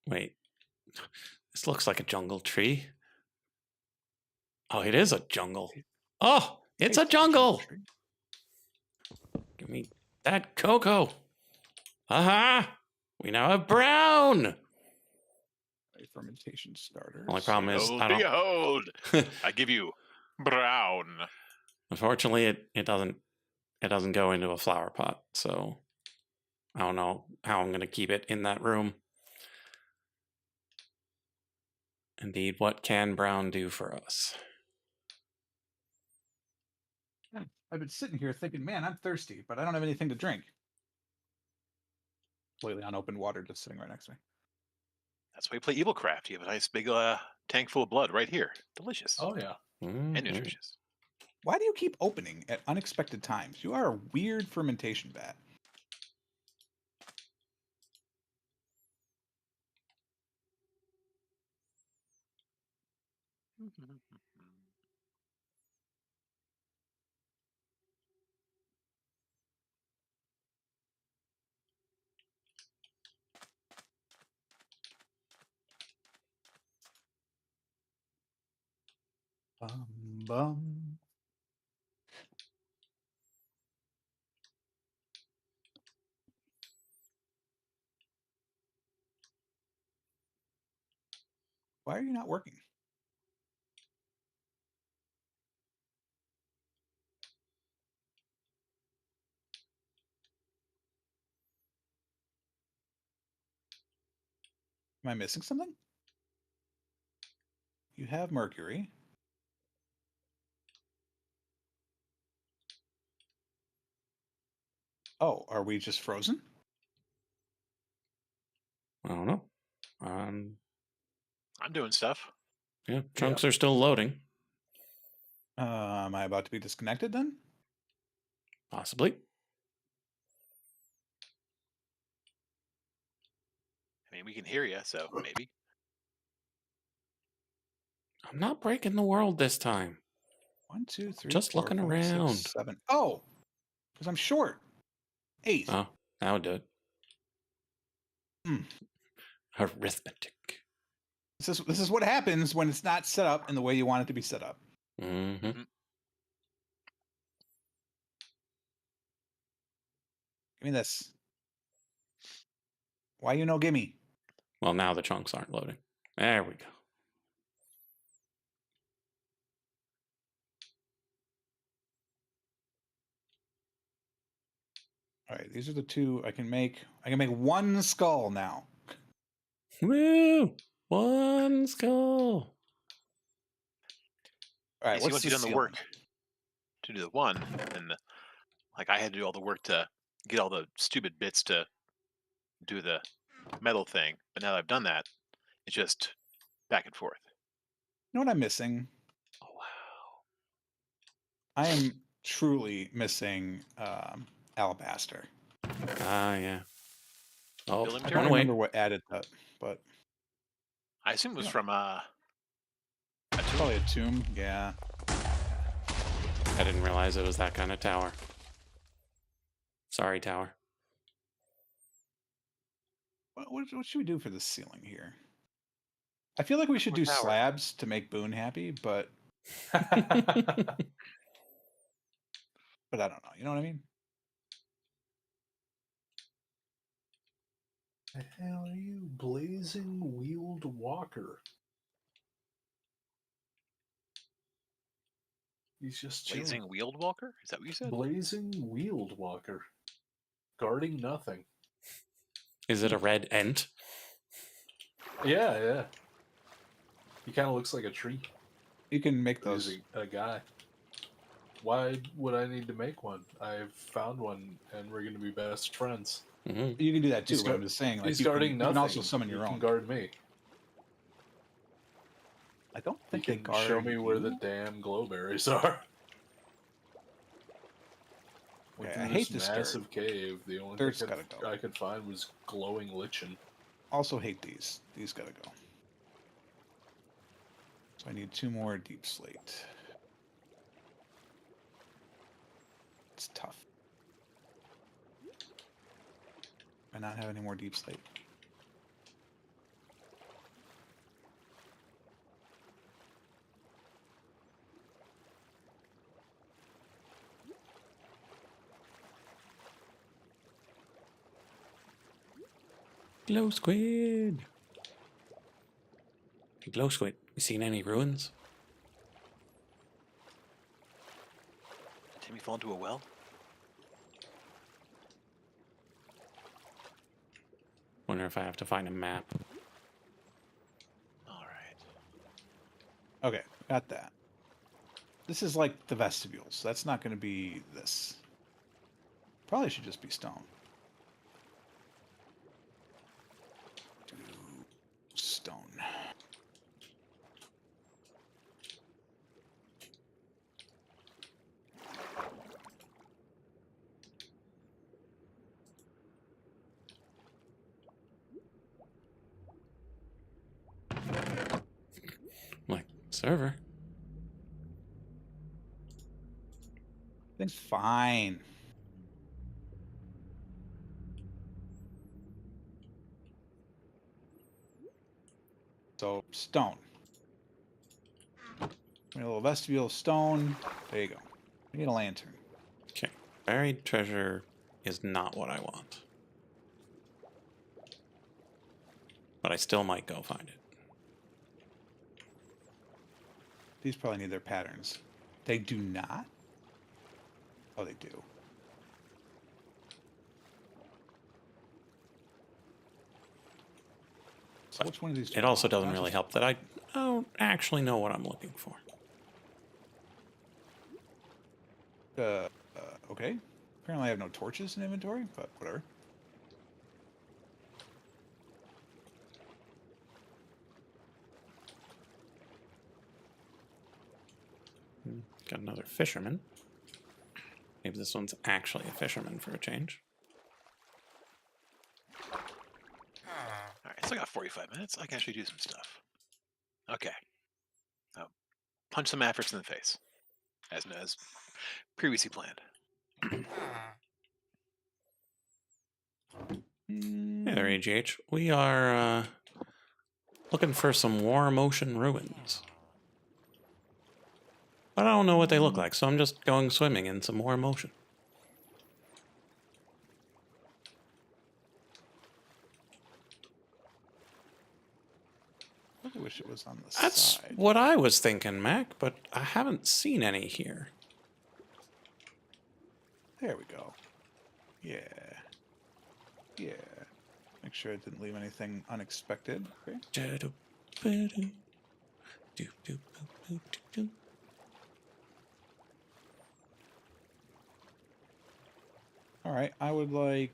Wait. This looks like a jungle tree. Oh, it is a jungle. Oh, it's a jungle. Give me that cocoa. Aha! We now have brown. Fermentation starters. Only problem is, Behold, I give you brown. Unfortunately, it doesn't go into a flower pot, so I don't know how I'm going to keep it in that room. Indeed, what can brown do for us? I've been sitting here thinking, man, I'm thirsty, but I don't have anything to drink. Completely unopened water just sitting right next to me. That's why you play Evilcraft. You have a nice big tank full of blood right here. Delicious. Oh yeah. Mm-hmm. And nutritious. Why do you keep opening at unexpected times? You are a weird fermentation bat. Bum. Why are you not working? Am I missing something? You have mercury. Oh, are we just frozen? I don't know. I'm doing stuff. Yeah, chunks are still loading. Am I about to be disconnected then? Possibly. I mean, we can hear you, so maybe. I'm not breaking the world this time. 1, 2, 3, Just 4, looking 5, 6, around. 7. Oh, because I'm short. 8. Oh, that would do it. Hmm. Arithmetic. This is what happens when it's not set up in the way you want it to be set up. Mm-hmm. Give me this. Why you no gimme? Well, now the chunks aren't loading. There we go. All right, these are the two I can make. I can make one skull now. Woo! One skull. All right, See, what's once the you've done the ceiling? work to do the one, and like I had to do all the work to get all the stupid bits to do the metal thing, but now that I've done that, it's just back and forth. You know what I'm missing? Oh, wow. I am truly missing alabaster. Ah, yeah. Oh, Building I material? don't one way. remember what added that, but I assume it was Yeah. from a tomb. probably a tomb. Yeah. I didn't realize it was that kind of tower. Sorry, tower. What should we do for the ceiling here? I feel like we should do tower? slabs to make Boon happy, but I don't know. You know what I mean? The hell are you, blazing wheeled walker? He's just chilling. Blazing wheeled walker? Is that what you said? Blazing wheeled walker, guarding nothing. Is it a red ent? Yeah. He kind of looks like a tree. You can make He's those. a guy. Why would I need to make one? I've found one, and we're going to be best friends. Mm-hmm. You can do that too. He's But I'm just saying, like He's you guarding can nothing. also summon You your can own. guard me. I don't You think they can guard. show me where the you. damn glowberries are. Went Okay, I through hate this dirt. massive cave. The only Dirt's thing gotta go. I could find was glowing lichen. Also hate these. These gotta go. So I need 2 more deep slate. It's tough. I not have any more deep slate. Glow squid. Hey, glow squid. You seen any ruins? Did Timmy fall into a well? Wonder if I have to find a map. All right. Okay, got that. This is like the vestibules. That's not going to be this. Probably should just be stone. Do stone. Like, server. Thing's fine. So, stone. A little vestibule of stone. There you go. We need a lantern. Okay. Buried treasure is not what I want. But I still might go find it. These probably need their patterns. They do not? Oh, they do. So which one of these? It also doesn't really help that I don't actually know what I'm looking for. Okay. Apparently I have no torches in inventory, but whatever. got another fisherman. Maybe this one's actually a fisherman for a change. Alright, still got 45 minutes. I can actually do some stuff. Okay. Punch some Mavericks in the face. As previously planned. Hey there, AGH. We are looking for some War Emotion ruins. But I don't know what they look like, so I'm just going swimming in some War Emotion. I wish it was on the That's side. what I was thinking, Mac, but I haven't seen any here. There we go. Yeah. Yeah. Make sure it didn't leave anything unexpected. Okay. All right. I would like.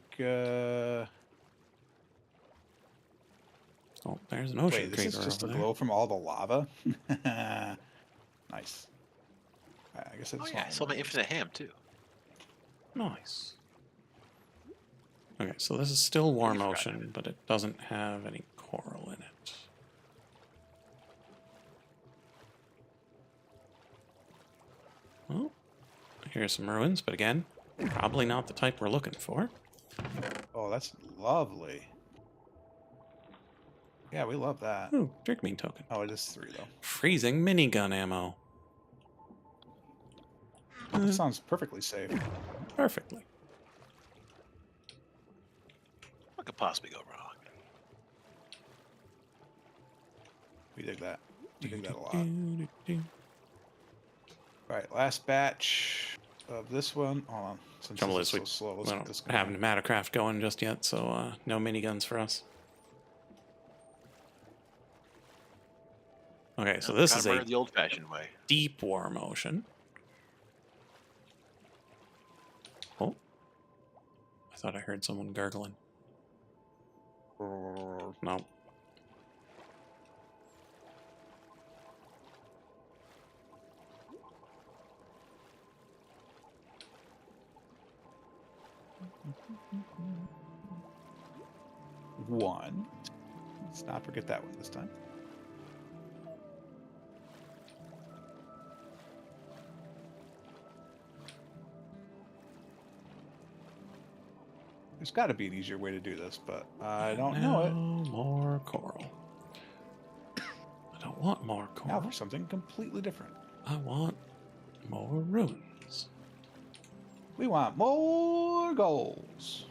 Oh, there's an ocean Wait, this creeper is just over a there. glow from all the lava. Nice. I guess it's. Oh yeah, I sold my infinite ham too. Nice. Okay, so this is still Warm forgot Ocean, but it doesn't have any coral in it. Well, here's some ruins, but again, probably not the type we're looking for. Oh, that's lovely. Yeah, we love that. Ooh, Drink Mean token. Oh, it is 3 though. Freezing minigun ammo. That sounds perfectly safe. Perfectly. What could possibly go wrong? We dig that. We dig that a lot. Right, last batch of this one. Hold on. Since Trouble this is, is we so slow, let's don't get this have going. Mattercraft going just yet, so no miniguns for us. Okay, so this is a the old-fashioned way. deep Warm Ocean. Oh, I thought I heard someone gurgling. No. One. Let's not forget that one this time. There's got to be an easier way to do this, but I don't know it. More coral. I don't want more Now coral. for something completely different. I want more ruins. We want more goals.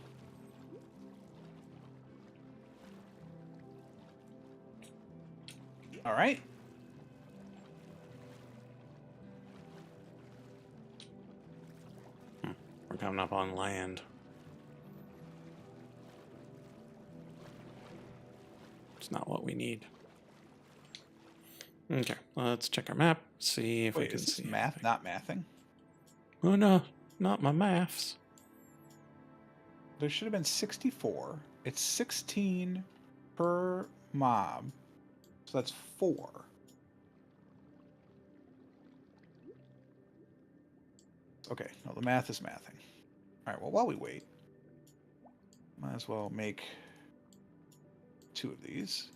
All right. We're coming up on land. It's not what we need. Okay, let's check our map, see if we Wait, can is this see math anything. not mathing? Oh no, not my maths. There should have been 64. It's 16 per mob. So that's 4. Okay, no, the math is mathing. All right, well, while we wait, might as well make 2 of these.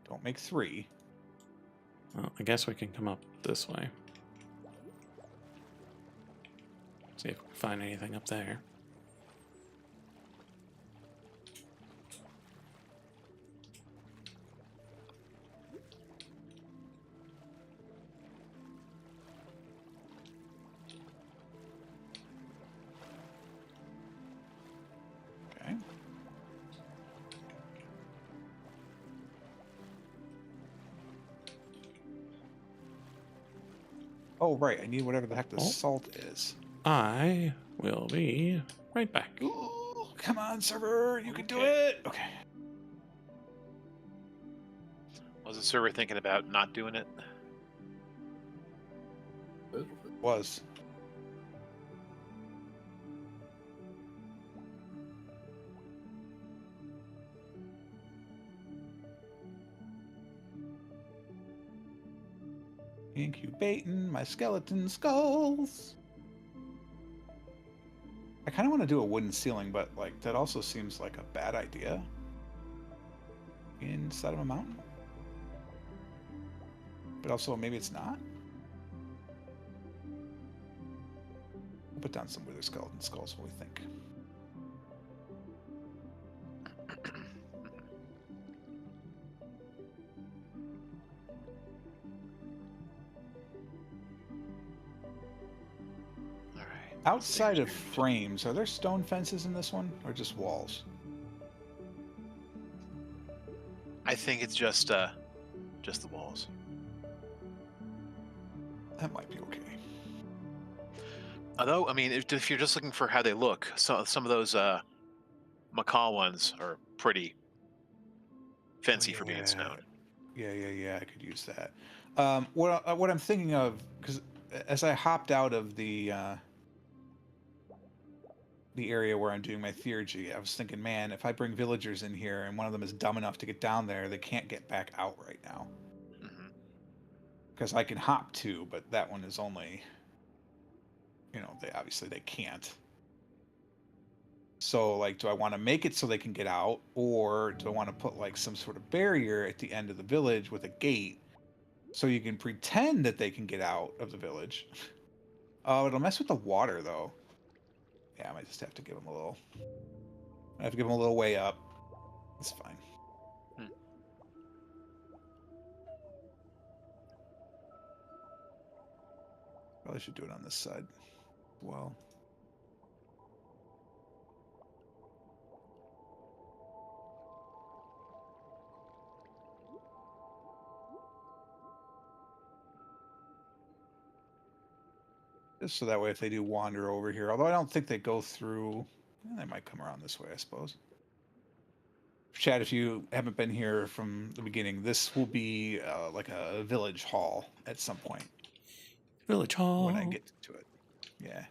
Don't make 3. Well, I guess we can come up this way. See if we can find anything up there. Okay. Oh, right. I need whatever the heck the Oh. salt is. I will be right back. Ooh, come on, server. You can do Okay. it. Okay. Was the server thinking about not doing it? Was. Incubating my skeleton skulls. I kind of want to do a wooden ceiling, but like that also seems like a bad idea. Inside of a mountain? But also maybe it's not? We'll put down some wither skeleton skulls, what do we think? Outside of frames, are there stone fences in this one, or just walls? I think it's just the walls. That might be okay. Although, I mean, if you're just looking for how they look, some of those macaw ones are pretty fancy for being stone. Yeah. I could use that. What I'm thinking of, because as I hopped out of the area where I'm doing my theurgy, I was thinking, man, if I bring villagers in here and one of them is dumb enough to get down there, they can't get back out right now. Because I can hop too, but that one is only, they can't. So, like, do I want to make it so they can get out, or do I want to put like some sort of barrier at the end of the village with a gate, so you can pretend that they can get out of the village? Oh, it'll mess with the water though. Yeah, I might just have to give them a little. I have to give them a little way up. That's fine. Probably should do it on this side as well. Just so that way if they do wander over here, although I don't think they go through, they might come around this way, I suppose. Chad, if you haven't been here from the beginning, this will be like a village hall at some point. Village hall. When I get to it. Yeah.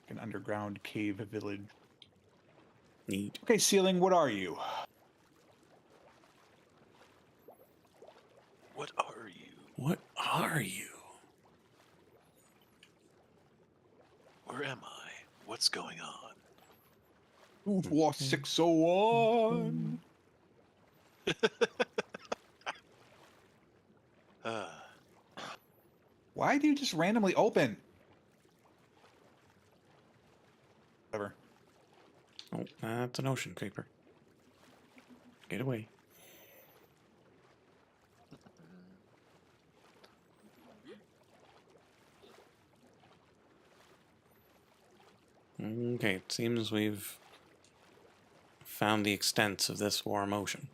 An underground cave village. Neat. Okay, ceiling, what are you? What are you? What are you? Where am I? What's going on? What 601? Why do you just randomly open? Whatever. Oh, that's an ocean creeper. Get away. Okay, it seems we've found the extents of this warm ocean.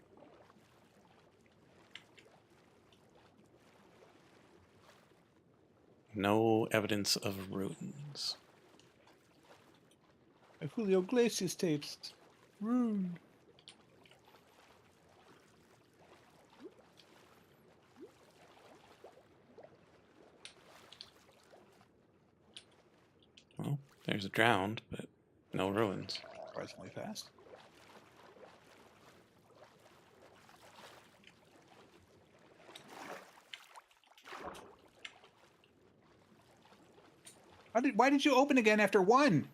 No evidence of ruins. Julio Iglesias tapes. Ruined. Well, there's a drowned, but no ruins. Surprisingly fast. Why did you open again after one?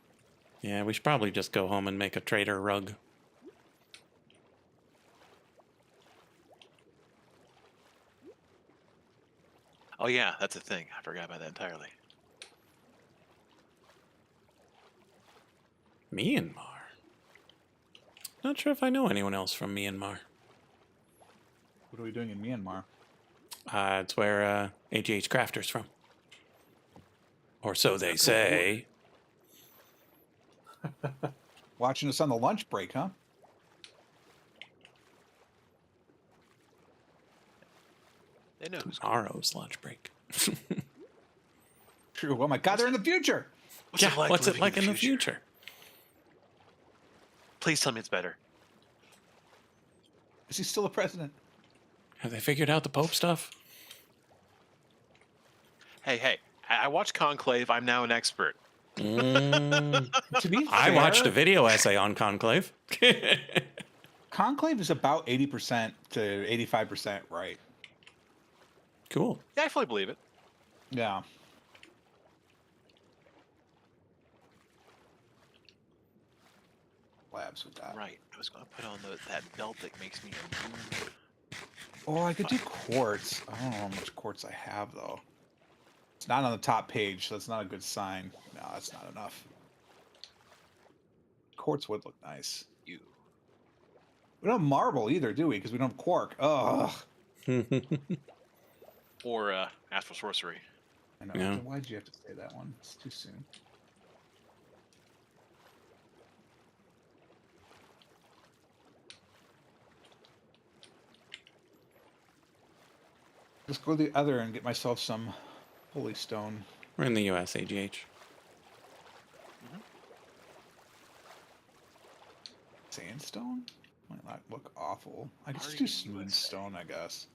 Yeah, we should probably just go home and make a trader rug. Oh yeah, that's a thing. I forgot about that entirely. Myanmar? Not sure if I know anyone else from Myanmar. What are we doing in Myanmar? It's where AGH Crafter's from. Or so they say. Watching us on the lunch break, huh? They know who's Tomorrow's lunch break. True. Oh my God, they're in the future. What's it like in the future? Please tell me it's better. Is he still a president? Have they figured out the Pope stuff? Hey, I watched Conclave. I'm now an expert. To be fair, I watched a video essay on Conclave. Conclave is about 80% to 85% right. Cool. Yeah, I fully believe it. Yeah. Labs with that. Right. I was going to put on that belt that makes me immune. Oh, I could do quartz. I don't know how much quartz I have, though. It's not on the top page, so that's not a good sign. No, that's not enough. Quartz would look nice. You. We don't have marble either, do we? Because we don't have quark. Ugh. Or astral sorcery. I know. Yeah. Why'd you have to say that one? It's too soon. Let's go to the other and get myself some holy stone. We're in the US, AGH. Sandstone? Might not look awful. I could just Are do you smooth USA? stone, I guess.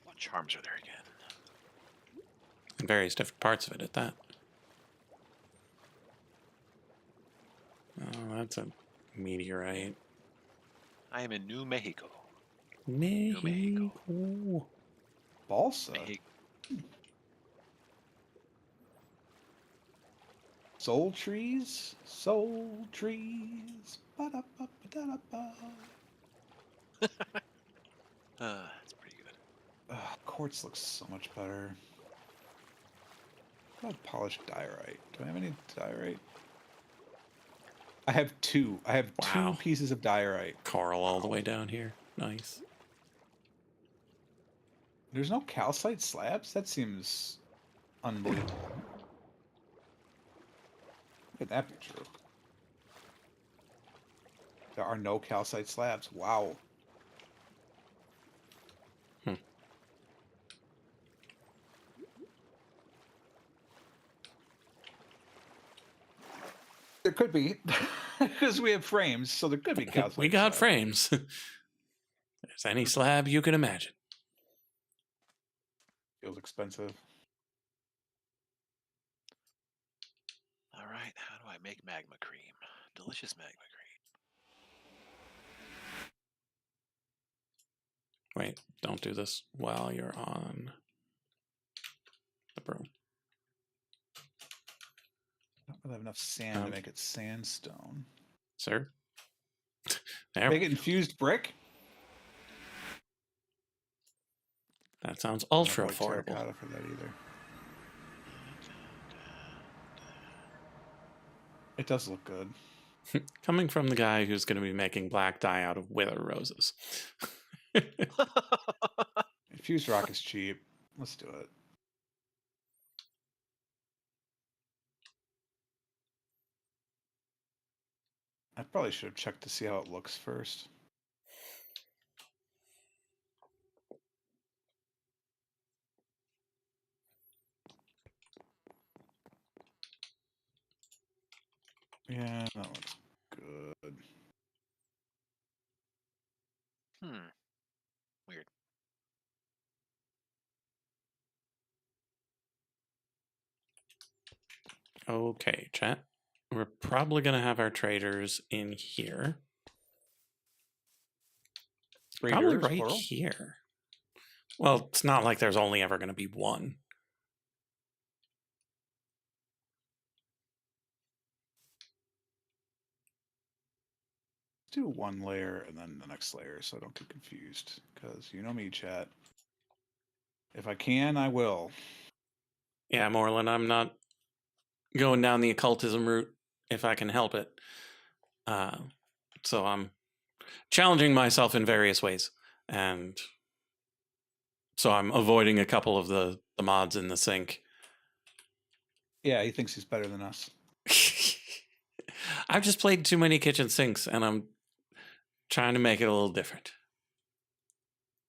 What charms are there again? And various different parts of it at that. Oh, that's a meteorite. I am in New Mexico. Mexico. Balsa. Mexico. Soul trees? Soul trees. Ba-da-ba-ba-da-da-ba. That's pretty good. Quartz looks so much better. How about polished diorite? Do I have any diorite? I have two. I have Wow. 2 pieces of diorite. Coral all the way down here. Nice. There's no calcite slabs? That seems unbelievable. Could that be true? There are no calcite slabs. Wow. There could be, because we have frames, so there could be calcite. We got slabs. frames. There's any slab you can imagine. Feels expensive. All right, how do I make magma cream? Delicious magma cream. Wait, don't do this while you're on the broom. I don't really have enough sand to make it sandstone. Sir? There. Make it infused brick? That sounds I don't ultra have affordable. terracotta for that either. It does look good. Coming from the guy who's going to be making black dye out of wither roses. Infused rock is cheap. Let's do it. I probably should have checked to see how it looks first. Yeah, that looks good. Weird. Okay, chat. We're probably going to have our traders in here. Probably Traders, right plural? here. Well, it's not like there's only ever going to be one. Let's do one layer and then the next layer so I don't get confused. Because you know me, chat. If I can, I will. Yeah, Moreland, I'm not going down the occultism route if I can help it. So I'm challenging myself in various ways. And so I'm avoiding a couple of the mods in the sink. Yeah, he thinks he's better than us. I've just played too many kitchen sinks and I'm trying to make it a little different.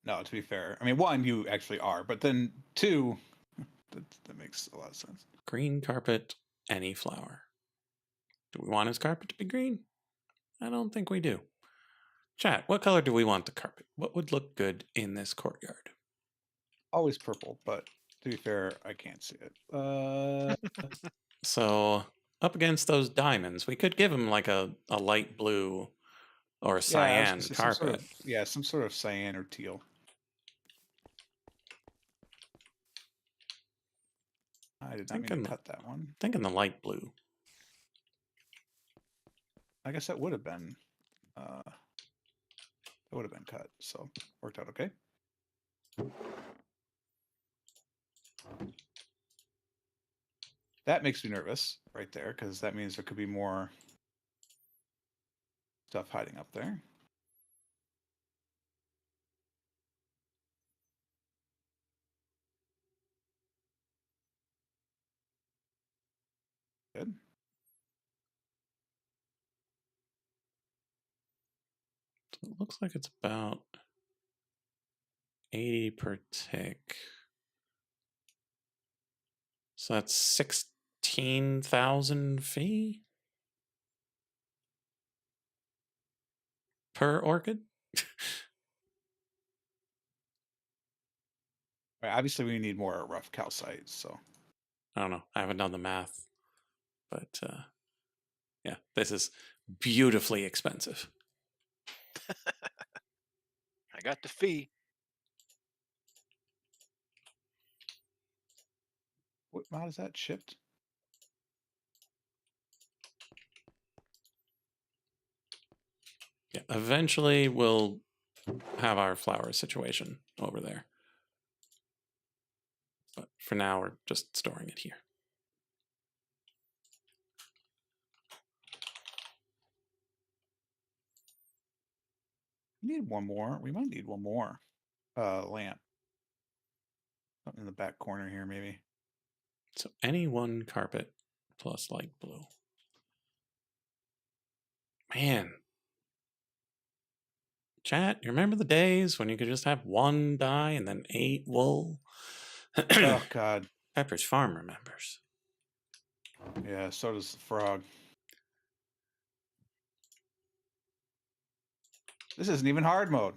No, to be fair. I mean, 1, you actually are. But then 2, that makes a lot of sense. Green carpet, any flower. Do we want his carpet to be green? I don't think we do. Chat, what color do we want the carpet? What would look good in this courtyard? Always purple, but to be fair, I can't see it. So up against those diamonds, we could give him like a light blue or Yeah, I was cyan gonna say carpet. some sort of cyan or teal. I did not mean to cut that one. Thinking the light blue. I guess that would have been cut, so worked out okay. That makes me nervous right there, because that means there could be more stuff hiding up there. Good. So it looks like it's about 80 per tick. So that's 16,000 fee per orchid. Right, obviously, we need more rough calcite, so. I don't know. I haven't done the math, but yeah, this is beautifully expensive. I got the fee. What mod is that? Shipped? Yeah, eventually we'll have our flower situation over there. But for now, we're just storing it here. We need one more. We might need one more lamp. Something in the back corner here, maybe. So any one carpet plus light blue. Man. Chat, you remember the days when you could just have one dye and then 8 wool? Oh, God. Pepper's Farm remembers. Yeah, so does the frog. This isn't even hard mode.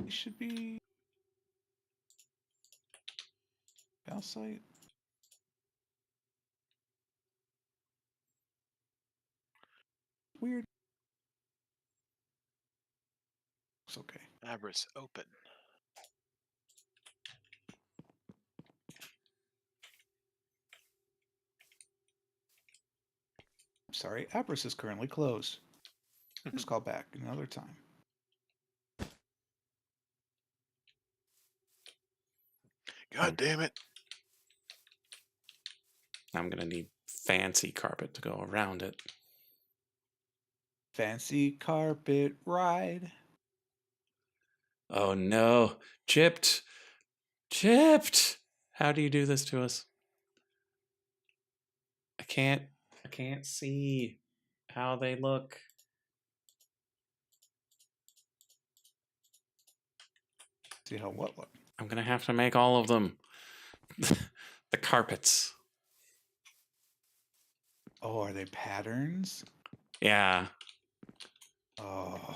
It should be calcite. Weird. It's okay. Abris open. I'm sorry, Abris is currently closed. Please call back another time. God damn it. I'm going to need fancy carpet to go around it. Fancy carpet ride. Oh no. Chipped. Chipped. How do you do this to us? I can't see how they look. See how what look? I'm going to have to make all of them. The carpets. Oh, are they patterns? Yeah. Oh.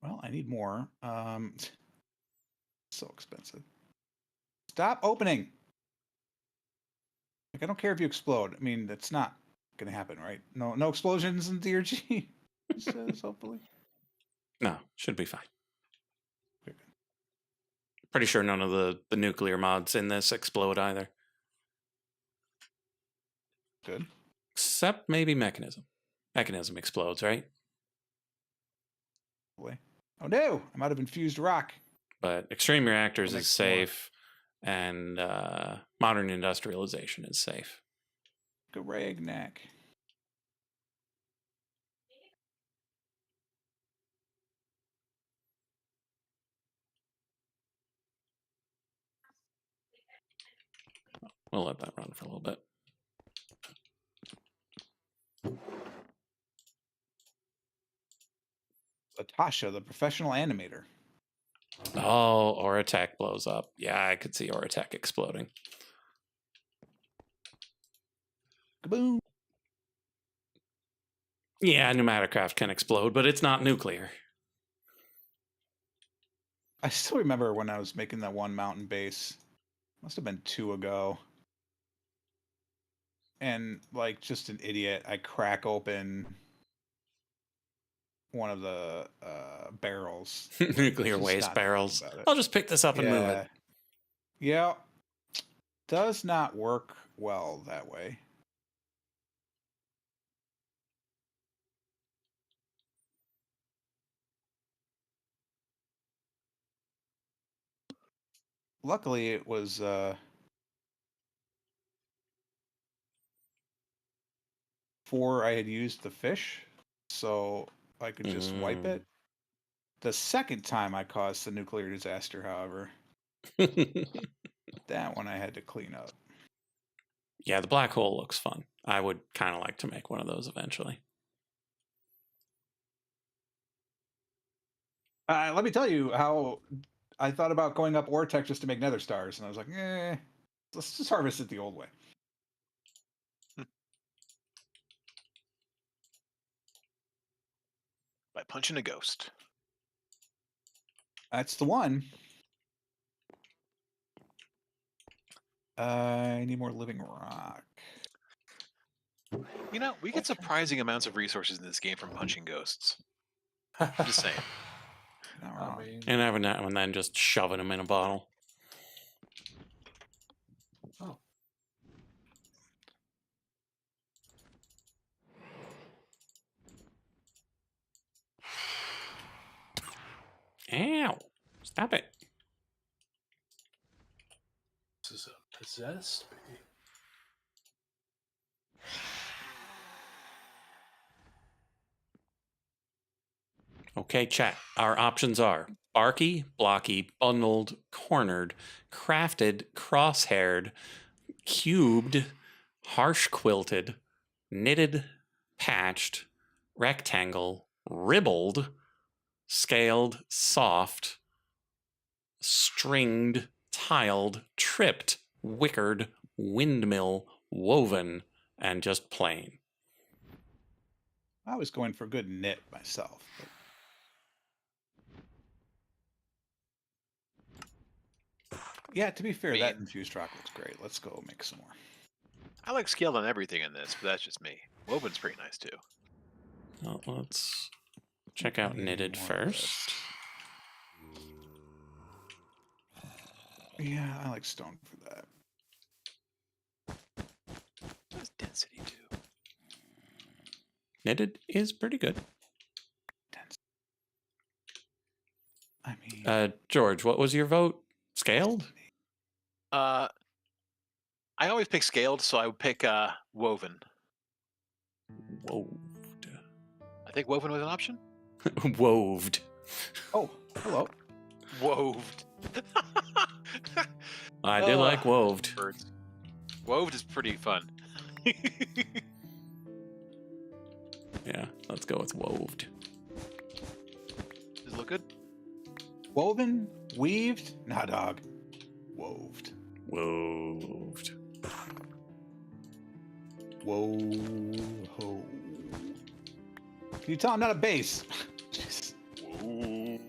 Well, I need more. So expensive. Stop opening. Like, I don't care if you explode. I mean, that's not gonna happen, right? No explosions in DRG. It says hopefully. No, should be fine. Pretty sure none of the nuclear mods in this explode either. Good. Except maybe Mechanism. Mechanism explodes, right? Hopefully. Oh no! I'm out of infused rock. But Extreme Reactors We'll is make more. safe, and Modern Industrialization is safe. Garagnac. We'll let that run for a little bit. Latasha, the professional animator. Oh, Aura Tech blows up. Yeah, I could see Aura Tech exploding. Kaboom! Yeah, pneumaticraft can explode, but it's not nuclear. I still remember when I was making that one mountain base. Must have been 2 ago. And like just an idiot, I crack open one of the barrels. Nuclear Just waste not barrels. about it. I'll just pick this up and move it. Yeah. Does not work well that way. Luckily, it was before I had used the fish, so I could just wipe it. The second time I caused the nuclear disaster, however, that one I had to clean up. Yeah, the black hole looks fun. I would kind of like to make one of those eventually. Let me tell you how I thought about going up Ortec just to make nether stars, and I was like, let's just harvest it the old way. By punching a ghost. That's the one. I need more living rock. You know, we get surprising amounts of resources in this game from punching ghosts. I'm just saying. Not wrong. I mean, And every now and then just shoving them in a bottle. oh, Ow! Stop it. this is a possessed bee. Okay, chat. Our options are barky, blocky, bundled, cornered, crafted, crosshaired, cubed, harsh quilted, knitted, patched, rectangle, ribbled, scaled, soft, stringed, tiled, tripped, wickered, windmill, woven, and just plain. I was going for a good knit myself. But... Yeah, to be fair, that infused rock looks great. Let's go make some more. I like scaled on everything in this, but that's just me. Woven's pretty nice too. Well, let's check out knitted first. Yeah, I like stone for that. What does density do? Knitted is pretty good. I mean, George, what was your vote? Scaled? I always pick scaled, so I would pick woven. Woved. I think woven was an option. Woved. Oh, hello. Woved. I do like woved. Birds. Woved is pretty fun. Yeah, let's go with woved. Does it look good? Woven, weaved, nah, dog. Woved. Woved. Whoa-ho. Can you tell I'm not a base? Jeez. Whoa.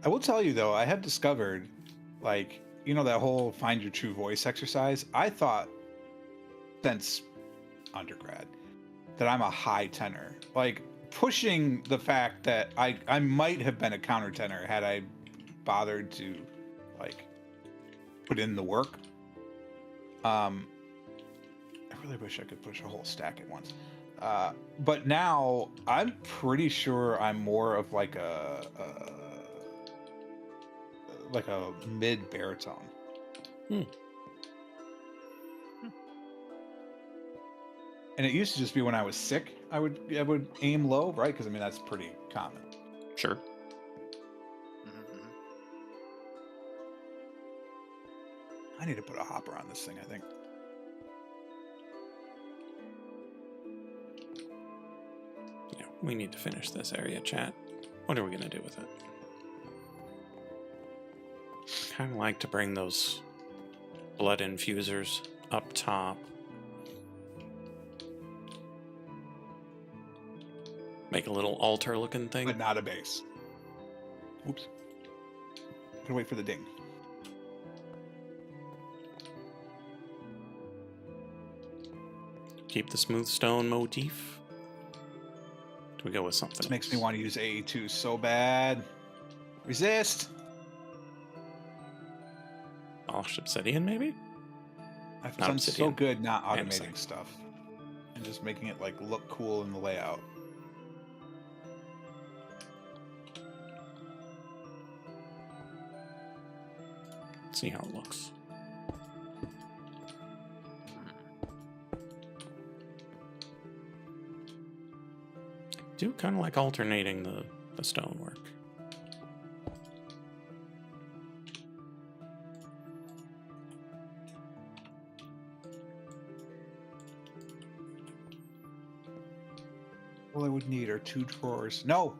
I will tell you though, I have discovered, like, you know, that whole find your true voice exercise. I thought since undergrad that I'm a high tenor, like pushing the fact that I might have been a countertenor had I bothered to like put in the work. I really wish I could push a whole stack at once. But now I'm pretty sure I'm more of like a mid baritone. And it used to just be when I was sick, I would aim low, right? Because I mean that's pretty common. Sure. Mm-hmm. I need to put a hopper on this thing, I think. We need to finish this area, chat. What are we going to do with it? I kind of like to bring those blood infusers up top. Make a little altar looking thing. But not a base. Oops. Gotta wait for the ding. Keep the smooth stone motif. Do we go with something This makes else? me want to use AE2 so bad. Resist! Polished obsidian, maybe? I've Not done so obsidian. good not Andesite. automating stuff. And just making it like look cool in the layout. See how it looks. Do kind of like alternating the stonework. All I would need are 2 drawers. No!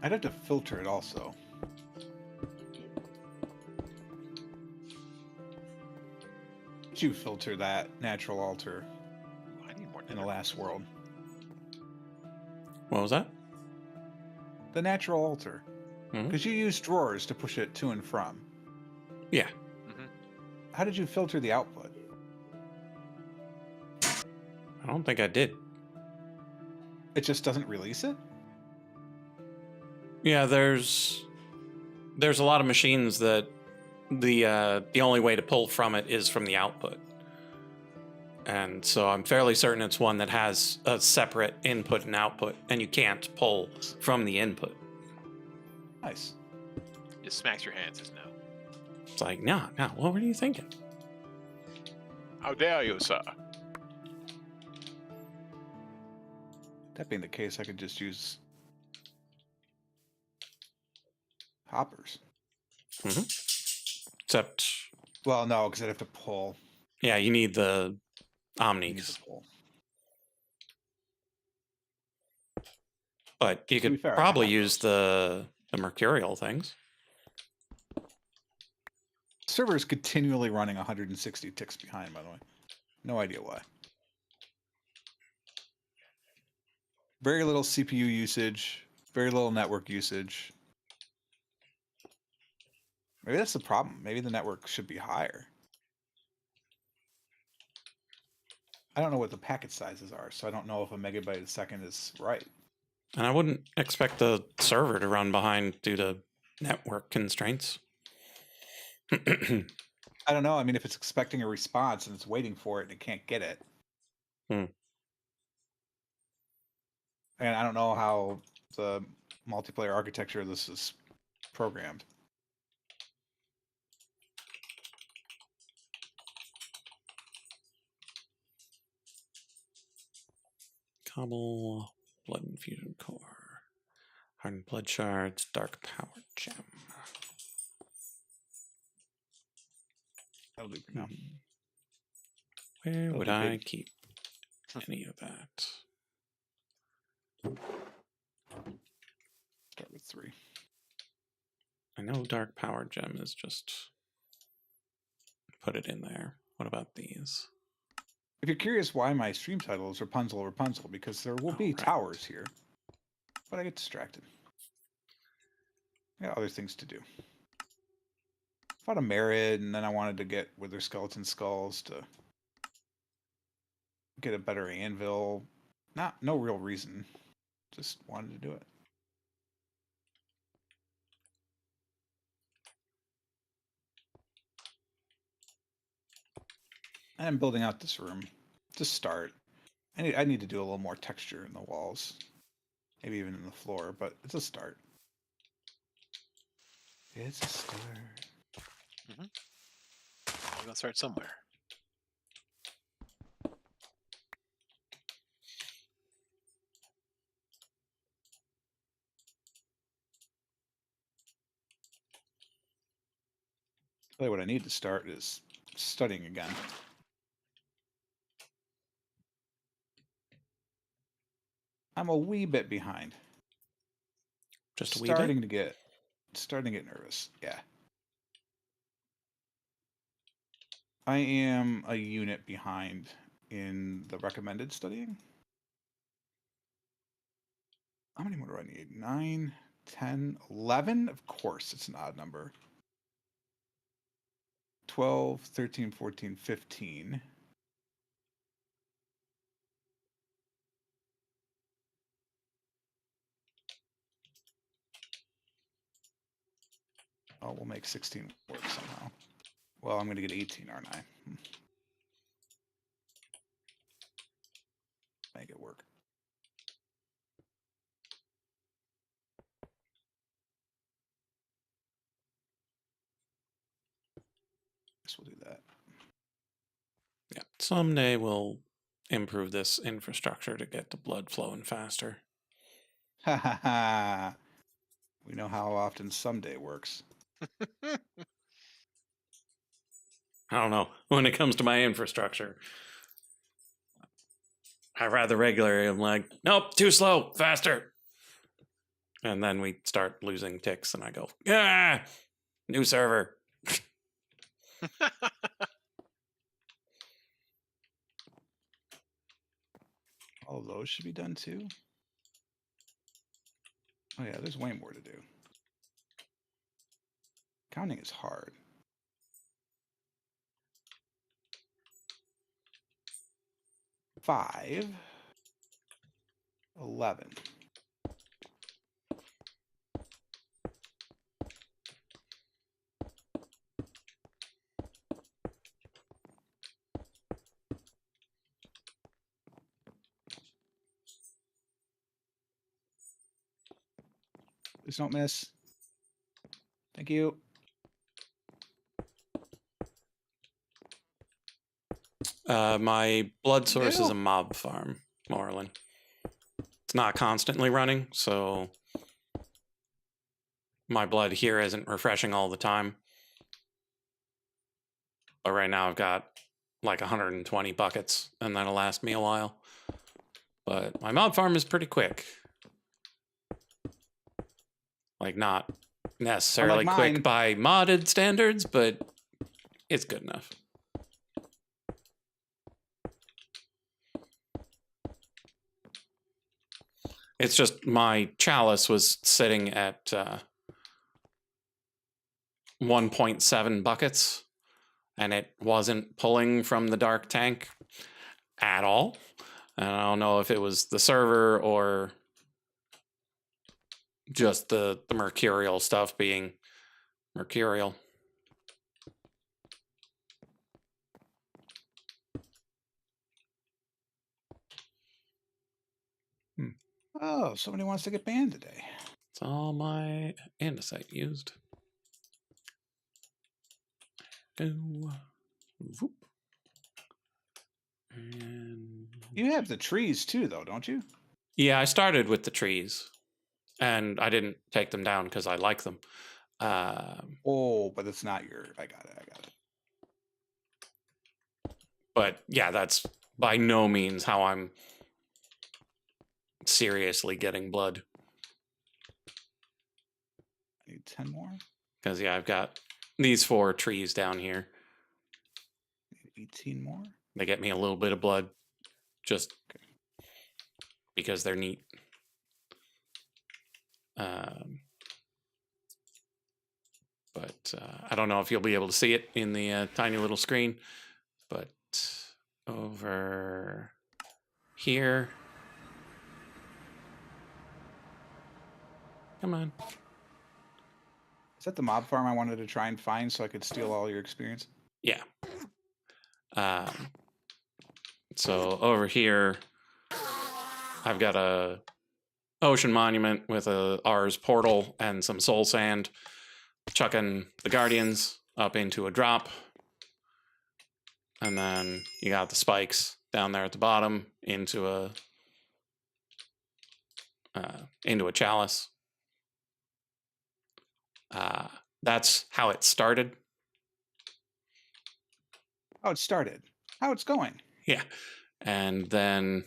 I'd have to filter it also. Did you filter that natural altar I need more in the dinner. last world? What was that? The natural altar. Mhm. Because you use drawers to push it to and from. Yeah. How did you filter the output? I don't think I did. It just doesn't release it? Yeah, there's a lot of machines that the only way to pull from it is from the output. And so I'm fairly certain it's one that has a separate input and output, and you can't pull from the input. Nice. Just smacks your hands, says no. It's like, nah, what were you thinking? How dare you, sir? That being the case, I could just use hoppers. Except, Well, no, because I'd have to pull. yeah, you need the I need omnis. to pull. But you To be could fair, I probably have use the mercurial things. Server is continually running 160 ticks behind, by the way. No idea why. Very little CPU usage, very little network usage. Maybe that's the problem. Maybe the network should be higher. I don't know what the packet sizes are, so I don't know if a megabyte a second is right. And I wouldn't expect the server to run behind due to network constraints. I don't know. I mean, if it's expecting a response and it's waiting for it and it can't get it. Hmm. And I don't know how the multiplayer architecture of this is programmed. Cobble, blood infusion core, hardened blood shards, dark power gem. That'll do for now. Where That'll would do, I baby. keep any of that? Start with 3. I know dark power gem is just put it in there. What about these? If you're curious why my stream title is Rapunzel, because there will be right. towers here. But I get distracted. I got other things to do. Fought a Merid, and then I wanted to get Wither Skeleton Skulls to get a better anvil. No real reason. Just wanted to do it. And I'm building out this room to start. I need to do a little more texture in the walls. Maybe even in the floor, but it's a start. It's a start. We're gonna start somewhere. Really, what I need to start is studying again. I'm a wee bit behind. Just a wee bit? Starting to get nervous. Yeah. I am a unit behind in the recommended studying. How many more do I need? 9, 10, 11? Of course, it's an odd number. 12, 13, 14, 15. Oh, we'll make 16 work somehow. Well, I'm going to get 18, aren't I? Make it work. Guess we'll do that. Yeah. Someday we'll improve this infrastructure to get the blood flowing faster. Ha ha ha. We know how often someday works. I don't know. When it comes to my infrastructure, I rather regularly am like, nope, too slow, faster. And then we start losing ticks, and I go, new server. All those should be done too. Oh yeah, there's way more to do. Counting is hard. Five. 11. Please don't miss. Thank you. My blood source is a mob farm, Moreland. It's not constantly running, so my blood here isn't refreshing all the time. But right now I've got like 120 buckets, and that'll last me a while. But my mob farm is pretty quick. Like, not necessarily quick by modded standards, but it's good enough. It's just my chalice was sitting at 1.7 buckets, and it wasn't pulling from the dark tank at all. And I don't know if it was the server or just the mercurial stuff being mercurial. Oh, somebody wants to get banned today. It's all my andesite used. Go. Whoop. And you have the trees too, though, don't you? Yeah, I started with the trees, and I didn't take them down because I like them. Oh, but it's not your. I got it. But yeah, that's by no means how I'm seriously getting blood. I need 10 more. Because yeah, I've got these 4 trees down here. 18 more. They get me a little bit of blood, just because they're neat. But I don't know if you'll be able to see it in the tiny little screen. But over here. Come on. Is that the mob farm I wanted to try and find so I could steal all your experience? Yeah. So over here, I've got a ocean monument with a Ars portal and some soul sand, chucking the guardians up into a drop. And then you got the spikes down there at the bottom into a chalice. That's how it started. How it started. How it's going. Yeah. And then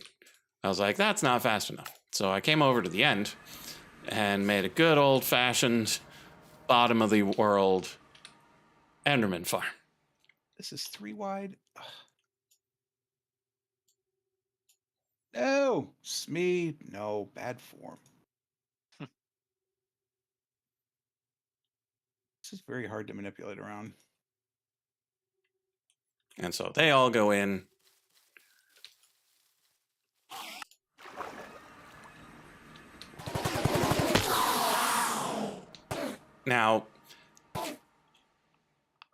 I was like, that's not fast enough. So I came over to the end and made a good old-fashioned bottom of the world Enderman farm. This is 3 wide. Ugh. No, Smee, no, bad form. This is very hard to manipulate around. And so they all go in. Now,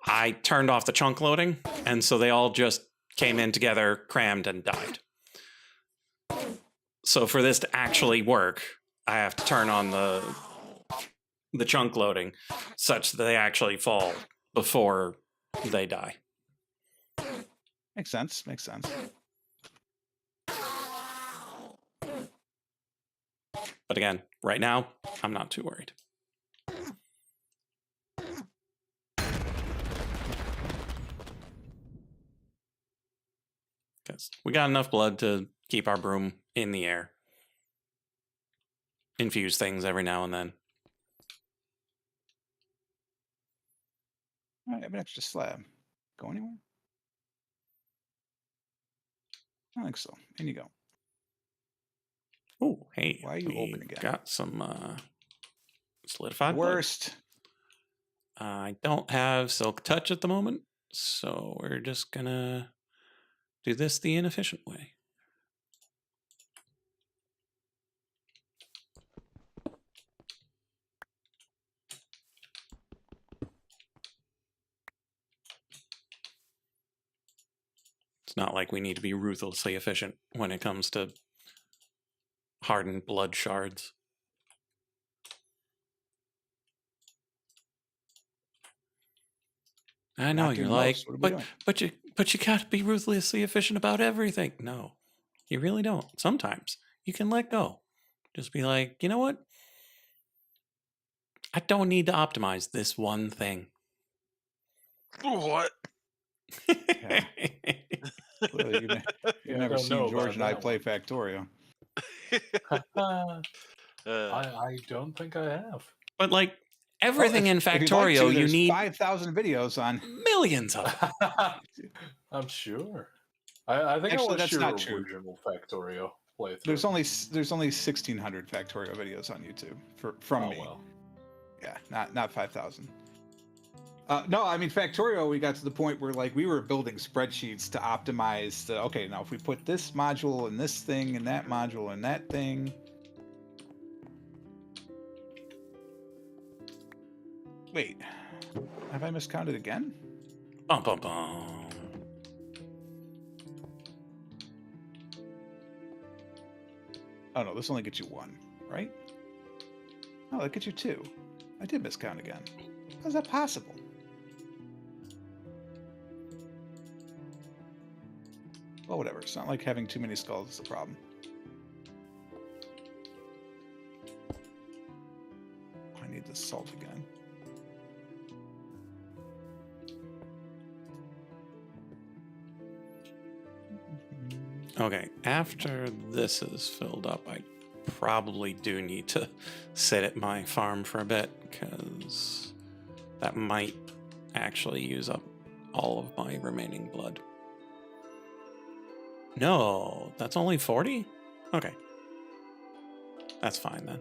I turned off the chunk loading, and so they all just came in together, crammed, and died. So for this to actually work, I have to turn on the chunk loading such that they actually fall before they die. Makes sense. Makes sense. But again, right now, I'm not too worried. Because we got enough blood to keep our broom in the air. Infuse things every now and then. All right, I have an extra slab. Go anywhere? I don't think so. In you go. Oh, hey. Why are you open again? Got some solidified Worst. blood. I don't have Silk Touch at the moment, so we're just gonna do this the inefficient way. It's not like we need to be ruthlessly efficient when it comes to hardened blood shards. I know you're like, but you gotta be ruthlessly efficient about everything. No, you really don't. Sometimes you can let go. Just be like, you know what? I don't need to optimize this one thing. What? Yeah. Well, you've never seen George and I play Factorio. I don't think I have. But like everything in Factorio, you need 5,000 videos on millions of them. I'm sure. I think actually, I that's your not true. original Factorio playthrough. There's only 1,600 Factorio videos on YouTube from me. Well. Yeah, not 5,000. No, I mean Factorio. We got to the point where like we were building spreadsheets to optimize the. Okay, now if we put this module and this thing and that module and that thing. Wait, have I miscounted again? Bum, bum, bum. Oh no, this only gets you 1, right? Oh, that gets you 2. I did miscount again. How's that possible? Well, whatever. It's not like having too many skulls is a problem. I need the salt again. Okay, after this is filled up, I probably do need to sit at my farm for a bit, because that might actually use up all of my remaining blood. No, that's only 40? Okay. That's fine then.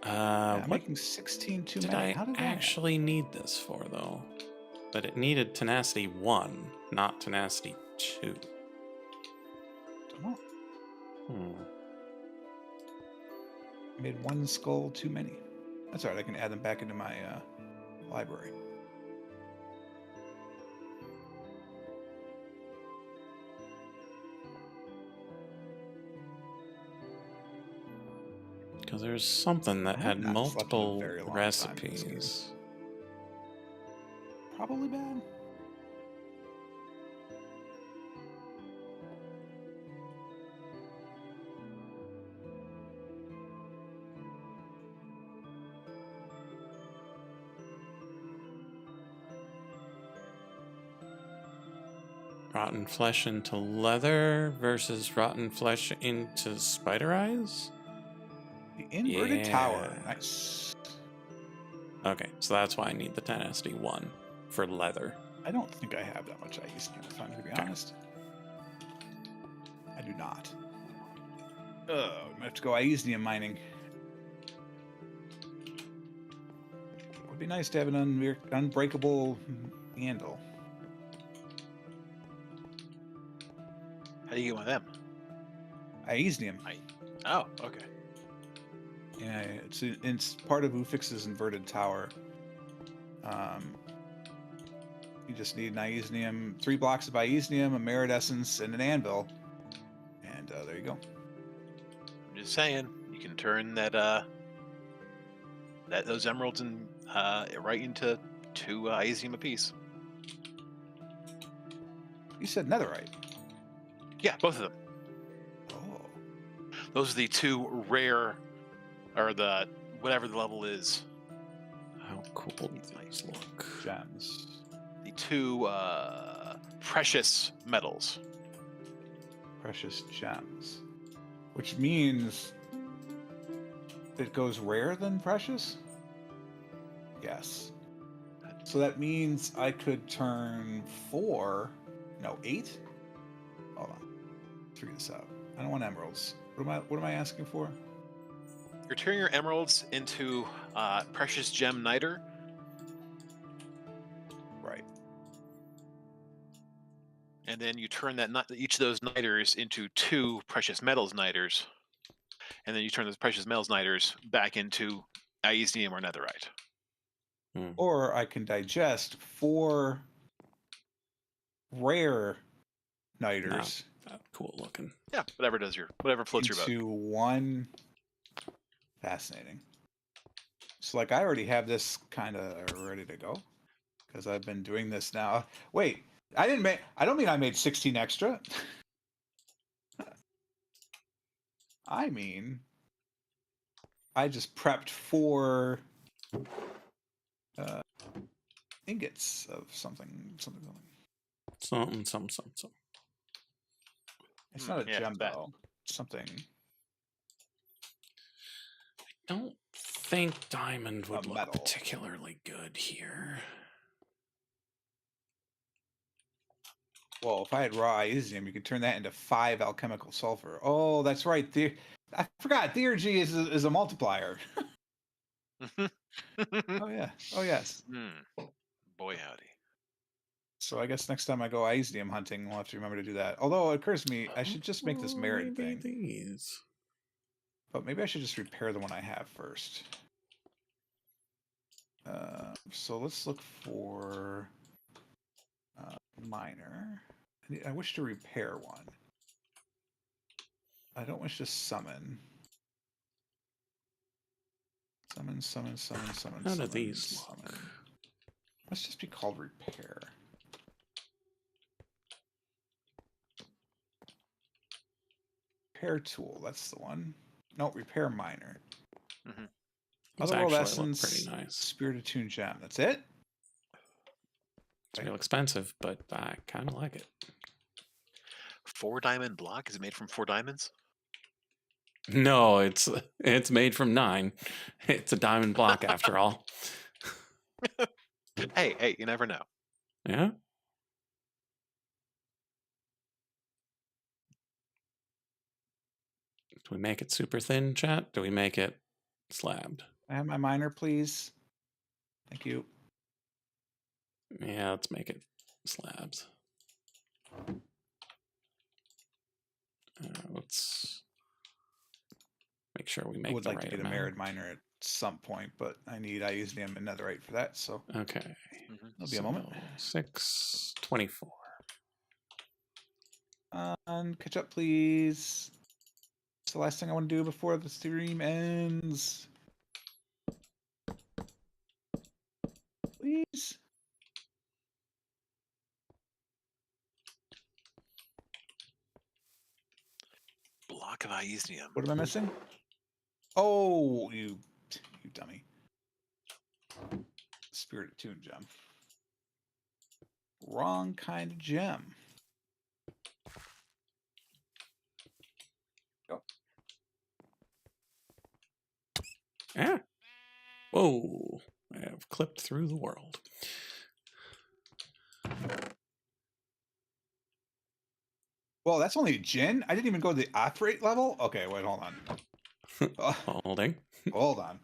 I'm what making 16 too did many. I How did actually need this for, though? But it needed tenacity 1, not tenacity 2. Don't know. Hmm. I made 1 skull too many. That's all right. I can add them back into my library. Because there's something that had multiple recipes. Probably bad. Rotten flesh into leather versus rotten flesh into spider eyes? The inverted tower. Yeah. Nice. Okay, so that's why I need the 10 SD1 for leather. I don't think I have that much ice, if I'm going to be honest. I do not. Oh, I have to go Iesium mining. It would be nice to have an unbreakable handle. How do you get one of them? Iesium. Oh, okay. Yeah, it's part of Ufix's inverted tower. You just need an Iesium, 3 blocks of Iesium, a merit essence, and an anvil. And there you go. I'm just saying, you can turn those emeralds and right into 2 Iesium apiece. You said netherite. Yeah, both of them. Oh. Those are the 2 rare, or the whatever the level is. How cool do these look? Gems. The 2 precious metals. Precious gems. Which means it goes rare than precious? Yes. So that means I could turn 8? Hold on. Figure this out. I don't want emeralds. What am I asking for? You're turning your emeralds into precious gem niter. Right. And then you turn each of those niters into 2 precious metals niters. And then you turn those precious metals niters back into Iesium or netherite. Or I can digest 4 rare niters Cool looking. Yeah, whatever floats your boat. into 1. Fascinating. So, like, I already have this kind of ready to go because I've been doing this now. Wait, I don't mean I made 16 extra. I mean, I just prepped 4 ingots of something. Something. It's not a gem though. Something. Don't think diamond would look metal. particularly good here. Well, if I had raw Iesium, you could turn that into 5 alchemical sulfur. Oh, that's right. I forgot. Theurgy is a multiplier. Oh yeah. Oh yes. Boy howdy. So I guess next time I go Iesium hunting, we'll have to remember to do that. Although it occurs to me, I should just make this merit thing. These. But maybe I should just repair the one I have first. So let's look for miner. I wish to repair one. I don't wish to summon. Summon. How do these look? Let's just be called repair. Repair tool, that's the one. No, repair miner. Otherworld essence, pretty nice. Spirit attuned gem. That's it? It's real expensive, but I kind of like it. 4 diamond block? Is it made from 4 diamonds? No, it's made from 9. It's a diamond block after all. Hey, you never know. Yeah. Do we make it super thin, chat? Do we make it slabbed? I have my miner, please. Thank you. Yeah, let's make it slabs. Let's make sure we make I would the like right to get amount. a merit miner at some point, but I need Iesium and netherite for that, so Okay. There'll be a moment. 624. Catch up, please. It's the last thing I want to do before the stream ends. Please. Block of Iesium. What am I missing? Oh, you dummy. Spirit attuned gem. Wrong kind of gem. Yeah. Whoa. I have clipped through the world. Well, that's only a Jin? I didn't even go to the operate level? Okay, wait, hold on. Holding. Hold on.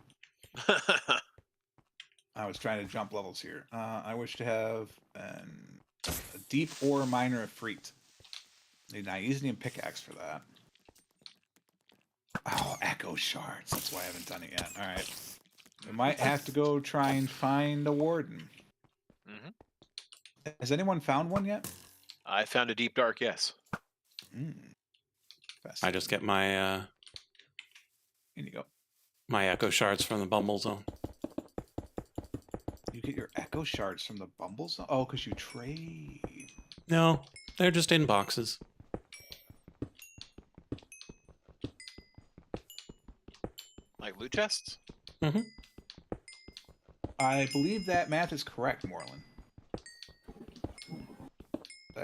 I was trying to jump levels here. I wish to have a deep ore miner of Freet. Need an Iesian pickaxe for that. Oh, echo shards. That's why I haven't done it yet. All right. We might have to go try and find a warden. Mm-hmm. Has anyone found one yet? I found a deep dark, yes. I just get my Here you go. my echo shards from the Bumble Zone. You get your echo shards from the Bumble Zone? Oh, because you trade. No, they're just in boxes. Like loot chests? Mm-hmm. I believe that math is correct, Moreland.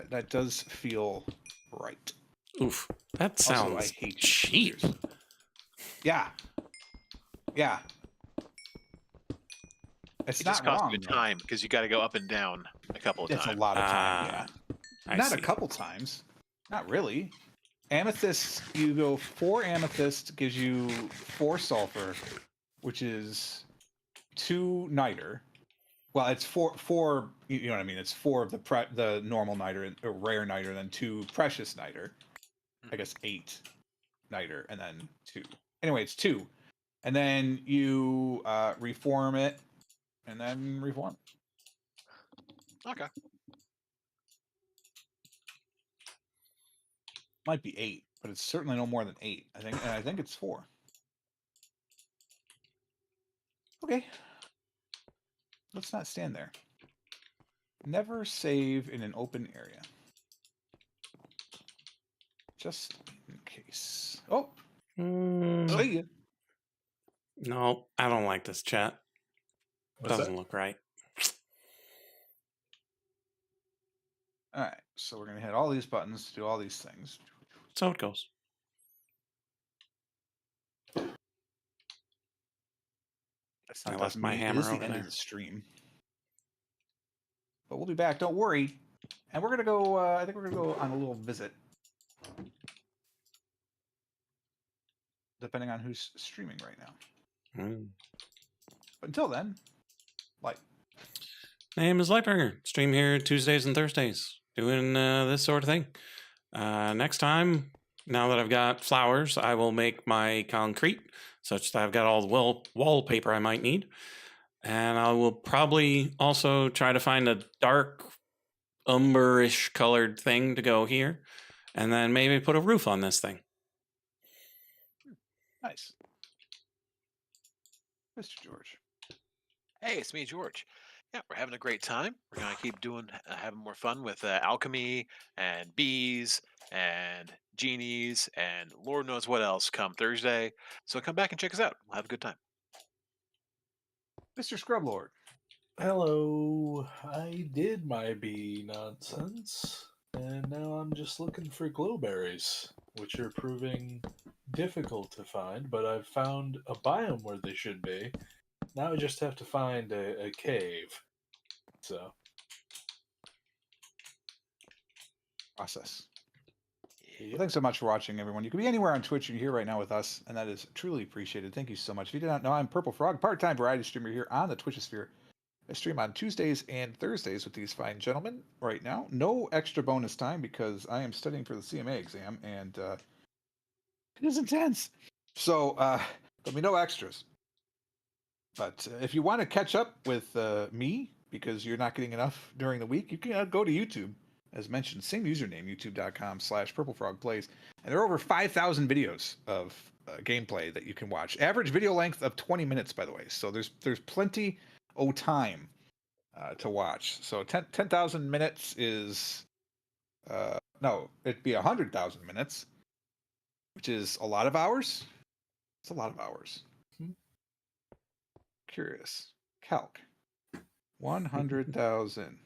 That does feel right. Oof, that sounds Also, I hate cheap. Yeah. Yeah. It's It not just costs wrong. you time because you got to go up and down a couple of It's times. a lot of time, yeah. I Not see. a couple times. Not really. Amethyst, you go 4 amethyst gives you 4 sulfur, which is 2 niter. Well, it's four. You know what I mean? It's 4 of the normal niter or rare niter, then 2 precious niter. I guess 8 niter, and then 2. Anyway, it's 2, and then you reform it, and then reform. Okay. Might be 8, but it's certainly no more than 8. I think it's 4. Okay. Let's not stand there. Never save in an open area. Just in case. Oh, see ya. No, I don't like this chat. What's Doesn't that? look right. All right, so we're gonna hit all these buttons to do all these things. So it goes. I left my hammer It is the over end there. of the stream, but we'll be back. Don't worry. And we're gonna go. I think we're gonna go on a little visit, depending on who's streaming right now. But until then, like. Name is Lightbringer. Stream here Tuesdays and Thursdays, doing this sort of thing. Next time, now that I've got flowers, I will make my concrete such that I've got all the wallpaper I might need. And I will probably also try to find a dark, umberish colored thing to go here. And then maybe put a roof on this thing. Nice. Mr. George. Hey, it's me, George. Yeah, we're having a great time. We're gonna keep having more fun with alchemy and bees and genies and Lord knows what else come Thursday. So come back and check us out. We'll have a good time. Mr. Scrublord. Hello. I did my bee nonsense, and now I'm just looking for glowberries, which are proving difficult to find, but I've found a biome where they should be. Now I just have to find a cave. So. Process. Well, thanks so much for watching, everyone. You can be anywhere on Twitch and here right now with us, and that is truly appreciated. Thank you so much. If you did not know, I'm Purple Frog, part-time variety streamer here on the Twitchosphere. I stream on Tuesdays and Thursdays with these fine gentlemen right now. No extra bonus time because I am studying for the CMA exam, and it is intense. So there'll be no extras. But if you want to catch up with me because you're not getting enough during the week, you can go to YouTube. As mentioned, same username, youtube.com/purplefrogplays. And there are over 5,000 videos of gameplay that you can watch. Average video length of 20 minutes, by the way. So there's plenty of time to watch. So 10,000 minutes is... no, it'd be 100,000 minutes, which is a lot of hours. It's a lot of hours. Curious. Calc. 100,000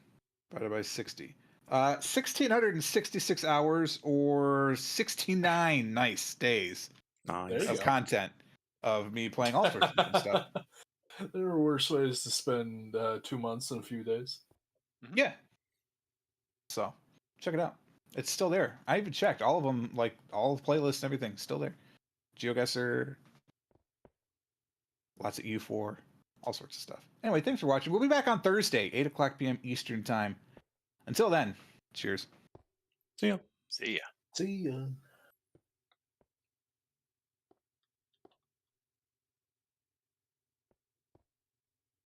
divided by 60. 1,666 hours or 69 nice days Nice. of content. of me playing all sorts of different stuff. There are worse ways to spend 2 months in a few days. Yeah. So check it out. It's still there. I even checked all of them, like all the playlists and everything, still there. GeoGuessr, lots of U4, all sorts of stuff. Anyway, thanks for watching. We'll be back on Thursday, 8 o'clock p.m. Eastern Time. Until then, cheers. See ya. See ya. See ya.